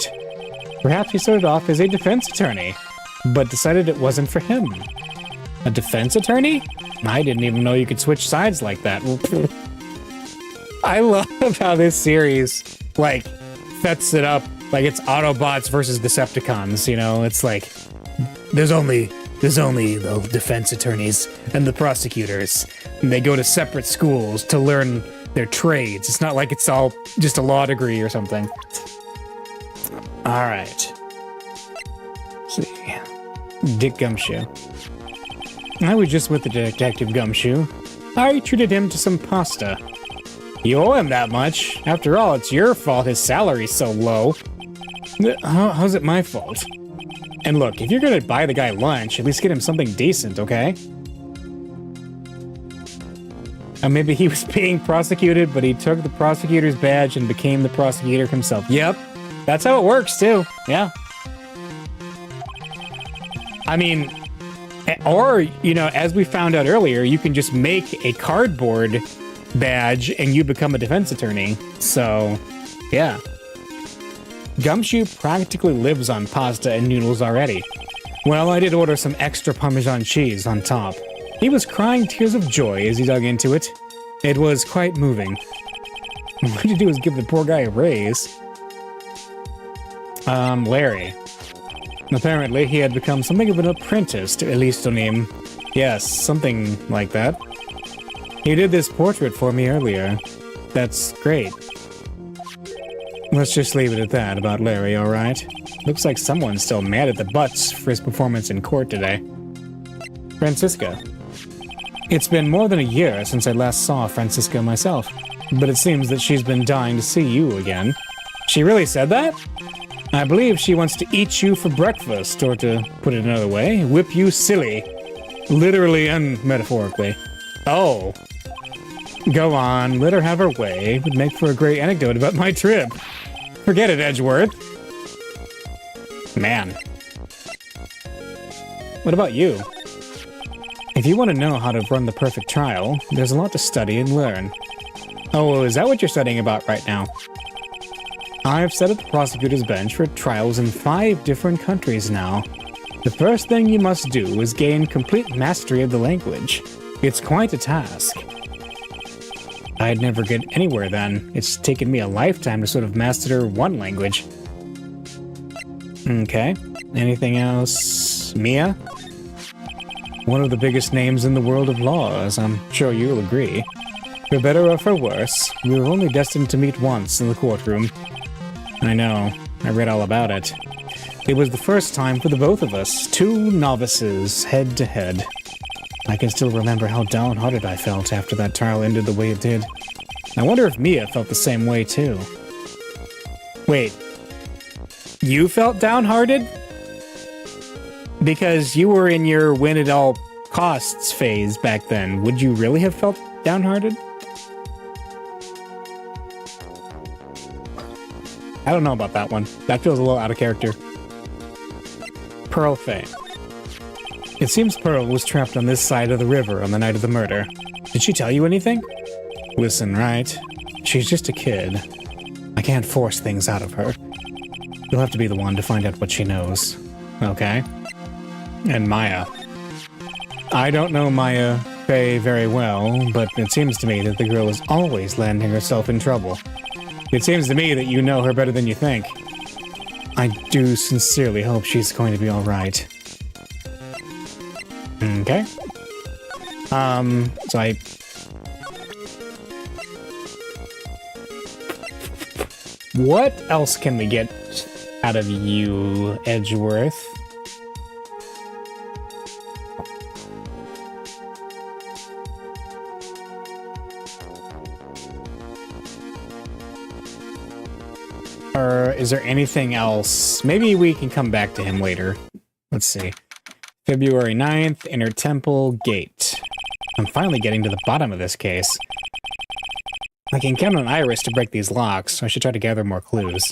Perhaps he started off as a defense attorney, but decided it wasn't for him. A defense attorney? I didn't even know you could switch sides like that. I love how this series, like, sets it up like it's Autobots versus Decepticons, you know? It's like, there's only the defense attorneys and the prosecutors, and they go to separate schools to learn their trades. It's not like it's all just a law degree or something. All right. Let's see. Dick Gumshoe. I was just with the Detective Gumshoe. I treated him to some pasta. You owe him that much. After all, it's your fault his salary's so low. How's it my fault? And look, if you're gonna buy the guy lunch, at least get him something decent, okay? Maybe he was being prosecuted, but he took the prosecutor's badge and became the prosecutor himself. Yep, that's how it works, too. Yeah. I mean, or, you know, as we found out earlier, you can just make a cardboard badge and you become a defense attorney. So, yeah. Gumshoe practically lives on pasta and noodles already. Well, I did order some extra Parmesan cheese on top. He was crying tears of joy as he dug into it. It was quite moving. What to do is give the poor guy a raise. Larry. Apparently, he had become something of an apprentice to Elise Donim. Yes, something like that. He did this portrait for me earlier. That's great. Let's just leave it at that about Larry, alright? Looks like someone's still mad at the Butts for his performance in court today. Francisca. It's been more than a year since I last saw Francisca myself, but it seems that she's been dying to see you again. She really said that? I believe she wants to eat you for breakfast, or to put it another way, whip you silly. Literally and metaphorically. Oh. Go on, let her have her way. It would make for a great anecdote about my trip. Forget it, Edgeworth. Man. What about you? If you want to know how to run the perfect trial, there's a lot to study and learn. Oh, is that what you're studying about right now? I've sat at the prosecutor's bench for trials in 5 different countries now. The first thing you must do is gain complete mastery of the language. It's quite a task. I'd never get anywhere then. It's taken me a lifetime to sort of master one language. Okay. Anything else? Mia? One of the biggest names in the world of law, as I'm sure you'll agree. For better or for worse, we were only destined to meet once in the courtroom. I know. I read all about it. It was the first time for the both of us, 2 novices, head to head. I can still remember how downhearted I felt after that trial ended the way it did. I wonder if Mia felt the same way too. Wait. You felt downhearted? Because you were in your win at all costs phase back then. Would you really have felt downhearted? I don't know about that one. That feels a little out of character. Pearl Faye. It seems Pearl was trapped on this side of the river on the night of the murder. Did she tell you anything? Listen, Wright. She's just a kid. I can't force things out of her. You'll have to be the one to find out what she knows. Okay? And Maya. I don't know Maya Faye very well, but it seems to me that the girl is always landing herself in trouble. It seems to me that you know her better than you think. I do sincerely hope she's going to be alright. Okay. So what else can we get out of you, Edgeworth? Or is there anything else? Maybe we can come back to him later. Let's see. February 9th, Inner Temple Gate. I'm finally getting to the bottom of this case. I can count on Iris to break these locks, so I should try to gather more clues.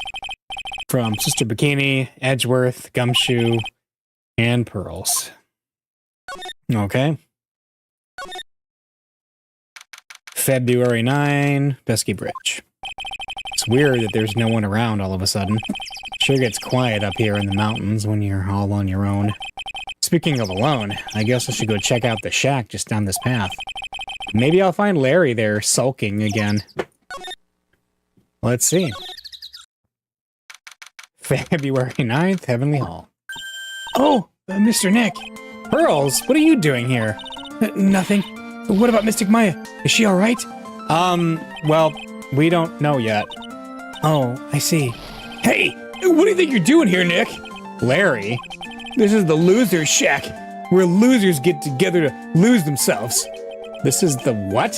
From Sister Bikini, Edgeworth, Gumshoe, and Pearls. Okay. February 9, Pesky Bridge. It's weird that there's no one around all of a sudden. Sure gets quiet up here in the mountains when you're all on your own. Speaking of alone, I guess I should go check out the shack just down this path. Maybe I'll find Larry there sulking again. Let's see. February 9th, Heavenly Hall. Oh, Mr. Nick. Pearls, what are you doing here? Nothing. What about Mystic Maya? Is she alright? Well, we don't know yet. Oh, I see. Hey, what do you think you're doing here, Nick? Larry? This is the loser's shack, where losers get together to lose themselves. This is the what?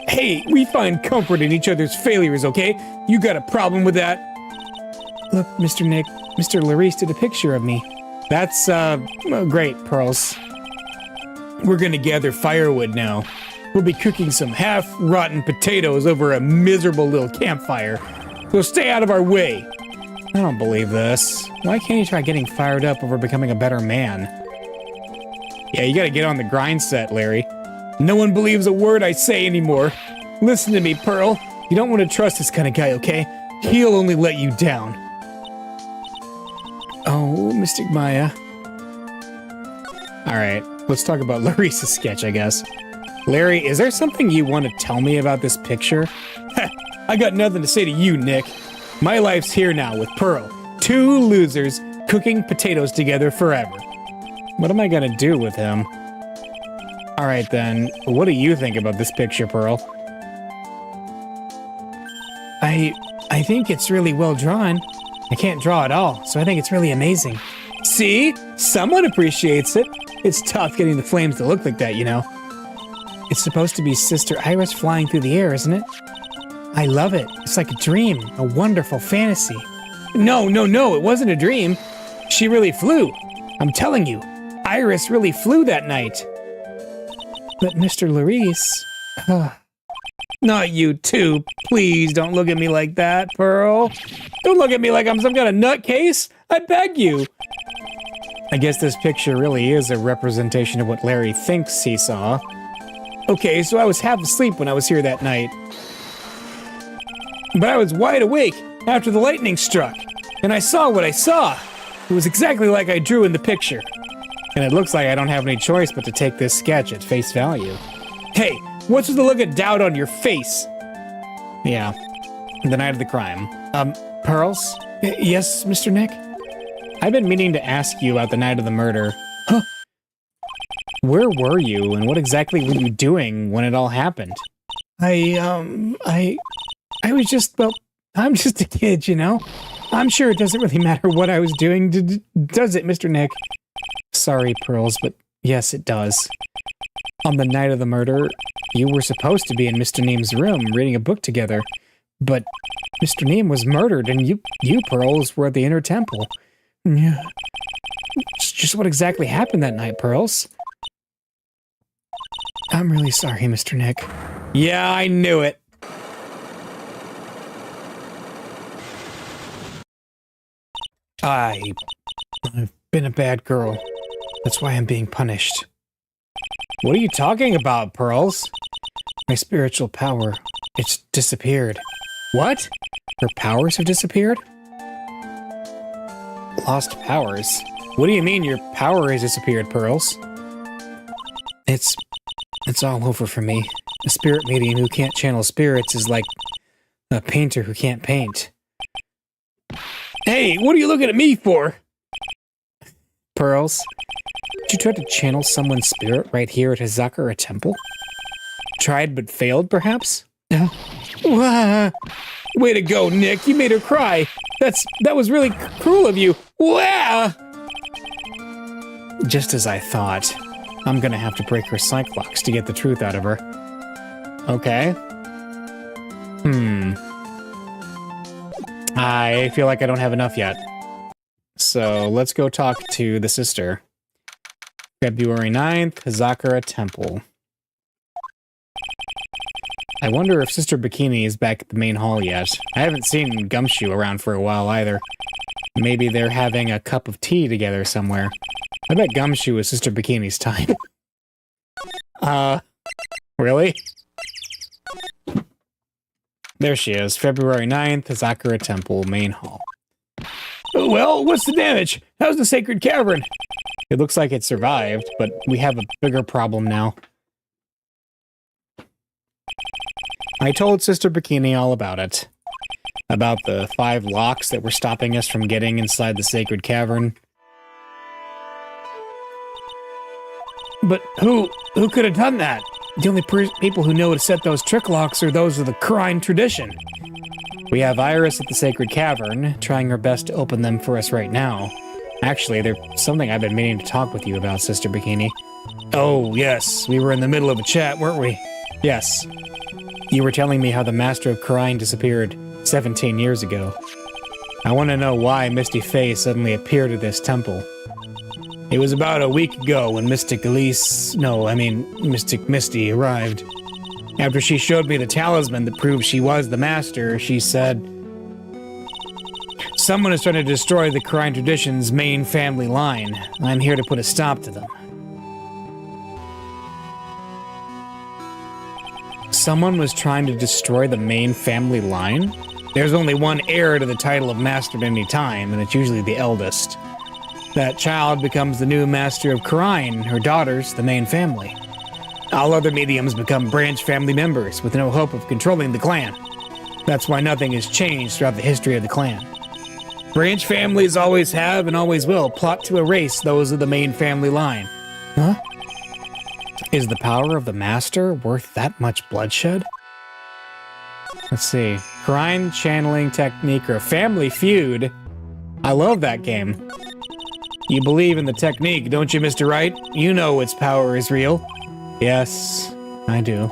Hey, we find comfort in each other's failures, okay? You got a problem with that? Look, Mr. Nick, Mr. Larice did a picture of me. That's, great, Pearls. We're gonna gather firewood now. We'll be cooking some half-rotten potatoes over a miserable little campfire. So stay out of our way. I don't believe this. Why can't you try getting fired up over becoming a better man? Yeah, you gotta get on the grind set, Larry. No one believes a word I say anymore. Listen to me, Pearl. You don't want to trust this kind of guy, okay? He'll only let you down. Oh, Mystic Maya. Alright, let's talk about Larice's sketch, I guess. Larry, is there something you want to tell me about this picture? I got nothing to say to you, Nick. My life's here now with Pearl. 2 losers cooking potatoes together forever. What am I gonna do with him? Alright then, what do you think about this picture, Pearl? I think it's really well drawn. I can't draw at all, so I think it's really amazing. See? Someone appreciates it. It's tough getting the flames to look like that, you know. It's supposed to be Sister Iris flying through the air, isn't it? I love it. It's like a dream, a wonderful fantasy. No, no, no, it wasn't a dream. She really flew. I'm telling you, Iris really flew that night. But Mr. Larice... Not you too. Please don't look at me like that, Pearl. Don't look at me like I'm some kind of nutcase. I beg you. I guess this picture really is a representation of what Larry thinks he saw. Okay, so I was half asleep when I was here that night. But I was wide awake after the lightning struck, and I saw what I saw. It was exactly like I drew in the picture. And it looks like I don't have any choice but to take this sketch at face value. Hey, what's with the look of doubt on your face? Yeah, the night of the crime. Pearls? Yes, Mr. Nick? I've been meaning to ask you about the night of the murder. Huh? Where were you, and what exactly were you doing when it all happened? I was just, well, I'm just a kid, you know? I'm sure it doesn't really matter what I was doing, does it, Mr. Nick? Sorry, Pearls, but yes, it does. On the night of the murder, you were supposed to be in Mr. Neem's room reading a book together, but Mr. Neem was murdered and you Pearls, were at the inner temple. Yeah. Just what exactly happened that night, Pearls? I'm really sorry, Mr. Nick. Yeah, I knew it. I've been a bad girl. That's why I'm being punished. What are you talking about, Pearls? My spiritual power, it's disappeared. What? Her powers have disappeared? Lost powers? What do you mean your power has disappeared, Pearls? It's all over for me. A spirit medium who can't channel spirits is like a painter who can't paint. Hey, what are you looking at me for? Pearls, did you try to channel someone's spirit right here at Hazakura Temple? Tried but failed, perhaps? Way to go, Nick. You made her cry. That was really cruel of you. Wah! Just as I thought. I'm gonna have to break her Cyclox to get the truth out of her. Okay. I feel like I don't have enough yet. So let's go talk to the sister. February 9th, Hazakura Temple. I wonder if Sister Bikini is back at the main hall yet. I haven't seen Gumshoe around for a while either. Maybe they're having a cup of tea together somewhere. I bet Gumshoe is Sister Bikini's type. Really? There she is, February 9th, Hazakura Temple, main hall. Well, what's the damage? How's the sacred cavern? It looks like it survived, but we have a bigger problem now. I told Sister Bikini all about it. About the 5 locks that were stopping us from getting inside the sacred cavern. But who could have done that? The only people who know to set those trick locks are those of the Crime tradition. We have Iris at the Sacred Cavern, trying her best to open them for us right now. Actually, there's something I've been meaning to talk with you about, Sister Bikini. Oh, yes, we were in the middle of a chat, weren't we? Yes. You were telling me how the Master of Crime disappeared 17 years ago. I want to know why Misty Faye suddenly appeared at this temple. It was about a week ago when Mystic Misty arrived. After she showed me the talisman that proved she was the master, she said, "Someone is trying to destroy the Crime Tradition's main family line. I'm here to put a stop to them." Someone was trying to destroy the main family line? There's only one heir to the title of master at any time, and it's usually the eldest. That child becomes the new master of Khura'in, her daughters, the main family. All other mediums become branch family members with no hope of controlling the clan. That's why nothing has changed throughout the history of the clan. Branch families always have and always will plot to erase those of the main family line. Huh? Is the power of the master worth that much bloodshed? Let's see. Khura'in channeling technique or family feud. I love that game. You believe in the technique, don't you, Mr. Wright? You know its power is real. Yes, I do.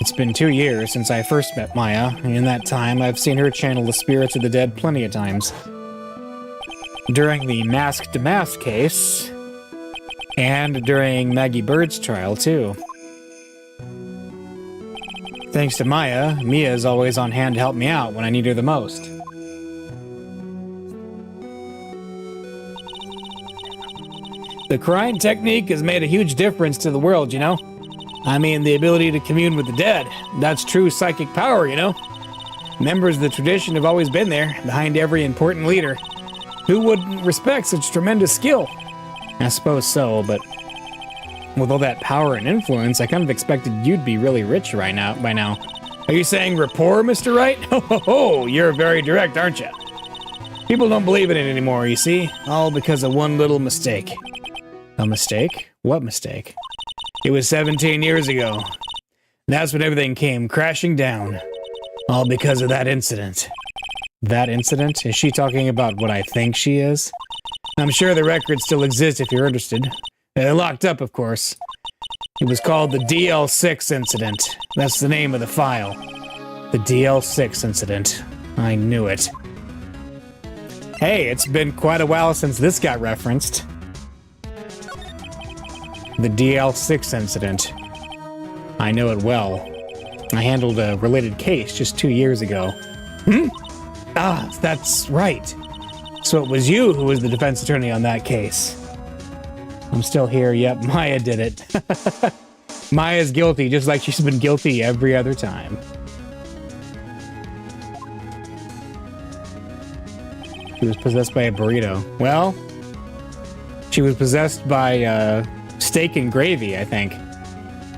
It's been 2 years since I first met Maya, and in that time I've seen her channel the spirits of the dead plenty of times. During the Masked Mask case, and during Maggie Bird's trial, too. Thanks to Maya, Mia's always on hand to help me out when I need her the most. The crying technique has made a huge difference to the world, you know? I mean, the ability to commune with the dead. That's true psychic power, you know? Members of the tradition have always been there, behind every important leader. Who wouldn't respect such tremendous skill? I suppose so, but with all that power and influence, I kind of expected you'd be really rich by now. Are you saying rapport, Mr. Wright? Ho, you're very direct, aren't you? People don't believe in it anymore, you see? All because of one little mistake. A mistake? What mistake? It was 17 years ago. That's when everything came crashing down. All because of that incident. That incident? Is she talking about what I think she is? I'm sure the records still exist if you're interested. They're locked up, of course. It was called the DL6 incident. That's the name of the file. The DL6 incident. I knew it. Hey, it's been quite a while since this got referenced. The DL6 incident. I know it well. I handled a related case just 2 years ago. Ah, that's right. So it was you who was the defense attorney on that case. I'm still here. Yep, Maya did it. Maya's guilty, just like she's been guilty every other time. She was possessed by a burrito. Well, she was possessed by steak and gravy, I think.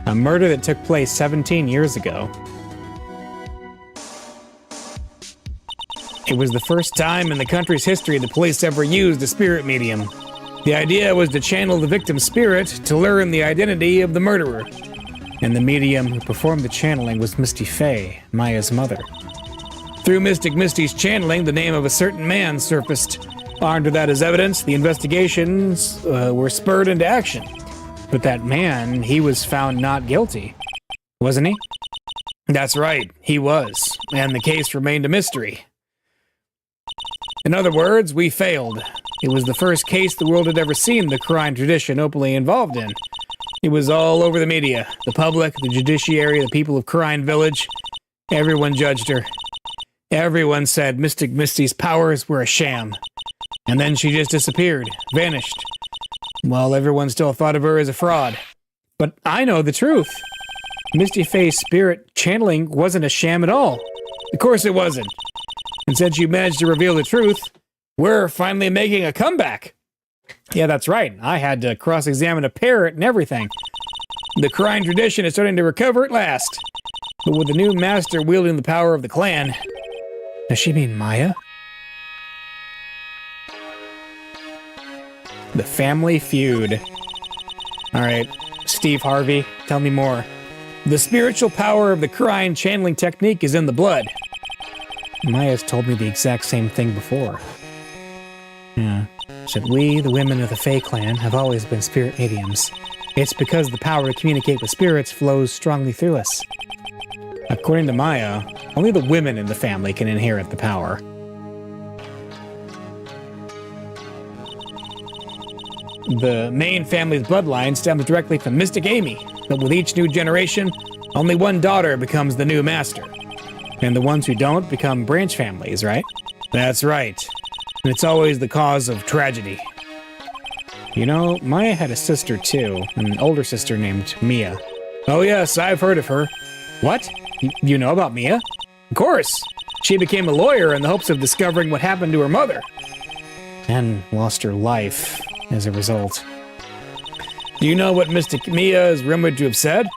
A murder that took place 17 years ago. It was the first time in the country's history the police ever used a spirit medium. The idea was to channel the victim's spirit to learn the identity of the murderer. And the medium who performed the channeling was Misty Fey, Maya's mother. Through Mystic Misty's channeling, the name of a certain man surfaced. Armed with that as evidence, the investigations were spurred into action. But that man, he was found not guilty. Wasn't he? That's right, he was. And the case remained a mystery. In other words, we failed. It was the first case the world had ever seen the crime tradition openly involved in. It was all over the media. The public, the judiciary, the people of Crine Village. Everyone judged her. Everyone said Mystic Misty's powers were a sham. And then she just disappeared, vanished. While everyone still thought of her as a fraud. But I know the truth. Misty Fey's spirit channeling wasn't a sham at all. Of course it wasn't. And since you managed to reveal the truth, we're finally making a comeback. Yeah, that's right. I had to cross-examine a parrot and everything. The crime tradition is starting to recover at last. But with the new master wielding the power of the clan... Does she mean Maya? The family feud. Alright, Steve Harvey, tell me more. The spiritual power of the crime channeling technique is in the blood. Maya's told me the exact same thing before. Yeah. Said we, the women of the Fae clan, have always been spirit mediums. It's because the power to communicate with spirits flows strongly through us. According to Maya, only the women in the family can inherit the power. The main family's bloodline stems directly from Mystic Amy, but with each new generation, only one daughter becomes the new master. And the ones who don't become branch families, right? That's right. And it's always the cause of tragedy. You know, Maya had a sister too, an older sister named Mia. Oh yes, I've heard of her. What? You know about Mia? Of course! She became a lawyer in the hopes of discovering what happened to her mother. And lost her life as a result. Do you know what Mystic Mia is rumored to have said?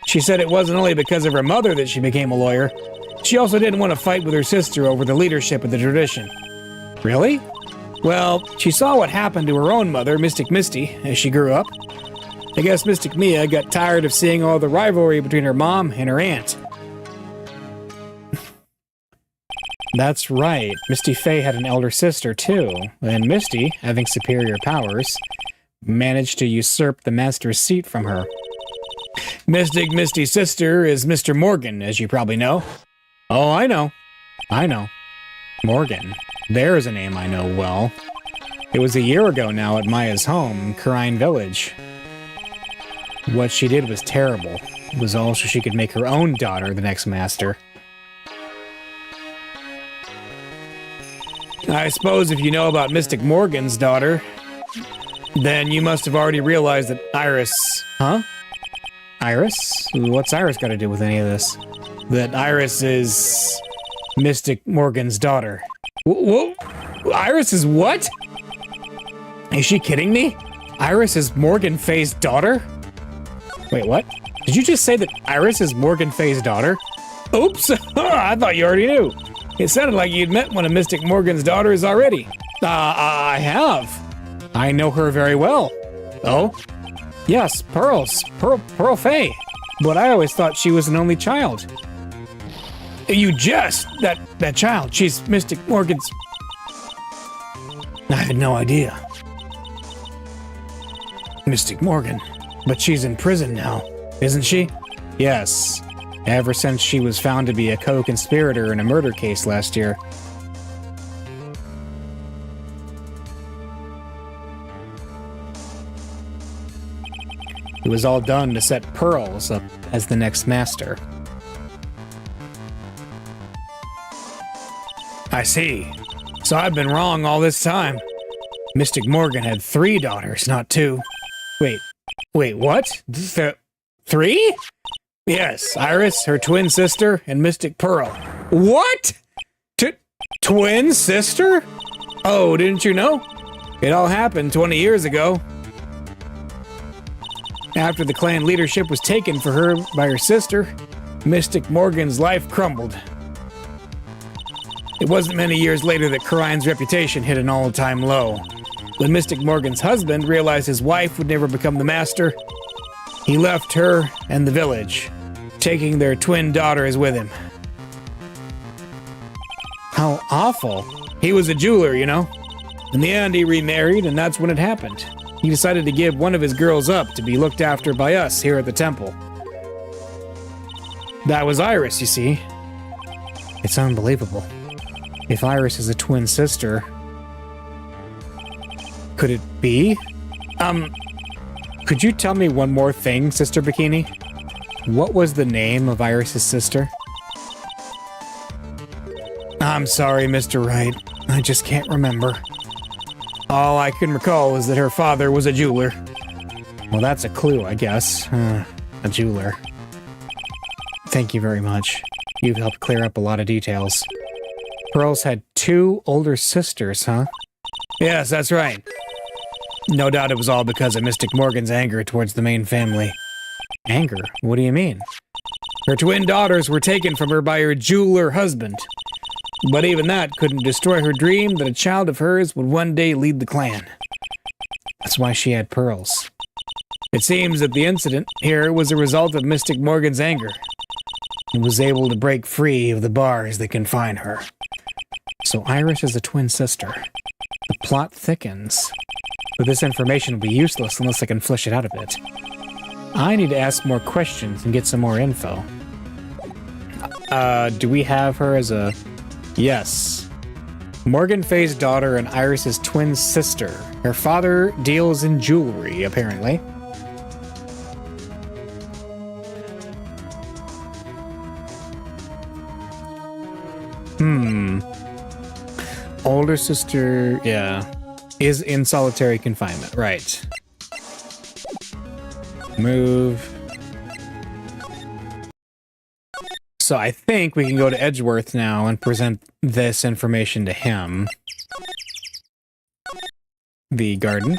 She said it wasn't only because of her mother that she became a lawyer. She also didn't want to fight with her sister over the leadership of the tradition. Really? Well, she saw what happened to her own mother, Mystic Misty, as she grew up. I guess Mystic Mia got tired of seeing all the rivalry between her mom and her aunt. That's right, Misty Fey had an elder sister too, and Misty, having superior powers, managed to usurp the master's seat from her. Mystic Misty's sister is Mr. Morgan, as you probably know. Oh, I know. I know. Morgan. There's a name I know well. It was a year ago now at Maya's home, Karine Village. What she did was terrible. It was all so she could make her own daughter the next master. I suppose if you know about Mystic Morgan's daughter, then you must have already realized that Iris... Huh? Iris? What's Iris got to do with any of this? That Iris is Mystic Morgan's daughter. Whoa? Iris is what? Is she kidding me? Iris is Morgan Fay's daughter? Wait, what? Did you just say that Iris is Morgan Fay's daughter? Oops! I thought you already knew. It sounded like you'd met one of Mystic Morgan's daughters already. I have. I know her very well. Oh? Yes, Pearl Fay. But I always thought she was an only child. That child, she's Mystic Morgan's... I had no idea. Mystic Morgan. But she's in prison now, isn't she? Yes. Ever since she was found to be a co-conspirator in a murder case last year. It was all done to set Pearls up as the next master. I see. So I've been wrong all this time. Mystic Morgan had 3 daughters, not 2. Wait, what? 3? Yes, Iris, her twin sister, and Mystic Pearl. What? Twin sister? Oh, didn't you know? It all happened 20 years ago. After the clan leadership was taken for her by her sister, Mystic Morgan's life crumbled. It wasn't many years later that Karine's reputation hit an all-time low. When Mystic Morgan's husband realized his wife would never become the master, he left her and the village, taking their twin daughters with him. How awful. He was a jeweler, you know. In the end, he remarried, and that's when it happened. He decided to give one of his girls up to be looked after by us here at the temple. That was Iris, you see. It's unbelievable. If Iris is a twin sister... Could it be? Could you tell me one more thing, Sister Bikini? What was the name of Iris's sister? I'm sorry, Mr. Wright. I just can't remember. All I can recall is that her father was a jeweler. Well, that's a clue, I guess. A jeweler. Thank you very much. You've helped clear up a lot of details. Pearls had 2 older sisters, huh? Yes, that's right. No doubt it was all because of Mystic Morgan's anger towards the main family. Anger? What do you mean? Her twin daughters were taken from her by her jeweler husband. But even that couldn't destroy her dream that a child of hers would one day lead the clan. That's why she had pearls. It seems that the incident here was a result of Mystic Morgan's anger, and was able to break free of the bars that confine her. So Iris is a twin sister. The plot thickens. But this information will be useless unless I can flesh it out a bit. I need to ask more questions and get some more info. Do we have her as a... Yes. Morgan Fay's daughter and Iris's twin sister. Her father deals in jewelry, apparently. Older sister, yeah. Is in solitary confinement, right. Move. So I think we can go to Edgeworth now and present this information to him. The garden.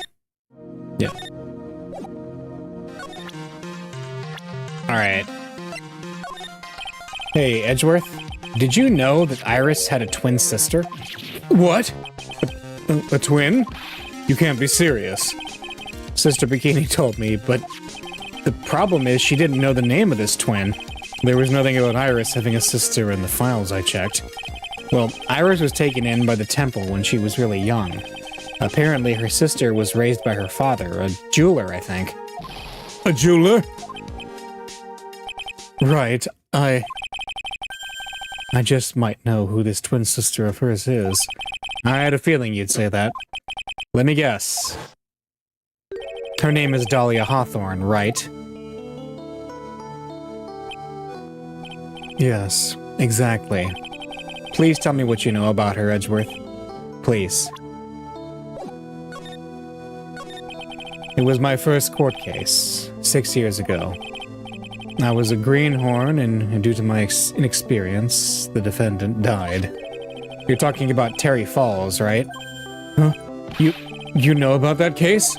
Yeah. Alright. Hey, Edgeworth. Did you know that Iris had a twin sister? What? A twin? You can't be serious. Sister Bikini told me, but the problem is she didn't know the name of this twin. There was nothing about Iris having a sister in the files I checked. Well, Iris was taken in by the temple when she was really young. Apparently her sister was raised by her father, a jeweler, I think. A jeweler? Right, I just might know who this twin sister of hers is. I had a feeling you'd say that. Let me guess. Her name is Dahlia Hawthorne, right? Yes, exactly. Please tell me what you know about her, Edgeworth. Please. It was my first court case, 6 years ago. I was a greenhorn, and due to my inexperience, the defendant died. You're talking about Terry Falls, right? Huh? You know about that case?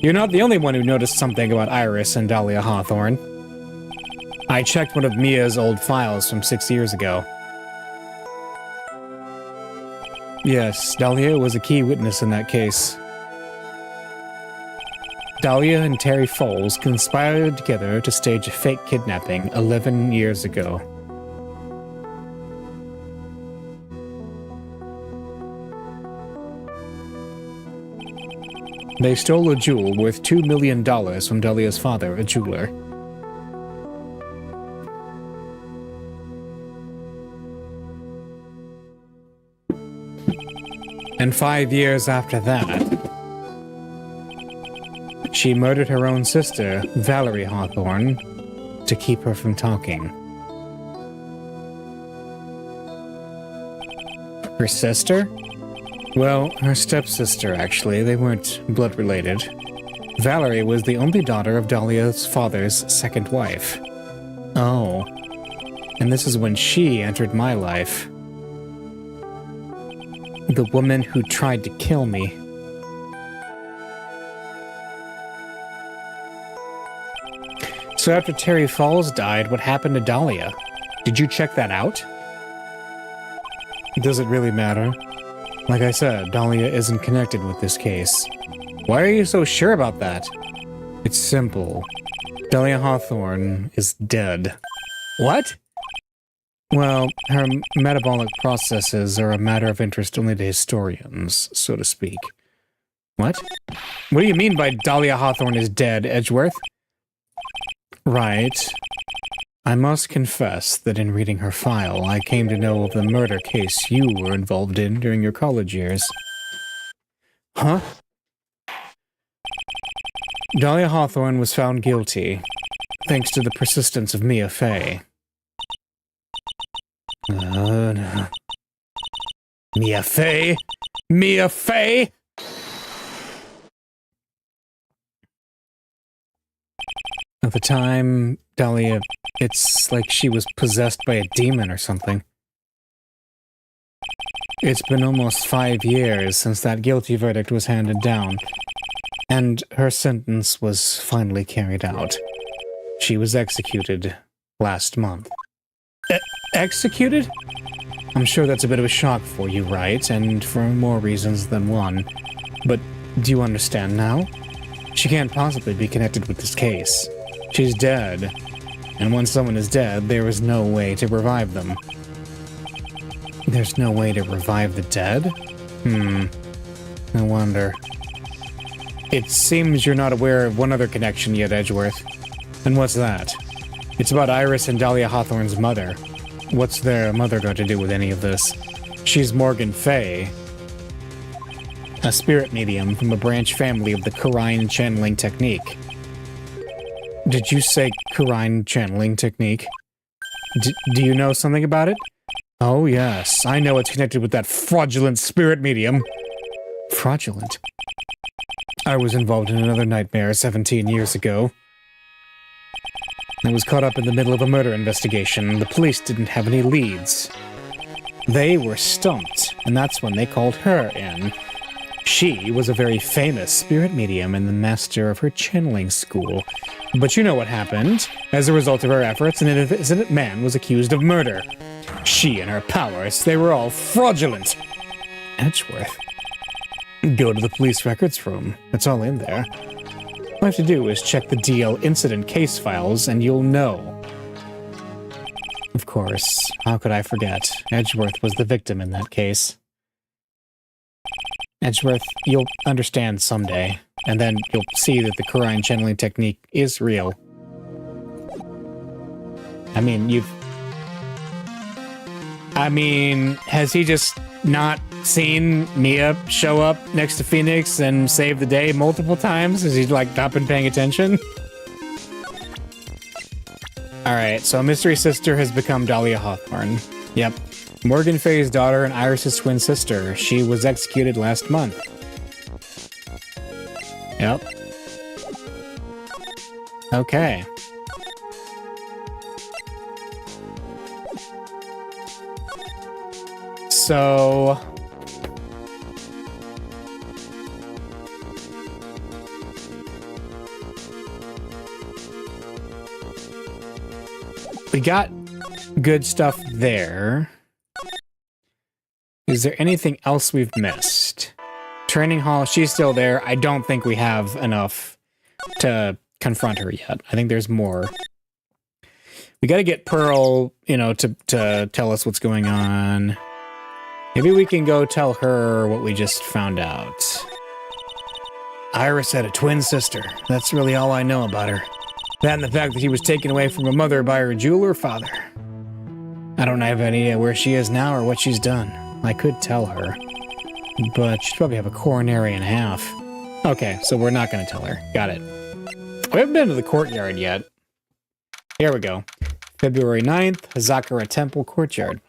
You're not the only one who noticed something about Iris and Dahlia Hawthorne. I checked one of Mia's old files from 6 years ago. Yes, Dahlia was a key witness in that case. Dahlia and Terry Falls conspired together to stage a fake kidnapping 11 years ago. They stole a jewel worth $2 million from Dahlia's father, a jeweler. And 5 years after that, she murdered her own sister, Valerie Hawthorne, to keep her from talking. Her sister? Well, her stepsister, actually. They weren't blood-related. Valerie was the only daughter of Dahlia's father's second wife. Oh. And this is when she entered my life. The woman who tried to kill me. So after Terry Falls died, what happened to Dahlia? Did you check that out? Does it really matter? Like I said, Dahlia isn't connected with this case. Why are you so sure about that? It's simple. Dahlia Hawthorne is dead. What? Well, her metabolic processes are a matter of interest only to historians, so to speak. What? What do you mean by Dahlia Hawthorne is dead, Edgeworth? Right. I must confess that in reading her file, I came to know of the murder case you were involved in during your college years. Huh? Dahlia Hawthorne was found guilty, thanks to the persistence of Mia Fey. No. Mia Fey? Mia Fey? At the time, Dahlia, it's like she was possessed by a demon or something. It's been almost 5 years since that guilty verdict was handed down, and her sentence was finally carried out. She was executed last month. Executed? I'm sure that's a bit of a shock for you, right? And for more reasons than one. But do you understand now? She can't possibly be connected with this case. She's dead. And once someone is dead, there is no way to revive them. There's no way to revive the dead? I wonder. It seems you're not aware of one other connection yet, Edgeworth. And what's that? It's about Iris and Dahlia Hawthorne's mother. What's their mother got to do with any of this? She's Morgan Fey, a spirit medium from a branch family of the Kurine channeling technique. Did you say Kurine channeling technique? Do you know something about it? Oh yes, I know it's connected with that fraudulent spirit medium. Fraudulent? I was involved in another nightmare 17 years ago. I was caught up in the middle of a murder investigation. The police didn't have any leads. They were stumped, and that's when they called her in. She was a very famous spirit medium and the master of her channeling school. But you know what happened. As a result of her efforts, an innocent man was accused of murder. She and her powers, they were all fraudulent. Edgeworth. Go to the police records room. It's all in there. All you have to do is check the DL incident case files and you'll know. Of course, how could I forget? Edgeworth was the victim in that case. Edgeworth, you'll understand someday, and then you'll see that the Kurine channeling technique is real. I mean, has he just not seen Mia show up next to Phoenix and save the day multiple times? Has he, like, not been paying attention? Alright, so Mystery Sister has become Dahlia Hawthorne. Yep. Morgan Faye's daughter and Iris's twin sister. She was executed last month. Yep. Okay. So... we got good stuff there. Is there anything else we've missed? Training hall, she's still there. I don't think we have enough to confront her yet. I think there's more. We gotta get Pearl, you know, to tell us what's going on. Maybe we can go tell her what we just found out. Iris had a twin sister. That's really all I know about her. That and the fact that she was taken away from her mother by her jeweler father. I don't have any idea where she is now or what she's done. I could tell her, but she'd probably have a coronary and a half. Okay, so we're not going to tell her. Got it. We haven't been to the courtyard yet. Here we go. February 9th, Hazakura Temple Courtyard.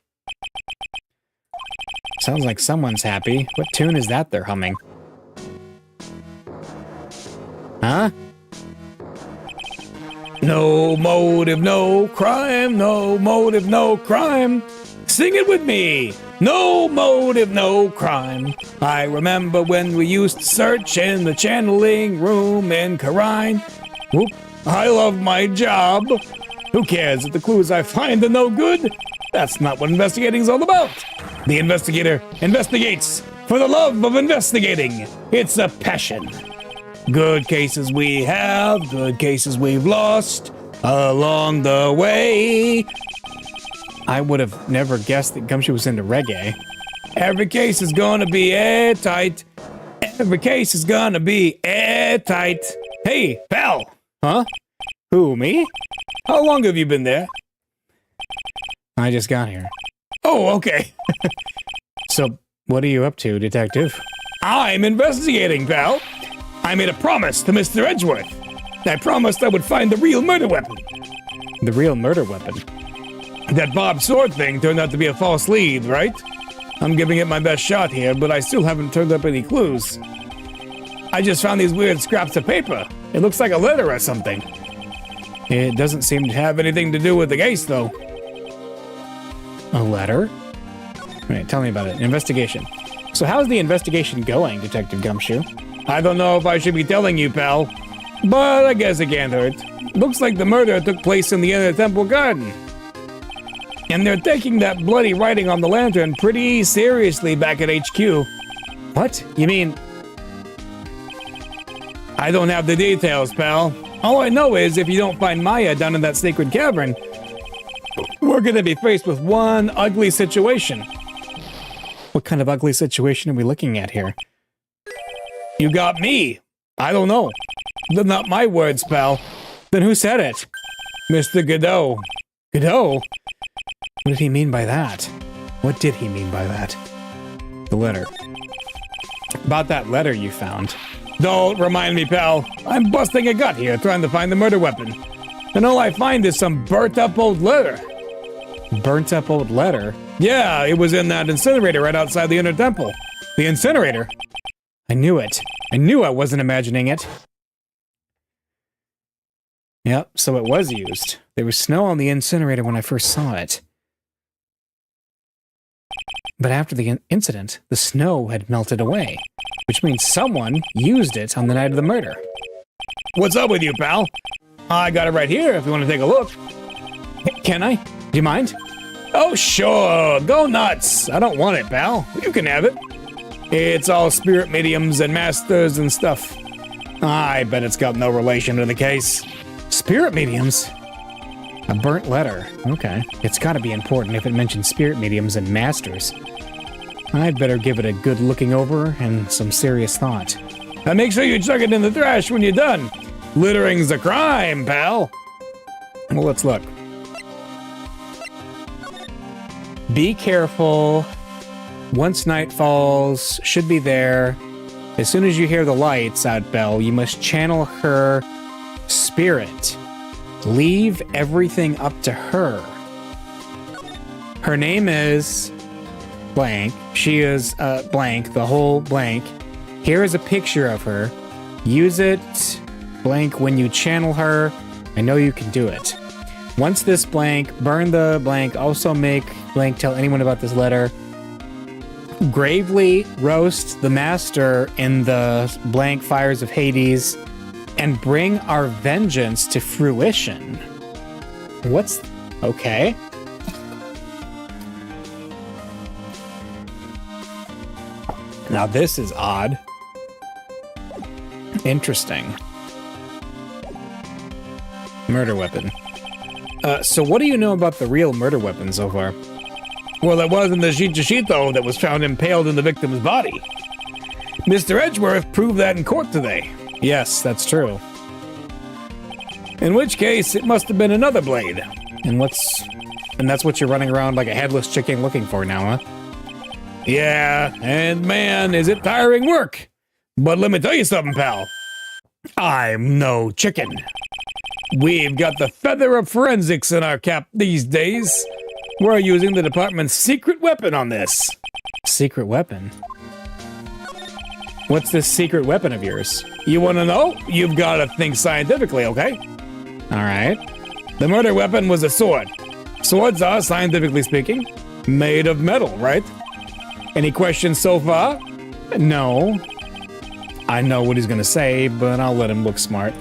Sounds like someone's happy. What tune is that they're humming? Huh? No motive, no crime. No motive, no crime. Sing it with me. No motive, no crime. I remember when we used to search in the channeling room in Karine. Whoop. I love my job. Who cares if the clues I find are no good? That's not what investigating's all about. The investigator investigates for the love of investigating. It's a passion. Good cases we have, good cases we've lost along the way. I would have never guessed that Gumshoe was into reggae. Every case is gonna be airtight. Every case is gonna be airtight. Hey, pal. Huh? Who, me? How long have you been there? I just got here. Oh, okay. So, what are you up to, detective? I'm investigating, pal. I made a promise to Mr. Edgeworth. I promised I would find the real murder weapon. The real murder weapon? That Bob Sword thing turned out to be a false lead, right? I'm giving it my best shot here, but I still haven't turned up any clues. I just found these weird scraps of paper. It looks like a letter or something. It doesn't seem to have anything to do with the case, though. A letter? Wait, tell me about it. Investigation. So how's the investigation going, Detective Gumshoe? I don't know if I should be telling you, pal, but I guess it can't hurt. Looks like the murder took place in the Inner Temple Garden. And they're taking that bloody writing on the lantern pretty seriously back at HQ. What? You mean... I don't have the details, pal. All I know is if you don't find Maya down in that sacred cavern, we're gonna be faced with one ugly situation. What kind of ugly situation are we looking at here? You got me. I don't know. They're not my words, pal. Then who said it? Mr. Godot. Godot? What did he mean by that? What did he mean by that? The letter. About that letter you found. Don't remind me, pal. I'm busting a gut here trying to find the murder weapon. And all I find is some burnt-up old letter. Burnt-up old letter? Yeah, it was in that incinerator right outside the Inner Temple. The incinerator? I knew it. I knew I wasn't imagining it. Yep, so it was used. There was snow on the incinerator when I first saw it. But after the incident, the snow had melted away, which means someone used it on the night of the murder. What's up with you, pal? I got it right here if you want to take a look. Can I? Do you mind? Oh, sure. Go nuts. I don't want it, pal. You can have it. It's all spirit mediums and masters and stuff. I bet it's got no relation to the case. Spirit mediums? A burnt letter. Okay. It's gotta be important if it mentions spirit mediums and masters. I'd better give it a good looking over and some serious thought. Now make sure you chuck it in the trash when you're done. Littering's a crime, pal. Well, let's look. Be careful. Once night falls, should be there. As soon as you hear the lights out, Belle, you must channel her spirit. Leave everything up to her. Her name is blank. She is blank, the whole blank. Here is a picture of her. Use it, blank, when you channel her. I know you can do it. Once this blank, burn the blank. Also make blank tell anyone about this letter. Gravely roast the master in the blank fires of Hades and bring our vengeance to fruition. What's... okay. Now this is odd. Interesting. Murder weapon. So what do you know about the real murder weapon so far? Well, it wasn't the Shichishito that was found impaled in the victim's body. Mr. Edgeworth proved that in court today. Yes, that's true. In which case, it must have been another blade. And that's what you're running around like a headless chicken looking for now, huh? Yeah, and man, is it tiring work. But let me tell you something, pal. I'm no chicken. We've got the feather of forensics in our cap these days. We're using the department's secret weapon on this. Secret weapon? What's this secret weapon of yours? You want to know? You've got to think scientifically, okay? All right. The murder weapon was a sword. Swords are, scientifically speaking, made of metal, right? Any questions so far? No. I know what he's going to say, but I'll let him look smart.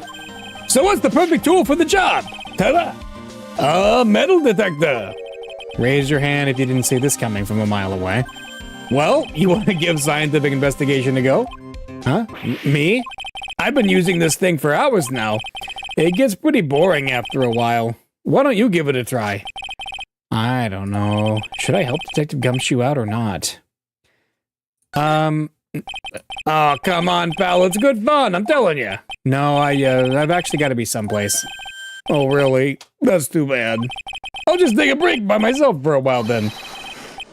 So what's the perfect tool for the job? Ta-da! A metal detector. Raise your hand if you didn't see this coming from a mile away. Well, you want to give scientific investigation a go? Huh? Me? I've been using this thing for hours now. It gets pretty boring after a while. Why don't you give it a try? I don't know. Should I help Detective Gumshoe out or not? Oh, come on, pal. It's good fun, I'm telling you. No, I've actually got to be someplace. Oh, really? That's too bad. I'll just take a break by myself for a while then.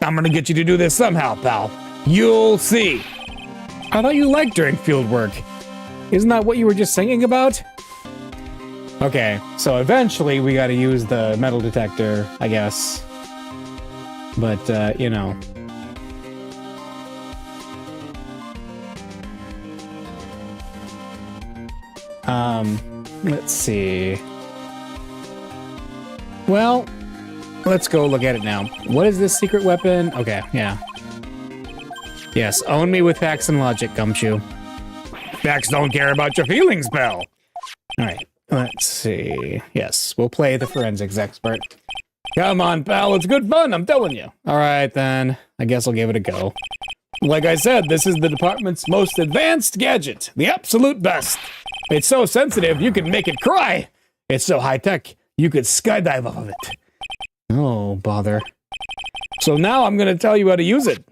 I'm gonna get you to do this somehow, pal. You'll see. I thought you liked doing field work. Isn't that what you were just singing about? Okay, so eventually we gotta use the metal detector, I guess. But, you know. Let's see. Well, let's go look at it now. What is this secret weapon? Okay, yeah. Yes, own me with facts and logic, Gumshoe. Facts don't care about your feelings, pal. All right, let's see. Yes, we'll play the forensics expert. Come on, pal, it's good fun, I'm telling you. All right, then. I guess I'll give it a go. Like I said, this is the department's most advanced gadget. The absolute best. It's so sensitive, you can make it cry. It's so high-tech, you could skydive off of it. Oh, bother. So now I'm going to tell you how to use it.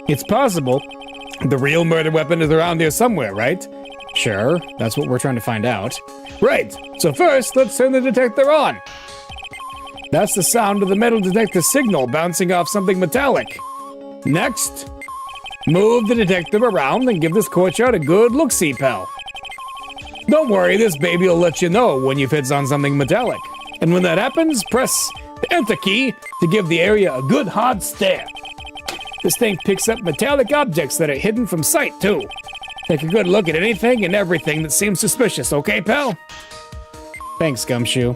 It's possible the real murder weapon is around here somewhere, right? Sure, that's what we're trying to find out. Right, so first, let's turn the detector on. That's the sound of the metal detector signal bouncing off something metallic. Next, move the detector around and give this courtyard a good look-see, pal. Don't worry, this baby will let you know when you've hit on something metallic. And when that happens, press the Enter key to give the area a good hard stare. This thing picks up metallic objects that are hidden from sight, too. Take a good look at anything and everything that seems suspicious, okay, pal? Thanks, Gumshoe.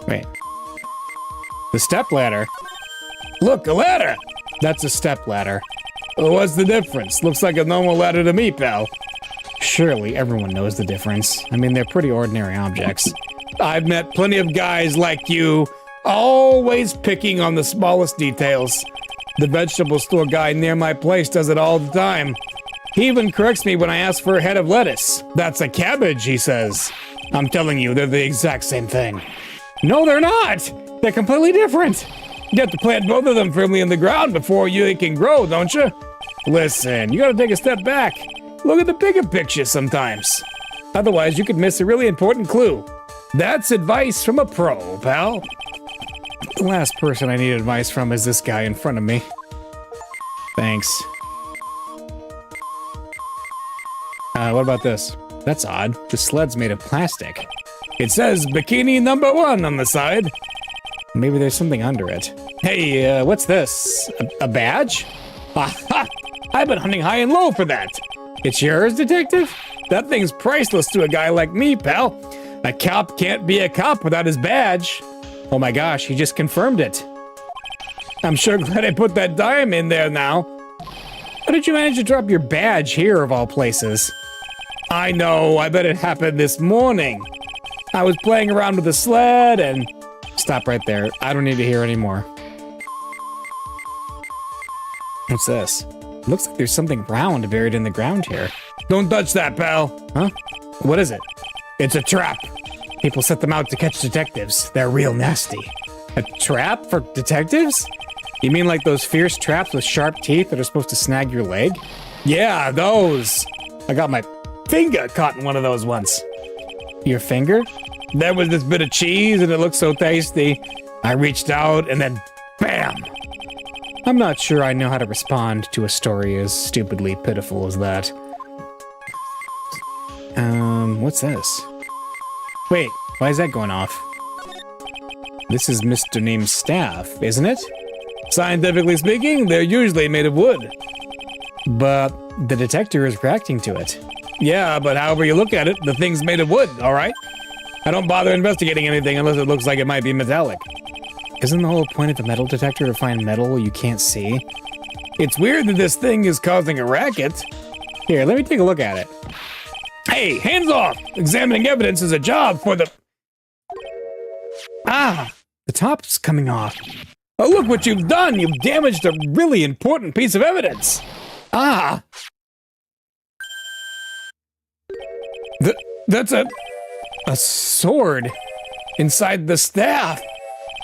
Wait. The step ladder? Look, a ladder! That's a step ladder. Well, what's the difference? Looks like a normal ladder to me, pal. Surely everyone knows the difference. I mean, they're pretty ordinary objects. I've met plenty of guys like you, always picking on the smallest details. The vegetable store guy near my place does it all the time. He even corrects me when I ask for a head of lettuce. That's a cabbage, he says. I'm telling you, they're the exact same thing. No, they're not! They're completely different! You have to plant both of them firmly in the ground before they can grow, don't you? Listen, you gotta take a step back. Look at the bigger picture sometimes. Otherwise, you could miss a really important clue. That's advice from a pro, pal. The last person I need advice from is this guy in front of me. Thanks. What about this? That's odd. The sled's made of plastic. It says Bikini number 1 on the side. Maybe there's something under it. Hey, what's this? A badge? Aha! I've been hunting high and low for that. It's yours, detective? That thing's priceless to a guy like me, pal. A cop can't be a cop without his badge. Oh my gosh, he just confirmed it. I'm sure glad I put that dime in there now. How did you manage to drop your badge here, of all places? I know, I bet it happened this morning. I was playing around with the sled and... Stop right there. I don't need to hear any more. What's this? Looks like there's something round buried in the ground here. Don't touch that, pal. Huh? What is it? It's a trap. People set them out to catch detectives. They're real nasty. A trap for detectives? You mean like those fierce traps with sharp teeth that are supposed to snag your leg? Yeah, those. I got my finger caught in one of those once. Your finger? There was this bit of cheese and it looked so tasty. I reached out and then bam! I'm not sure I know how to respond to a story as stupidly pitiful as that. What's this? Wait, why is that going off? This is Mr. Neem's staff, isn't it? Scientifically speaking, they're usually made of wood. But the detector is reacting to it. Yeah, but however you look at it, the thing's made of wood, alright? I don't bother investigating anything unless it looks like it might be metallic. Isn't the whole point of a metal detector to find metal you can't see? It's weird that this thing is causing a racket. Here, let me take a look at it. Hey, hands off! Examining evidence is a job for the... Ah! The top's coming off. Oh, look what you've done! You've damaged a really important piece of evidence! Ah! That's a sword inside the staff.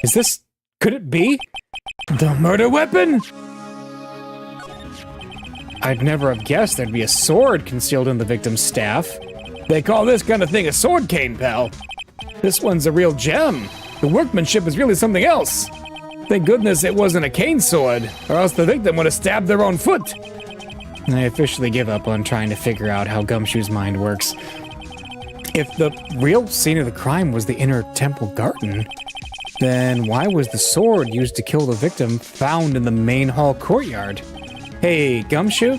Is this... could it be the murder weapon? I'd never have guessed there'd be a sword concealed in the victim's staff. They call this kind of thing a sword cane, pal. This one's a real gem. The workmanship is really something else. Thank goodness it wasn't a cane sword, or else the victim would have stabbed their own foot. I officially give up on trying to figure out how Gumshoe's mind works. If the real scene of the crime was the inner temple garden, then why was the sword used to kill the victim found in the main hall courtyard? Hey, Gumshoe?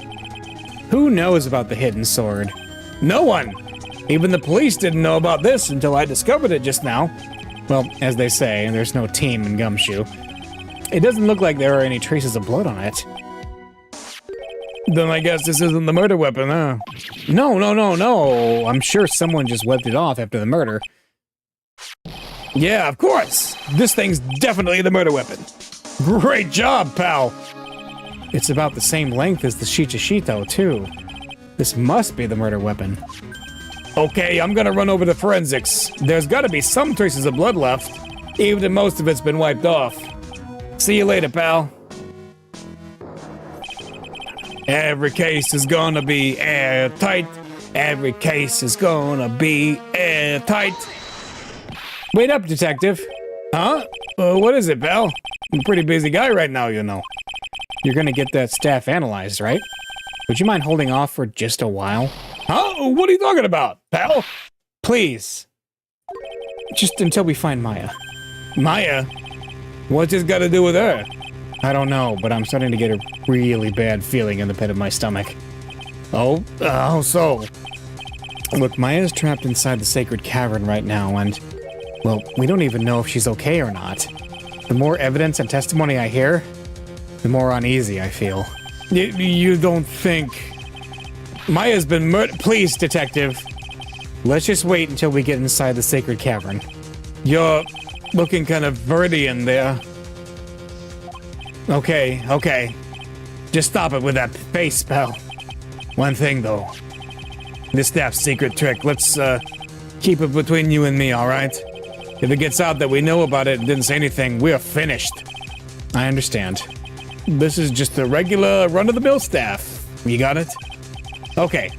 Who knows about the hidden sword? No one! Even the police didn't know about this until I discovered it just now. Well, as they say, there's no team in Gumshoe. It doesn't look like there are any traces of blood on it. Then I guess this isn't the murder weapon, huh? No. I'm sure someone just wiped it off after the murder. Yeah, of course! This thing's definitely the murder weapon. Great job, pal! It's about the same length as the Shichishito, too. This must be the murder weapon. Okay, I'm gonna run over to forensics. There's gotta be some traces of blood left, even if most of it's been wiped off. See you later, pal. Every case is gonna be airtight. Every case is gonna be airtight. Wait up, detective. Huh? What is it, pal? I'm a pretty busy guy right now, you know. You're gonna get that staff analyzed, right? Would you mind holding off for just a while? Huh? What are you talking about, pal? Please. Just until we find Maya. Maya? What's this got to do with her? I don't know, but I'm starting to get a really bad feeling in the pit of my stomach. Oh, how so? Look, Maya's trapped inside the sacred cavern right now, and... well, we don't even know if she's okay or not. The more evidence and testimony I hear, the more uneasy I feel. You don't think... Maya's been murdered? Please, detective. Let's just wait until we get inside the sacred cavern. You're looking kind of Verdian there. Okay. Just stop it with that face, pal. One thing, though. This staff's secret trick, let's, keep it between you and me, alright? If it gets out that we know about it and didn't say anything, we're finished. I understand. This is just a regular run-of-the-mill staff. You got it? Okay.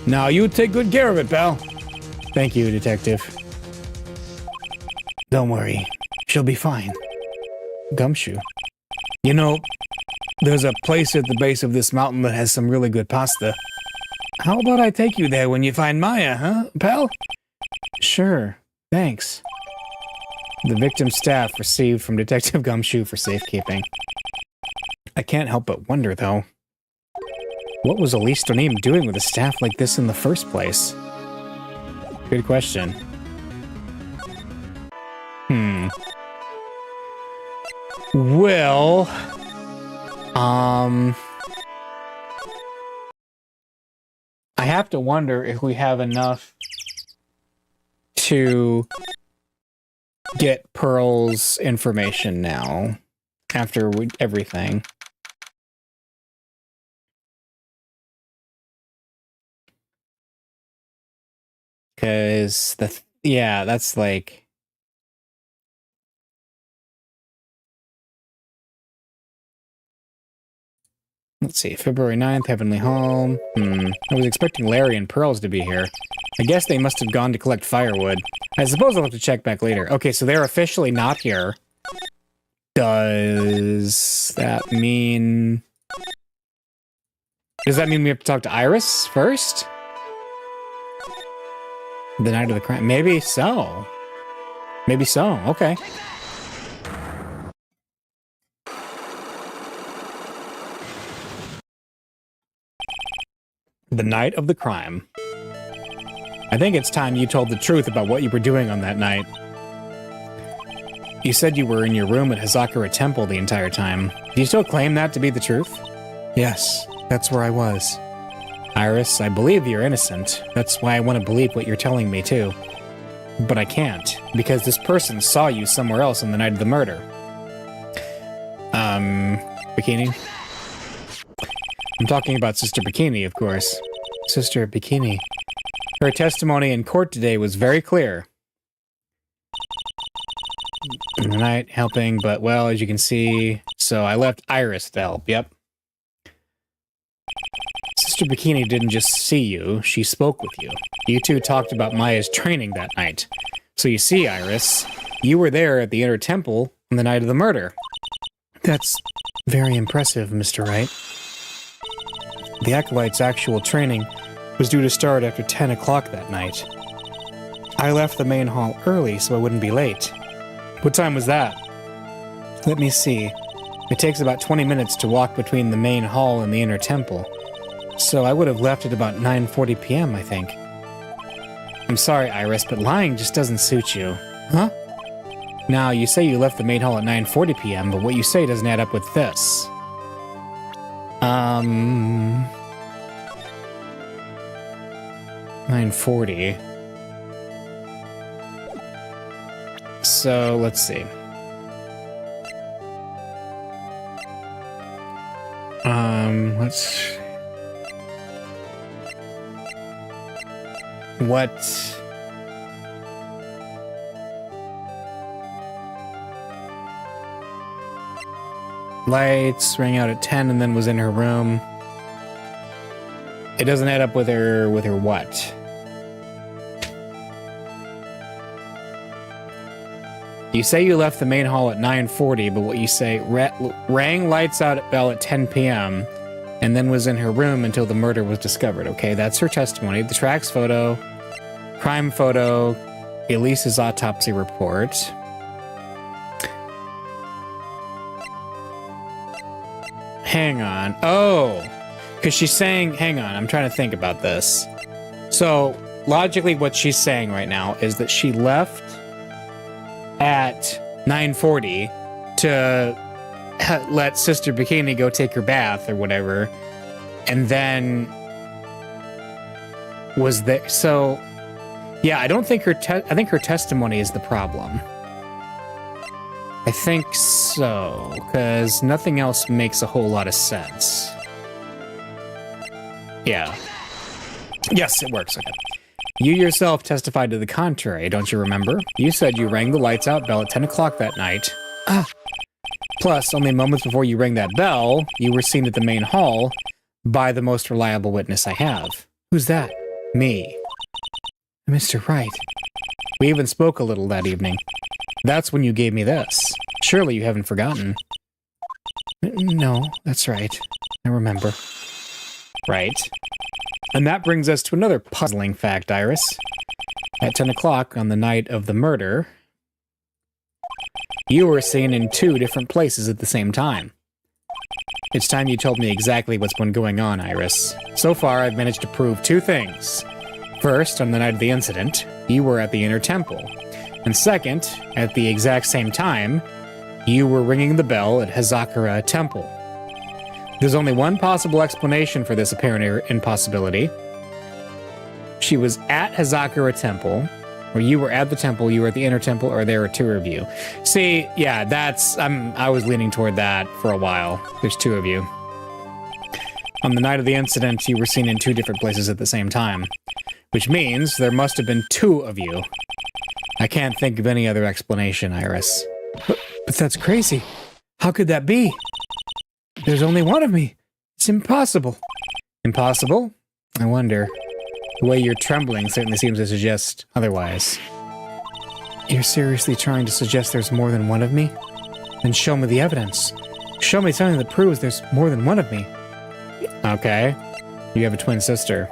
Now you take good care of it, pal. Thank you, detective. Don't worry. She'll be fine. Gumshoe. You know, there's a place at the base of this mountain that has some really good pasta. How about I take you there when you find Maya, huh, pal? Sure, thanks. The victim's staff received from Detective Gumshoe for safekeeping. I can't help but wonder, though. What was Elise Donim doing with a staff like this in the first place? Good question. Well... I have to wonder if we have enough to get Pearl's information now, after everything. Because, yeah, that's like... Let's see, February 9th, Heavenly Home. I was expecting Larry and Pearls to be here. I guess they must have gone to collect firewood. I suppose I'll have to check back later. Okay, so they're officially not here. Does that mean... Does that mean we have to talk to Iris first? The night of the crime? Maybe so. Maybe so, okay. The night of the crime. I think it's time you told the truth about what you were doing on that night. You said you were in your room at Hazakura Temple the entire time. Do you still claim that to be the truth? Yes, that's where I was. Iris, I believe you're innocent. That's why I want to believe what you're telling me, too. But I can't, because this person saw you somewhere else on the night of the murder. Bikini? I'm talking about Sister Bikini, of course. Sister Bikini. Her testimony in court today was very clear. In the night, helping, but, well, as you can see... So I left Iris to help, yep. Sister Bikini didn't just see you, she spoke with you. You two talked about Maya's training that night. So you see, Iris, you were there at the Inner Temple on the night of the murder. That's very impressive, Mr. Wright. The Acolyte's actual training was due to start after 10 o'clock that night. I left the main hall early so I wouldn't be late. What time was that? Let me see. It takes about 20 minutes to walk between the main hall and the Inner Temple. So I would have left at about 9:40 p.m., I think. I'm sorry, Iris, but lying just doesn't suit you. Huh? Now, you say you left the main hall at 9:40 p.m., but what you say doesn't add up with this. 9:40. So, let's see. What? Lights rang out at 10 and then was in her room. It doesn't add up with her what? You say you left the main hall at 9:40, but what you say rang lights out at bell at 10 p.m. and then was in her room until the murder was discovered. Okay, that's her testimony. The tracks photo, crime photo, Elise's autopsy report. Hang on. Oh, because she's saying, hang on, I'm trying to think about this. So, logically what she's saying right now is that she left at 9:40 to let Sister Bikini go take her bath or whatever, and then was there. So, yeah, I don't think I think her testimony is the problem. I think so, because nothing else makes a whole lot of sense. Yeah. Yes, it works. Okay. You yourself testified to the contrary, don't you remember? You said you rang the lights out bell at 10 o'clock that night. Plus, only moments before you rang that bell, you were seen at the main hall by the most reliable witness I have. Who's that? Me. Mr. Wright. We even spoke a little that evening. That's when you gave me this. Surely you haven't forgotten. No, that's right. I remember. Right. And that brings us to another puzzling fact, Iris. At 10 o'clock on the night of the murder, you were seen in 2 different places at the same time. It's time you told me exactly what's been going on, Iris. So far, I've managed to prove 2 things. First, on the night of the incident, you were at the Inner Temple. And second, at the exact same time, you were ringing the bell at Hazakura Temple. There's only one possible explanation for this apparent impossibility. She was at Hazakura Temple, or you were at the temple, you were at the Inner Temple, or there were 2 of you. See, yeah, I was leaning toward that for a while. There's 2 of you. On the night of the incident, you were seen in 2 different places at the same time, which means there must have been 2 of you. I can't think of any other explanation, Iris. But that's crazy. How could that be? There's only 1 of me. It's impossible. Impossible? I wonder. The way you're trembling certainly seems to suggest otherwise. You're seriously trying to suggest there's more than 1 of me? Then show me the evidence. Show me something that proves there's more than 1 of me. Okay. You have a twin sister.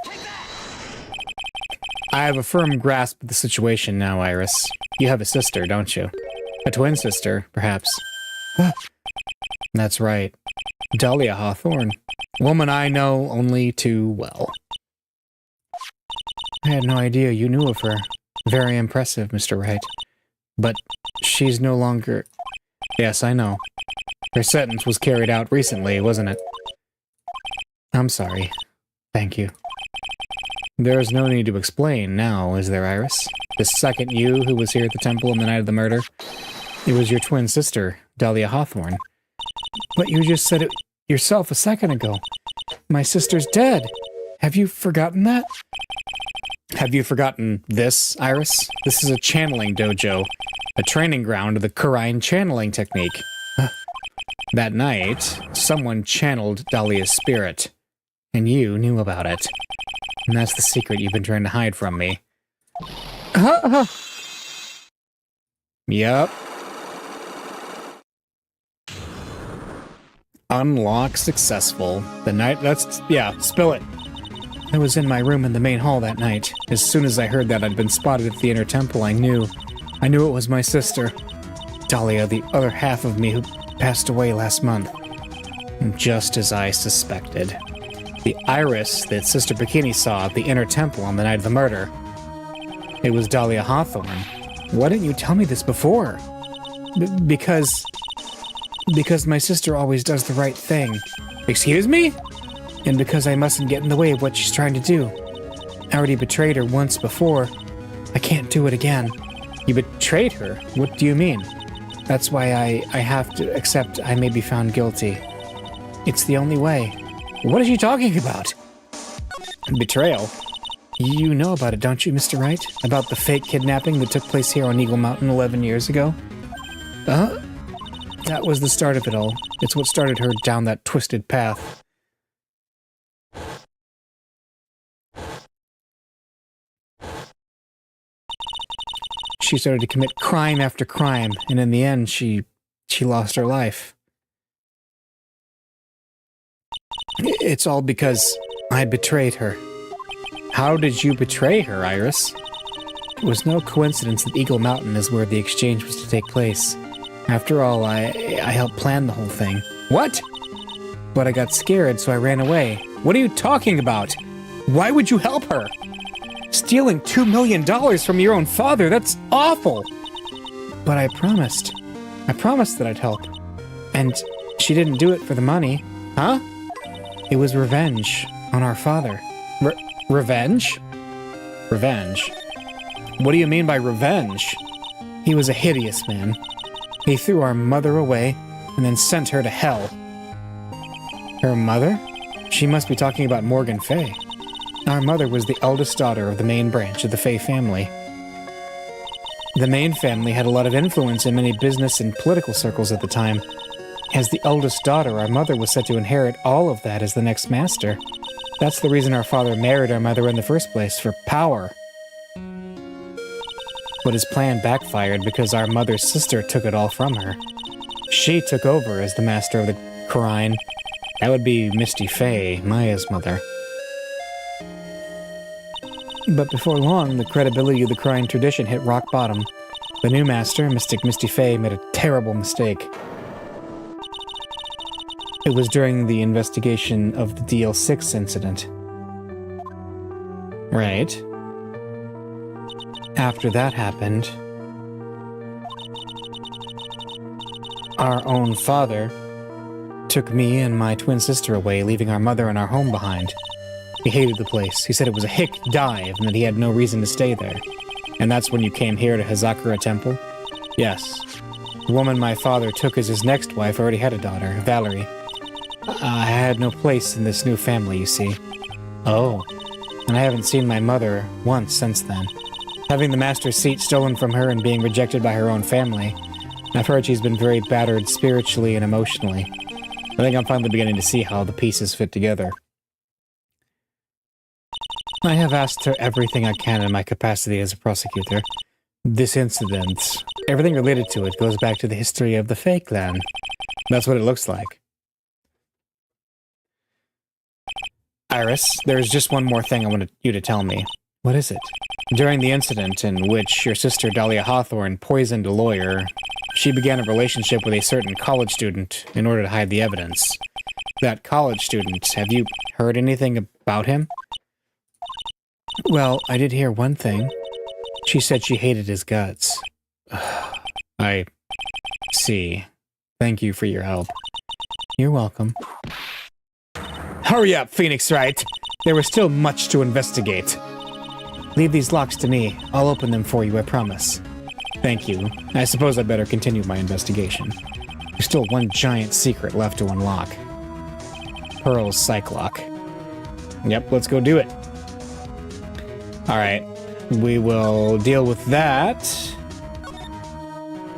I have a firm grasp of the situation now, Iris. You have a sister, don't you? A twin sister, perhaps. That's right. Dahlia Hawthorne. Woman I know only too well. I had no idea you knew of her. Very impressive, Mr. Wright. But she's no longer... Yes, I know. Her sentence was carried out recently, wasn't it? I'm sorry. Thank you. There is no need to explain now, is there, Iris? The second you who was here at the temple on the night of the murder, it was your twin sister, Dahlia Hawthorne. But you just said it yourself a second ago. My sister's dead. Have you forgotten that? Have you forgotten this, Iris? This is a channeling dojo, a training ground of the Kurine channeling technique. That night, someone channeled Dahlia's spirit, and you knew about it. And that's the secret you've been trying to hide from me. Yup. Unlock successful. The night, yeah, spill it. I was in my room in the main hall that night. As soon as I heard that I'd been spotted at the Inner Temple, I knew it was my sister. Dahlia, the other half of me who passed away last month. And just as I suspected. The Iris that Sister Bikini saw at the Inner Temple on the night of the murder. It was Dahlia Hawthorne. Why didn't you tell me this before? Because my sister always does the right thing. Excuse me? And because I mustn't get in the way of what she's trying to do. I already betrayed her once before. I can't do it again. You betrayed her? What do you mean? That's why I have to accept I may be found guilty. It's the only way. What is she talking about? Betrayal? You know about it, don't you, Mr. Wright? About the fake kidnapping that took place here on Eagle Mountain 11 years ago? That was the start of it all. It's what started her down that twisted path. She started to commit crime after crime, and in the end, she lost her life. It's all because I betrayed her. How did you betray her, Iris? It was no coincidence that Eagle Mountain is where the exchange was to take place. After all, I helped plan the whole thing. What? But I got scared, so I ran away. What are you talking about? Why would you help her? Stealing $2 million from your own father, that's awful! But I promised. I promised that I'd help. And she didn't do it for the money. Huh? It was revenge on our father. Revenge? Revenge? What do you mean by revenge? He was a hideous man. He threw our mother away and then sent her to hell. Her mother? She must be talking about Morgan Fay. Our mother was the eldest daughter of the main branch of the Fay family. The main family had a lot of influence in many business and political circles at the time. As the eldest daughter, our mother was set to inherit all of that as the next master. That's the reason our father married our mother in the first place, for power. But his plan backfired because our mother's sister took it all from her. She took over as the master of the Shrine. That would be Misty Faye, Maya's mother. But before long, the credibility of the Shrine tradition hit rock bottom. The new master, Mystic Misty Faye, made a terrible mistake. It was during the investigation of the DL6 incident. Right. After that happened, our own father took me and my twin sister away, leaving our mother and our home behind. He hated the place. He said it was a hick dive and that he had no reason to stay there. And that's when you came here to Hazakura Temple? Yes. The woman my father took as his next wife already had a daughter, Valerie. I had no place in this new family, you see. Oh. And I haven't seen my mother once since then. Having the master's seat stolen from her and being rejected by her own family, I've heard she's been very battered spiritually and emotionally. I think I'm finally beginning to see how the pieces fit together. I have asked her everything I can in my capacity as a prosecutor. This incident, everything related to it, goes back to the history of the Fae clan. That's what it looks like. Iris, there's just one more thing I wanted you to tell me. What is it? During the incident in which your sister Dahlia Hawthorne poisoned a lawyer, she began a relationship with a certain college student in order to hide the evidence. That college student, have you heard anything about him? Well, I did hear one thing. She said she hated his guts. I see. Thank you for your help. You're welcome. Hurry up, Phoenix Wright! There was still much to investigate. Leave these locks to me. I'll open them for you, I promise. Thank you. I suppose I'd better continue my investigation. There's still one giant secret left to unlock. Pearl's psych lock. Yep, let's go do it. Alright, we will deal with that.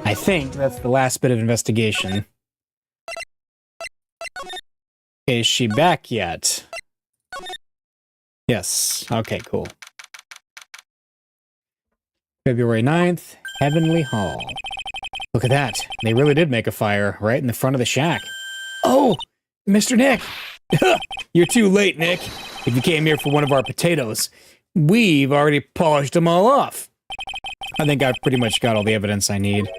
I think that's the last bit of investigation. Is she back yet? Yes. Okay, cool. February 9th, Heavenly Hall. Look at that. They really did make a fire right in the front of the shack. Oh! Mr. Nick! You're too late, Nick. If you came here for one of our potatoes, we've already polished them all off. I think I've pretty much got all the evidence I need.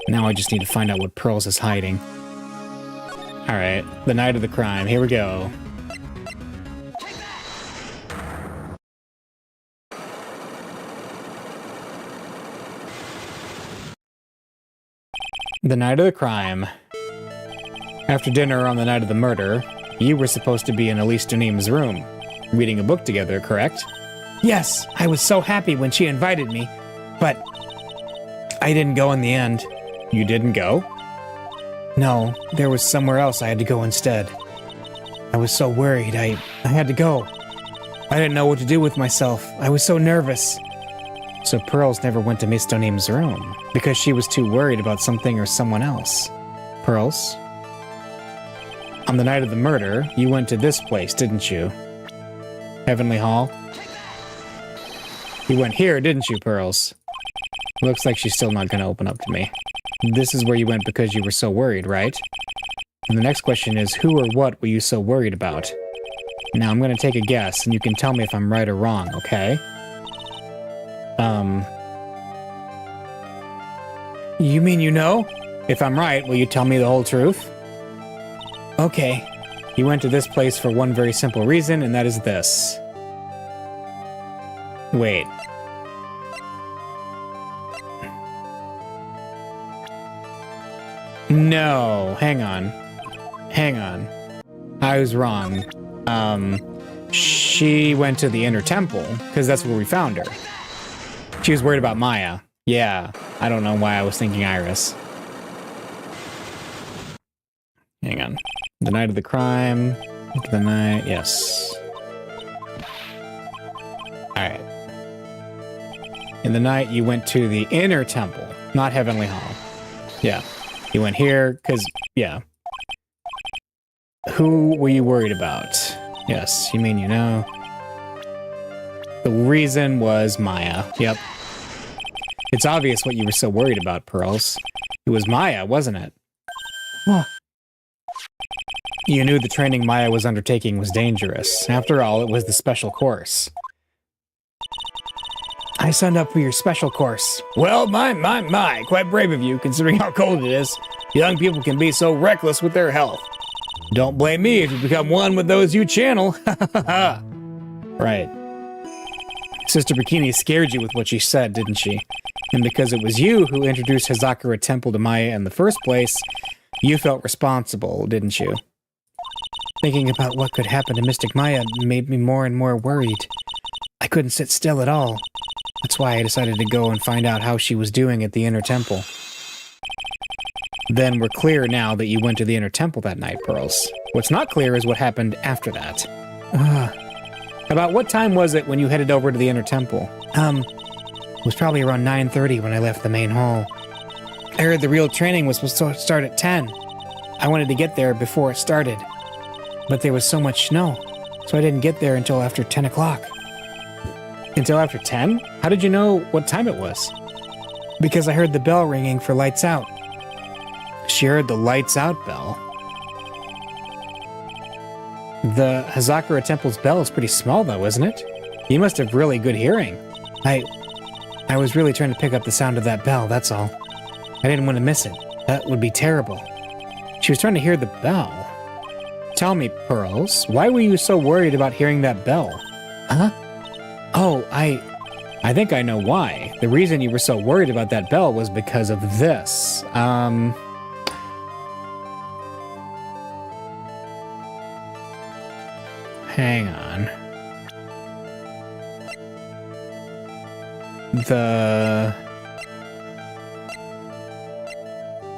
Now I just need to find out what Pearls is hiding. Alright, the night of the crime. Here we go. The night of the crime. After dinner on the night of the murder, you were supposed to be in Elise Dunim's room, reading a book together, correct? Yes, I was so happy when she invited me, but I didn't go in the end. You didn't go? No, there was somewhere else I had to go instead. I was so worried, I had to go. I didn't know what to do with myself. I was so nervous. So Pearls never went to Miss Dunim's room, because she was too worried about something or someone else. Pearls? On the night of the murder, you went to this place, didn't you? Heavenly Hall? You went here, didn't you, Pearls? Looks like she's still not gonna open up to me. This is where you went because you were so worried, right? And the next question is, who or what were you so worried about? Now I'm gonna take a guess, and you can tell me if I'm right or wrong, okay? You mean you know? If I'm right, will you tell me the whole truth? Okay. You went to this place for one very simple reason, and that is this. Wait. No, hang on. Hang on. I was wrong. She went to the inner temple, because that's where we found her. She was worried about Maya. Yeah, I don't know why I was thinking Iris. Hang on. The night of the crime. The night, yes. Alright. In the night, you went to the inner temple, not Heavenly Hall. Yeah. You went here, because, yeah. Who were you worried about? Yes, you mean you know. The reason was Maya. Yep. It's obvious what you were so worried about, Pearls. It was Maya, wasn't it? You knew the training Maya was undertaking was dangerous. After all, it was the special course. I signed up for your special course. Well, my, quite brave of you, considering how cold it is. Young people can be so reckless with their health. Don't blame me if you become one with those you channel. Right. Sister Bikini scared you with what she said, didn't she? And because it was you who introduced Hazakura Temple to Maya in the first place, you felt responsible, didn't you? Thinking about what could happen to Mystic Maya made me more and more worried. I couldn't sit still at all. That's why I decided to go and find out how she was doing at the Inner Temple. Then we're clear now that you went to the Inner Temple that night, Pearls. What's not clear is what happened after that. About what time was it when you headed over to the Inner Temple? It was probably around 9:30 when I left the main hall. I heard the real training was supposed to start at 10. I wanted to get there before it started. But there was so much snow, so I didn't get there until after 10 o'clock. Until after 10? How did you know what time it was? Because I heard the bell ringing for lights out. She heard the lights out bell. The Hazakura Temple's bell is pretty small though, isn't it? You must have really good hearing. I was really trying to pick up the sound of that bell, that's all. I didn't want to miss it. That would be terrible. She was trying to hear the bell. Tell me, Pearls, why were you so worried about hearing that bell? Huh? Oh, I think I know why. The reason you were so worried about that bell was because of this. Hang on.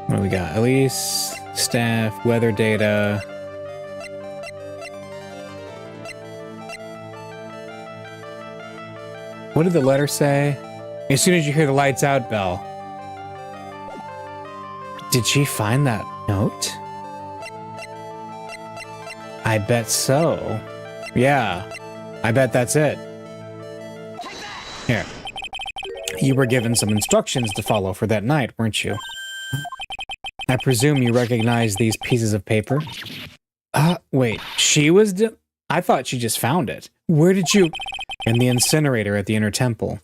What do we got? Elise, staff, weather data. What did the letter say? As soon as you hear the lights out bell. Did she find that note? I bet so. Yeah, I bet that's it. Here. You were given some instructions to follow for that night, weren't you? I presume you recognize these pieces of paper? Wait, she was I thought she just found it. Where did you... In the incinerator at the Inner Temple.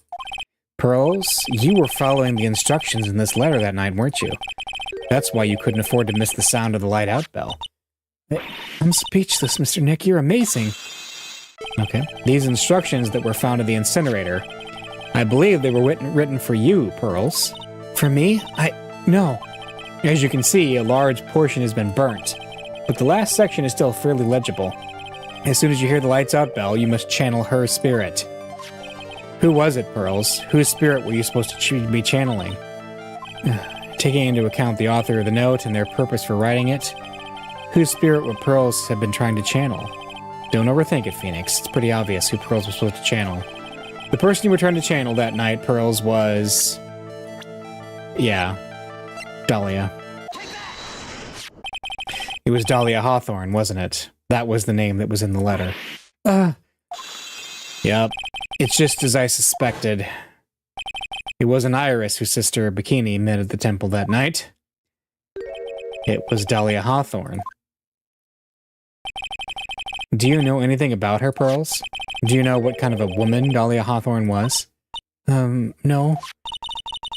Pearls, you were following the instructions in this letter that night, weren't you? That's why you couldn't afford to miss the sound of the light out bell. I'm speechless, Mr. Nick. You're amazing. Okay. These instructions that were found in the incinerator, I believe they were written for you, Pearls. For me? No. As you can see, a large portion has been burnt, but the last section is still fairly legible. As soon as you hear the lights out bell, you must channel her spirit. Who was it, Pearls? Whose spirit were you supposed to be channeling? Taking into account the author of the note and their purpose for writing it, whose spirit would Pearls have been trying to channel? Don't overthink it, Phoenix. It's pretty obvious who Pearls was supposed to channel. The person you were trying to channel that night, Pearls, was... Yeah. Dahlia. It was Dahlia Hawthorne, wasn't it? That was the name that was in the letter. Yep. It's just as I suspected. It wasn't Iris whose sister Bikini met at the temple that night. It was Dahlia Hawthorne. Do you know anything about her, Pearls? Do you know what kind of a woman Dahlia Hawthorne was? No.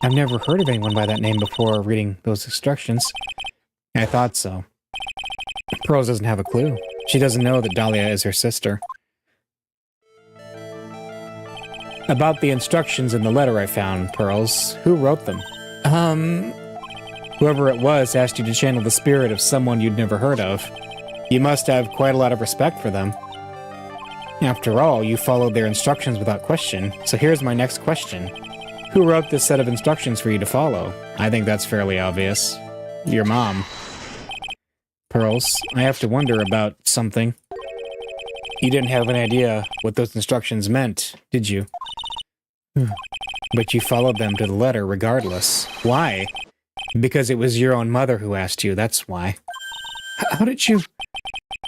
I've never heard of anyone by that name before reading those instructions. I thought so. Pearls doesn't have a clue. She doesn't know that Dahlia is her sister. About the instructions in the letter I found, Pearls, who wrote them? Whoever it was asked you to channel the spirit of someone you'd never heard of. You must have quite a lot of respect for them. After all, you followed their instructions without question, so here's my next question. Who wrote this set of instructions for you to follow? I think that's fairly obvious. Your mom. Pearls, I have to wonder about something. You didn't have any idea what those instructions meant, did you? But you followed them to the letter regardless. Why? Because it was your own mother who asked you, that's why. How did you...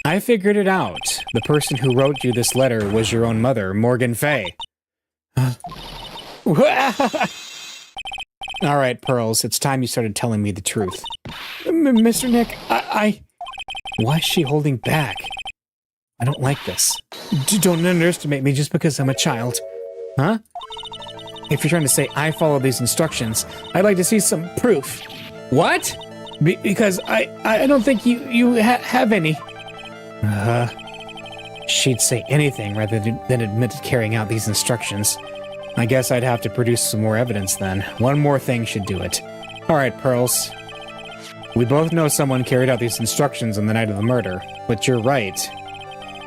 I figured it out. The person who wrote you this letter was your own mother, Morgan Fay. All right, Pearls, it's time you started telling me the truth. Mr. Nick, Why is she holding back? I don't like this. Don't underestimate me just because I'm a child. Huh? If you're trying to say I follow these instructions, I'd like to see some proof. What? Because I don't think you have any. She'd say anything rather than admit to carrying out these instructions. I guess I'd have to produce some more evidence then. One more thing should do it. All right, Pearls. We both know someone carried out these instructions on the night of the murder, but you're right.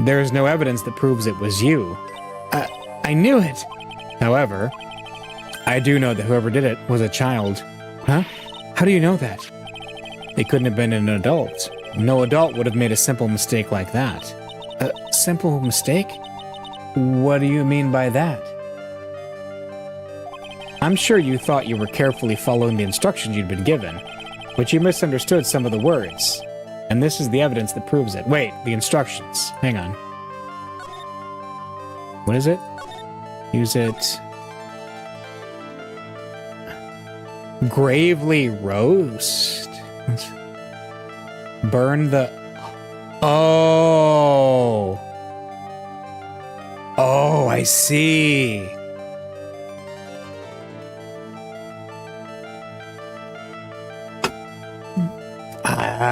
There is no evidence that proves it was you. I knew it. However, I do know that whoever did it was a child. Huh? How do you know that? It couldn't have been an adult. No adult would have made a simple mistake like that. A simple mistake? What do you mean by that? I'm sure you thought you were carefully following the instructions you'd been given, but you misunderstood some of the words. And this is the evidence that proves it. Wait, the instructions. Hang on. What is it? Use it. Gravely roast. Burn the... Oh! Oh, I see.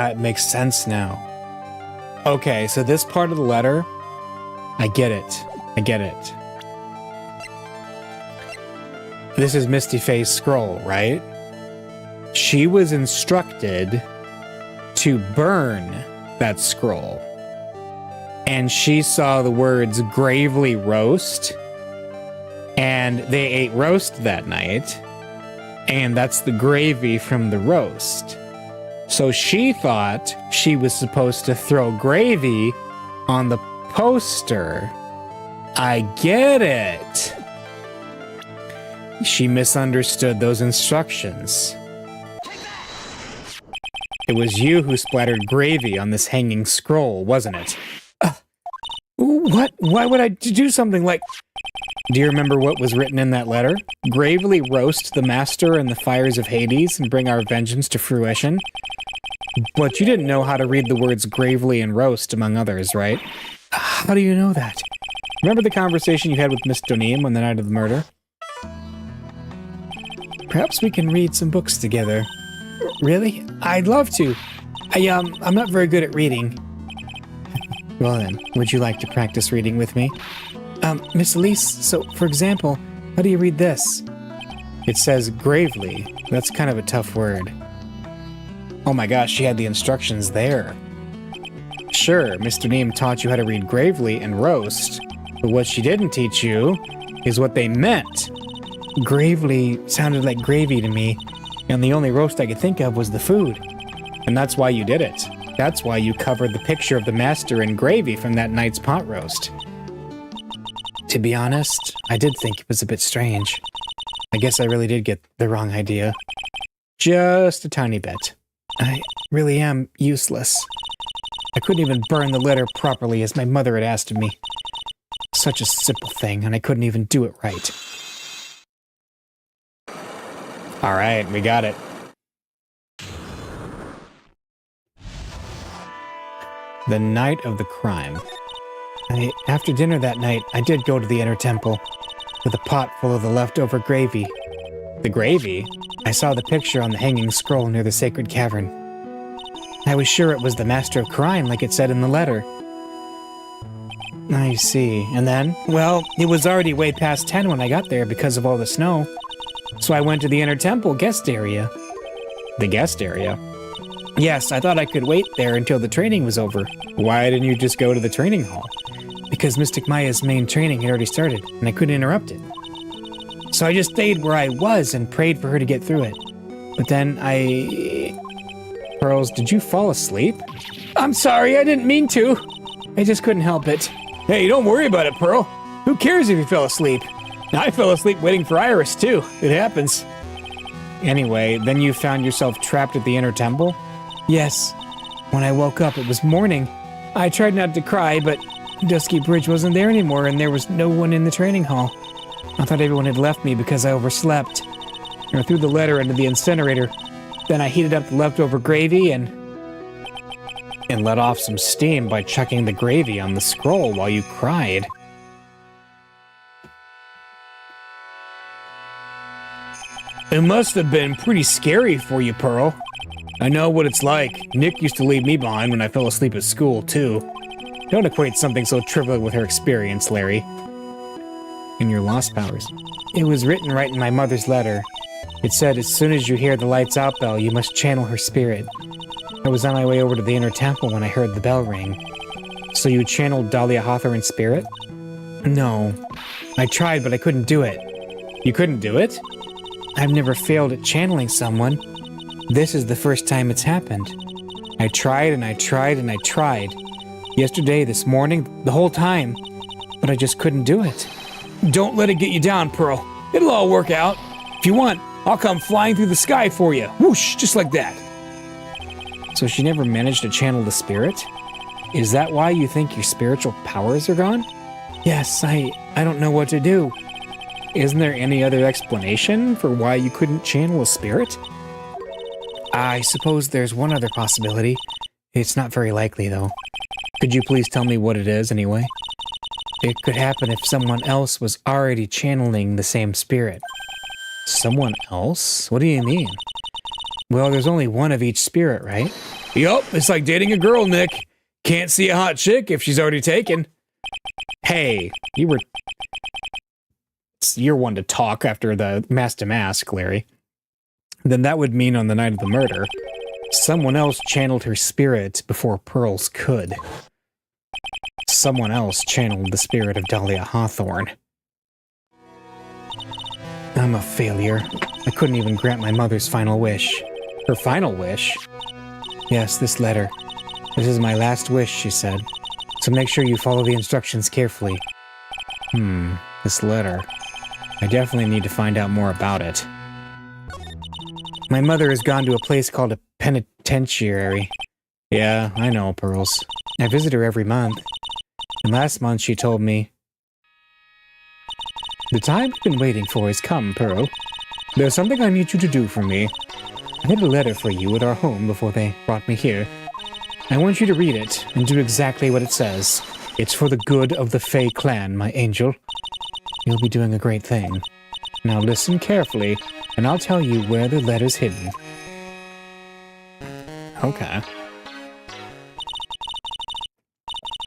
It makes sense now. Okay, so this part of the letter, I get it. I get it. This is Misty Faye's scroll, right? She was instructed to burn that scroll. And she saw the words gravely roast, and they ate roast that night, and that's the gravy from the roast. So she thought she was supposed to throw gravy on the poster. I get it. She misunderstood those instructions. It was you who splattered gravy on this hanging scroll, wasn't it? What? Why would I do something like... Do you remember what was written in that letter? Gravely roast the master in the fires of Hades and bring our vengeance to fruition? But you didn't know how to read the words gravely and roast, among others, right? How do you know that? Remember the conversation you had with Miss Donim on the night of the murder? Perhaps we can read some books together. Really? I'd love to. I'm not very good at reading. Well then, would you like to practice reading with me? Miss Elise, so, for example, how do you read this? It says gravely. That's kind of a tough word. Oh my gosh, she had the instructions there. Sure, Mr. Neem taught you how to read gravely and roast, but what she didn't teach you is what they meant. Gravely sounded like gravy to me, and the only roast I could think of was the food. And that's why you did it. That's why you covered the picture of the master in gravy from that night's pot roast. To be honest, I did think it was a bit strange. I guess I really did get the wrong idea. Just a tiny bit. I really am useless. I couldn't even burn the letter properly as my mother had asked of me. Such a simple thing, and I couldn't even do it right. Alright, we got it. The night of the crime. After dinner that night, I did go to the inner temple with a pot full of the leftover gravy. The gravy? I saw the picture on the hanging scroll near the sacred cavern. I was sure it was the master of crime, like it said in the letter. I see. And then? Well, it was already way past 10 when I got there because of all the snow. So I went to the inner temple guest area. The guest area? Yes, I thought I could wait there until the training was over. Why didn't you just go to the training hall? Because Mystic Maya's main training had already started, and I couldn't interrupt it. So I just stayed where I was and prayed for her to get through it. But then Pearls, did you fall asleep? I'm sorry, I didn't mean to. I just couldn't help it. Hey, don't worry about it, Pearl. Who cares if you fell asleep? I fell asleep waiting for Iris, too. It happens. Anyway, then you found yourself trapped at the inner temple? Yes. When I woke up, it was morning. I tried not to cry, but Dusky Bridge wasn't there anymore, and there was no one in the training hall. I thought everyone had left me because I overslept. I threw the letter into the incinerator. Then I heated up the leftover gravy and let off some steam by chucking the gravy on the scroll while you cried. It must have been pretty scary for you, Pearl. I know what it's like. Nick used to leave me behind when I fell asleep at school, too. Don't equate something so trivial with her experience, Larry. And your lost powers. It was written right in my mother's letter. It said, as soon as you hear the lights out bell, you must channel her spirit. I was on my way over to the inner temple when I heard the bell ring. So you channeled Dahlia Hawthorne's spirit? No. I tried, but I couldn't do it. You couldn't do it? I've never failed at channeling someone. This is the first time it's happened. I tried and I tried and I tried. Yesterday, this morning, the whole time. But I just couldn't do it. Don't let it get you down, Pearl. It'll all work out. If you want, I'll come flying through the sky for you. Whoosh, just like that. So she never managed to channel the spirit? Is that why you think your spiritual powers are gone? Yes, I don't know what to do. Isn't there any other explanation for why you couldn't channel a spirit? I suppose there's one other possibility. It's not very likely, though. Could you please tell me what it is, anyway? It could happen if someone else was already channeling the same spirit. Someone else? What do you mean? Well, there's only one of each spirit, right? Yup, it's like dating a girl, Nick. Can't see a hot chick if she's already taken. Hey, you're one to talk after the mask to mask, Larry. Then that would mean on the night of the murder, someone else channeled her spirit before Pearls could. Someone else channeled the spirit of Dahlia Hawthorne. I'm a failure. I couldn't even grant my mother's final wish. Her final wish? Yes, this letter. This is my last wish, she said. So make sure you follow the instructions carefully. This letter. I definitely need to find out more about it. My mother has gone to a place called a penitentiary. Yeah, I know, Pearls. I visit her every month. And last month she told me, the time you've been waiting for has come, Pearl. There's something I need you to do for me. I had a letter for you at our home before they brought me here. I want you to read it and do exactly what it says. It's for the good of the Fae clan, my angel. You'll be doing a great thing. Now listen carefully, and I'll tell you where the letter's hidden. Okay.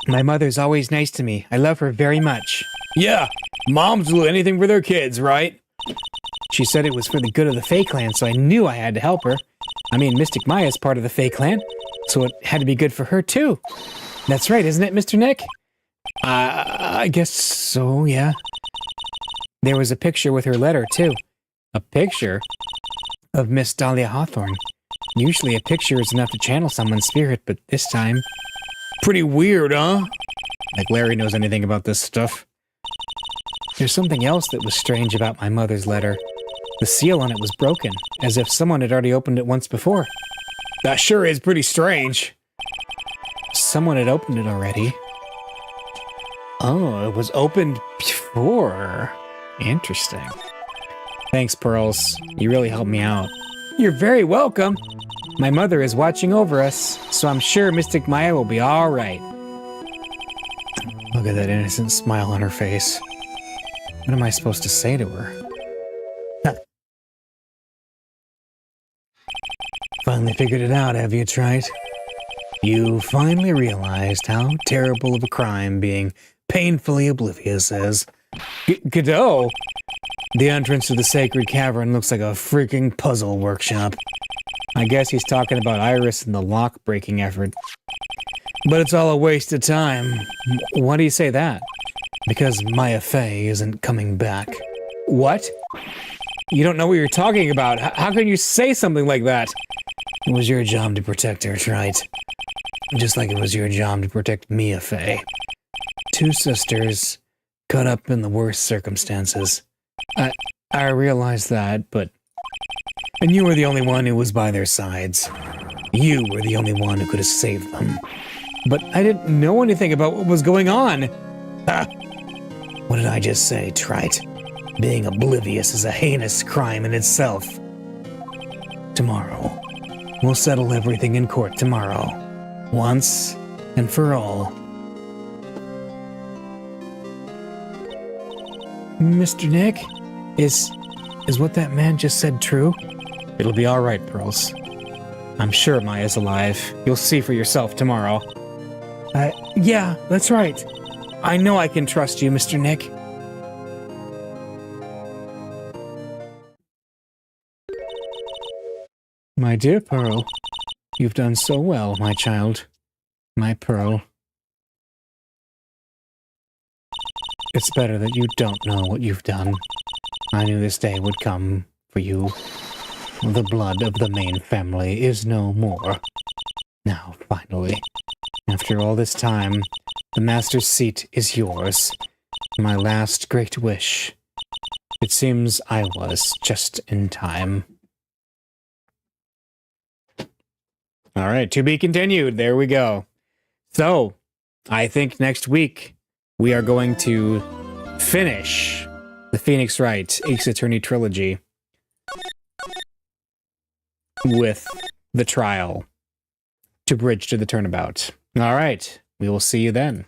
My mother's always nice to me. I love her very much. Yeah, moms will do anything for their kids, right? She said it was for the good of the Fae clan, so I knew I had to help her. I mean, Mystic Maya's part of the Fae clan, so it had to be good for her, too. That's right, isn't it, Mr. Nick? I guess so, yeah. There was a picture with her letter, too. A picture? Of Miss Dahlia Hawthorne. Usually a picture is enough to channel someone's spirit, but this time... Pretty weird, huh? Like Larry knows anything about this stuff. There's something else that was strange about my mother's letter. The seal on it was broken, as if someone had already opened it once before. That sure is pretty strange. Someone had opened it already. Oh, it was opened before. Interesting. Thanks, Pearls. You really helped me out. You're very welcome. My mother is watching over us, so I'm sure Mystic Maya will be all right. Look at that innocent smile on her face. What am I supposed to say to her? Finally figured it out, have you, Wright? You finally realized how terrible of a crime being painfully oblivious is. Godot? The entrance to the sacred cavern looks like a freaking puzzle workshop. I guess he's talking about Iris and the lock-breaking effort. But it's all a waste of time. Why do you say that? Because Maya Fey isn't coming back. What? You don't know what you're talking about. How can you say something like that? It was your job to protect her, Wright. Just like it was your job to protect Mia Fey. Two sisters, caught up in the worst circumstances. I realized that, but... And you were the only one who was by their sides. You were the only one who could have saved them. But I didn't know anything about what was going on. What did I just say, Wright? Being oblivious is a heinous crime in itself. Tomorrow. We'll settle everything in court tomorrow. Once and for all. Mr. Nick? Is what that man just said true? It'll be all right, Pearls. I'm sure Maya's alive. You'll see for yourself tomorrow. Yeah, that's right. I know I can trust you, Mr. Nick. My dear Pearl, you've done so well, my child. My Pearl. It's better that you don't know what you've done. I knew this day would come for you. The blood of the main family is no more. Now, finally, after all this time, the Master's seat is yours. My last great wish. It seems I was just in time. All right, to be continued. There we go. So, I think next week we are going to finish the Phoenix Wright Ace Attorney Trilogy with the trial to bridge to the turnabout. All right, we will see you then.